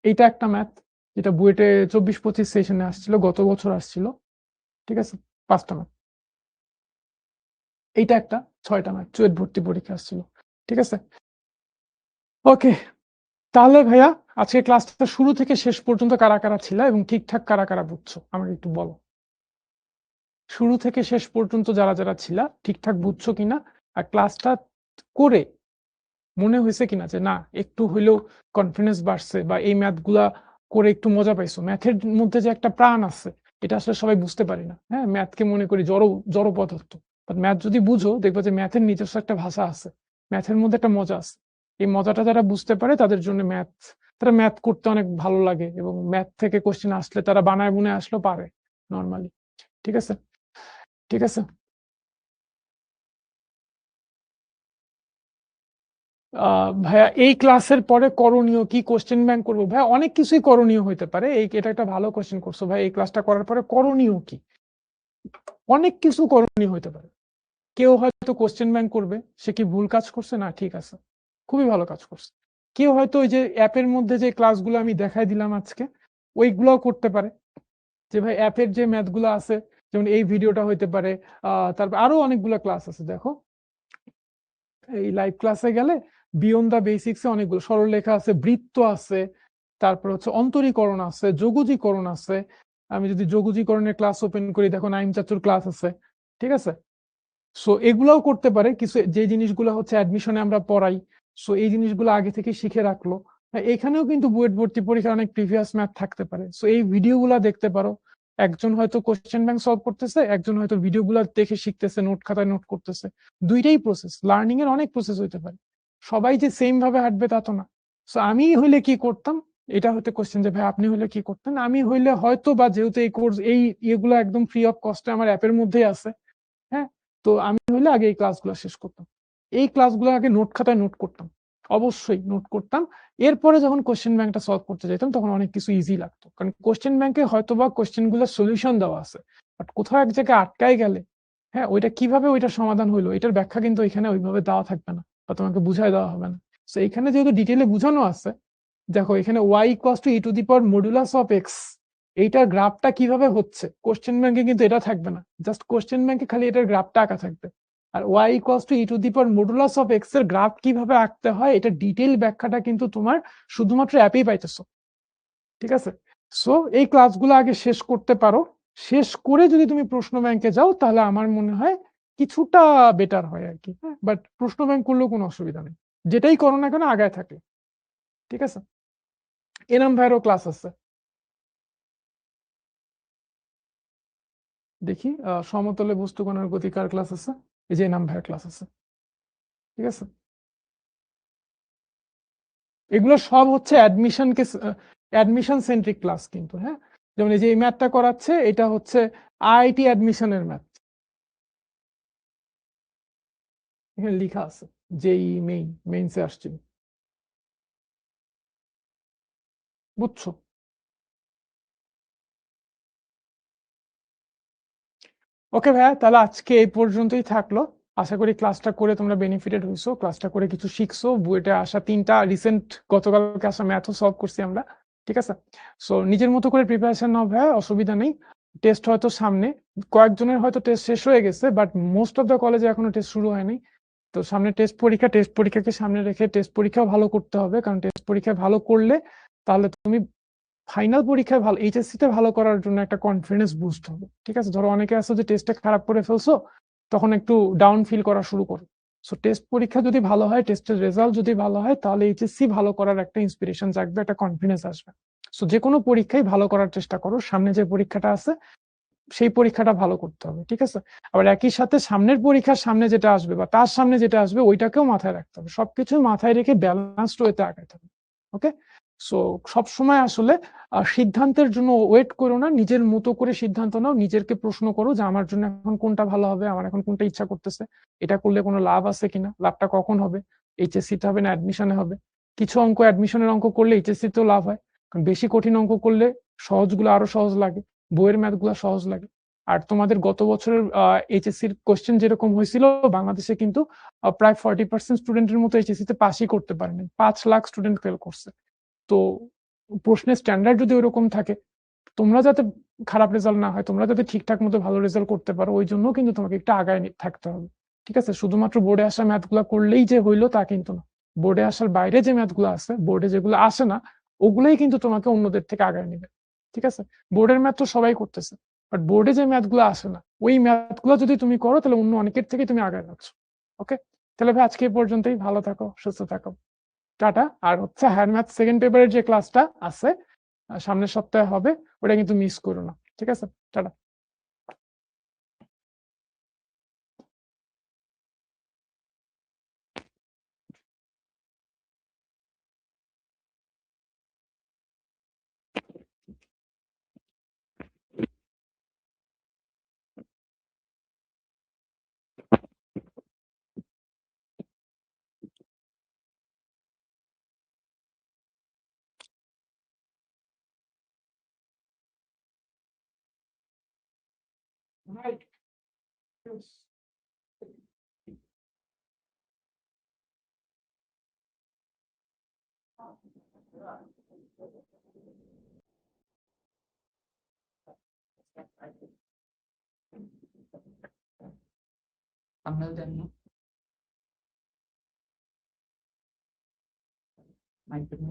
এইটা একটা ম্যাথ যেটা বুয়েটে 24-25 সেশনে আসছিল, গত বছর আসছিল, ঠিক আছে। 5টা ম্যাথ। এইটা একটা 6টা ম্যাথ, চুয়েট ভর্তি পরীক্ষা আসছিল, ঠিক আছে। ওকে, তাহলে ভাইয়া আজকে ক্লাসটা শুরু থেকে শেষ পর্যন্ত কারা কারা ছিল এবং ঠিকঠাক কারা কারা বুঝছো আমাকে একটু বলো। শুরু থেকে শেষ পর্যন্ত যারা যারা ছিল ঠিকঠাক বুঝছো কিনা, আর ক্লাসটা করে মনে হয়েছে কিনা যে না একটু হইলেও কনফিডেন্স বাড়ছে, বা এই ম্যাথগুলা করে একটু মজা পাইছো। ম্যাথের মধ্যে যে একটা প্রাণ আছে এটা আসলে সবাই বুঝতে পারি না। হ্যাঁ, ম্যাথকে মনে করি জড় পদার্থ, বাট ম্যাথ যদি বুঝো দেখবে যে ম্যাথের নিজস্ব একটা ভাষা আছে, ম্যাথের মধ্যে একটা মজা আছে। এই মজাটা যারা বুঝতে পারে তাদের জন্য তারা ম্যাথ করতে অনেক ভালো লাগে, এবং ম্যাথ থেকে কোশ্চেন আসলে তারা বানায় বুনে আসলেও পারে নর্মালি। ঠিক আছে, ঠিক আছে। ভাইয়া এই ক্লাসের পরে করণীয় কি, কোশ্চেন ব্যাংক করবো? ভাইয়া অনেক কিছুই করণীয় হইতে পারে, এটা একটা ভালো কোশ্চেন করছো ভাই। এই ক্লাসটা করার পরে করণীয় কি? অনেক কিছু করণীয় হইতে পারে। কেউ হয়তো কোশ্চেন ব্যাংক করবে, সে কি ভুল কাজ করছে? না, ঠিক আছে, খুবই ভালো কাজ করছে। কেউ হয়তো ওই যে অ্যাপের মধ্যে যে ক্লাসগুলো আমি দেখাই দিলাম আজকে ওইগুলোও করতে পারে, যে ভাই অ্যাপের যে ম্যাথগুলো আছে, যেমন এই ভিডিওটা হইতে পারে। তারপর আরো অনেকগুলো ক্লাস আছে, দেখো এই লাইভ ক্লাসে গেলে বিয়ন্ড দা বেসিক্সে অনেকগুলো সরলরেখা আছে, বৃত্ত আছে, তারপর হচ্ছে অন্তরীকরণ আছে, যোগজীকরণ আছে। আমি যদি যোগজীকরণের ক্লাস ওপেন করি, দেখো নাইম চাচুর ক্লাস আছে, ঠিক আছে। সো এগুলাও করতে পারে, কিছু যে জিনিসগুলো হচ্ছে অ্যাডমিশনে আমরা পড়াই, সো এই জিনিসগুলো আগে থেকে শিখে রাখলো। এখানেও কিন্তু বুয়েট ভর্তি পরীক্ষার অনেক প্রিভিয়াস ম্যাথ থাকতে পারে, সো এই ভিডিওগুলো দেখতে পারো। একজন হয়তো কোশ্চেন ব্যাংক সলভ করতেছে, একজন হয়তো ভিডিওগুলো দেখে শিখতেছে, নোট খাতায় নোট করতেছে। দুইটাই প্রসেস, লার্নিং এর অনেক প্রসেস হইতে পারে, সবাই যে সেম ভাবে হাঁটবে তা তো না। সো আমি হইলে কি করতাম, এটা হতে কোশ্চেন যে ভাই আপনি হইলে কি করতেন। আমি হইলে হয়তো, বা যেহেতু এই কোর্স এই ইয়েগুলো একদম ফ্রি অফ কস্টে আমার অ্যাপের মধ্যেই আছে, হ্যাঁ, তো আমি হইলে আগে এই ক্লাসগুলো শেষ করতাম, এই ক্লাসগুলো আগে নোট খাতায় নোট করতাম, অবশ্যই নোট করতাম। এরপরে যখন কোশ্চেন ব্যাংকটা সলভ করতে যেতাম তখন অনেক কিছু ইজি লাগতো, কারণ কোশ্চেন ব্যাংকে হয়তো বা কোশ্চেন গুলোর সলিউশন দেওয়া আছে, বাট কোথাও এক জায়গায় আটকায় গেলে, হ্যাঁ, ওইটা কিভাবে ওইটা সমাধান হইলো এটার ব্যাখ্যা কিন্তু এখানে ওইভাবে দেওয়া থাকবে না, বা তোমাকে বুঝাই দেওয়া হবে না। সো এখানে যেহেতু ডিটেইলে বুঝানো আছে, দেখো এখানে y equals to e two the power modulus of x, এইটার গ্রাফটা কিভাবে হচ্ছে কোশ্চেন ব্যাংকে কিন্তু এটা থাকবে না, জাস্ট কোশ্চেন ব্যাংকে খালি এটার গ্রাফটা আঁকা থাকবে। আর y equals to e two the power modulus of x এর গ্রাফ কিভাবে আঁকতে হয় এটা ডিটেইল ব্যাখ্যাটা কিন্তু তোমার শুধুমাত্র অ্যাপেই পাইতেছো, ঠিক আছে? সো এই ক্লাসগুলো আগে শেষ করতে পারো, শেষ করে যদি তুমি প্রশ্ন ব্যাংকে যাও তাহলে আমার মনে হয় কিছুটা বেটার হয় আর কি। হ্যাঁ, বাট প্রশ্ন ব্যাংক করলেও কোনো অসুবিধা নেই, যেটাই করো না কেন আগায় থাকে, ঠিক আছে? এনাম ভাইয়েরও ক্লাস আছে, দেখি সমতলে বস্তুকণার গতি কার ক্লাস আছে, এই যে এনাম ভাইয়ের ক্লাস আছে, ঠিক আছে? এগুলো সব হচ্ছে অ্যাডমিশন সেন্ট্রিক ক্লাস কিন্তু, হ্যাঁ, যেমন এই যে এই ম্যাথটা করাচ্ছে এটা হচ্ছে আইআইটি অ্যাডমিশনের ম্যাথ, এখানে লেখা আছে যেই মেইনসে আসছিল, বুঝছো? ওকে ভাইয়া, তাহলে আজকে এই পর্যন্তই থাকলো। আশা করি ক্লাসটা করে তোমরা বেনিফিটেড হইছো, ক্লাসটা করে কিছু শিখছো, বুয়েটে আসা 3টা রিসেন্ট গতকালকে আসা ম্যাথও সলভ করছি আমরা, ঠিক আছে? সো নিজের মতো করে প্রিপারেশন নাও ভাইয়া, অসুবিধা নেই। টেস্ট হয়তো সামনে, কয়েকজনের হয়তো টেস্ট শেষ হয়ে গেছে, বাট মোস্ট অফ দ্য কলেজে এখনো টেস্ট শুরু হয়নি। তো সামনে টেস্ট পরীক্ষাকে সামনে রেখে টেস্ট পরীক্ষাও ভালো করতে হবে, কারণ টেস্ট পরীক্ষায় ভালো করলে তাহলে তুমি ফাইনাল পরীক্ষায় ভালো, এইচএসসি তে ভালো করার জন্য একটা কনফিডেন্স বুস্ট হবে, ঠিক আছে? ধরো অনেকে আছে যে টেস্টে খারাপ করে ফেলছো, তখন একটু ডাউন ফিল করা শুরু করো। সো টেস্ট পরীক্ষা যদি ভালো হয়, টেস্টের রেজাল্ট যদি ভালো হয়, তাহলে এইচএসসি ভালো করার একটা ইন্সপিরেশন জাগবে, একটা কনফিডেন্স আসবে। সো যে কোনো পরীক্ষায় ভালো করার চেষ্টা করো, সামনে যে পরীক্ষাটা আছে সেই পরীক্ষাটা ভালো করতে হবে, ঠিক আছে? আবার একই সাথে সামনের পরীক্ষার সামনে যেটা আসবে বা তার সামনে যেটা আসবে ওইটাকেও মাথায় রাখতে হবে, সবকিছু মাথায় রেখে ব্যালেন্সড ওয়েতে আগাইতে হবে, ওকে? সো সবসময় আসলে সিদ্ধান্তের জন্য ওয়েট করো না, নিজের মতো করে সিদ্ধান্ত নাও, নিজেকে প্রশ্ন করো যে আমার জন্য এখন কোনটা ভালো হবে, আমার এখন কোনটা ইচ্ছা করতেছে, এটা করলে কোনো লাভ আছে কিনা, লাভটা কখন হবে, এইচএসসি তে হবে না অ্যাডমিশনে হবে? কিছু অঙ্ক অ্যাডমিশনের অঙ্ক করলে এইচএসসি তেও লাভ হয়, কারণ বেশি কঠিন অঙ্ক করলে সহজগুলো আরো সহজ লাগে, বইয়ের ম্যাথ গুলো সহজ লাগে। আর তোমাদের গত বছরের এইচএসসির কোশ্চেন যেরকম হয়েছিল, বাংলাদেশে কিন্তু প্রায় 40% স্টুডেন্টের মতো এইচএসসি তে পাসই করতে পারেনি, 5 লাখ স্টুডেন্ট ফেল করছে। তো প্রশ্নের স্ট্যান্ডার্ড যদি ওরকম থাকে, তোমরা যাতে খারাপ রেজাল্ট না হয়, তোমরা যাতে ঠিকঠাক মতো ভালো রেজাল্ট করতে পারো, ওই জন্য কিন্তু তোমাকে একটু আগায় থাকতে হবে, ঠিক আছে? শুধুমাত্র বোর্ডে আসা ম্যাথ গুলা করলেই যে হইলো তা কিন্তু না, বোর্ডে আসার বাইরে যে ম্যাথ গুলো আছে, বোর্ডে যেগুলো আসে না, ওগুলোই কিন্তু তোমাকে অন্যদের থেকে আগায় নিবে, ঠিক আছে? বোর্ডের ম্যাথ তো সবাই করতেছে, বাট বোর্ডে যে ম্যাথ গুলো আসে না, ওই ম্যাথ গুলো যদি তুমি করো তাহলে অন্য অনেকের থেকে তুমি আগায় যাচ্ছ, ওকে? তাহলে ভাই আজকে এই পর্যন্তই, ভালো থাকো, সুস্থ থাকো, টাটা। আর হচ্ছে হায়ার ম্যাথ সেকেন্ড পেপারের যে ক্লাসটা আছে সামনের সপ্তাহে হবে, ওটা কিন্তু মিস করো না, ঠিক আছে? টাটা। Right. Yes. আমরা জানি না মাইক্রোফোন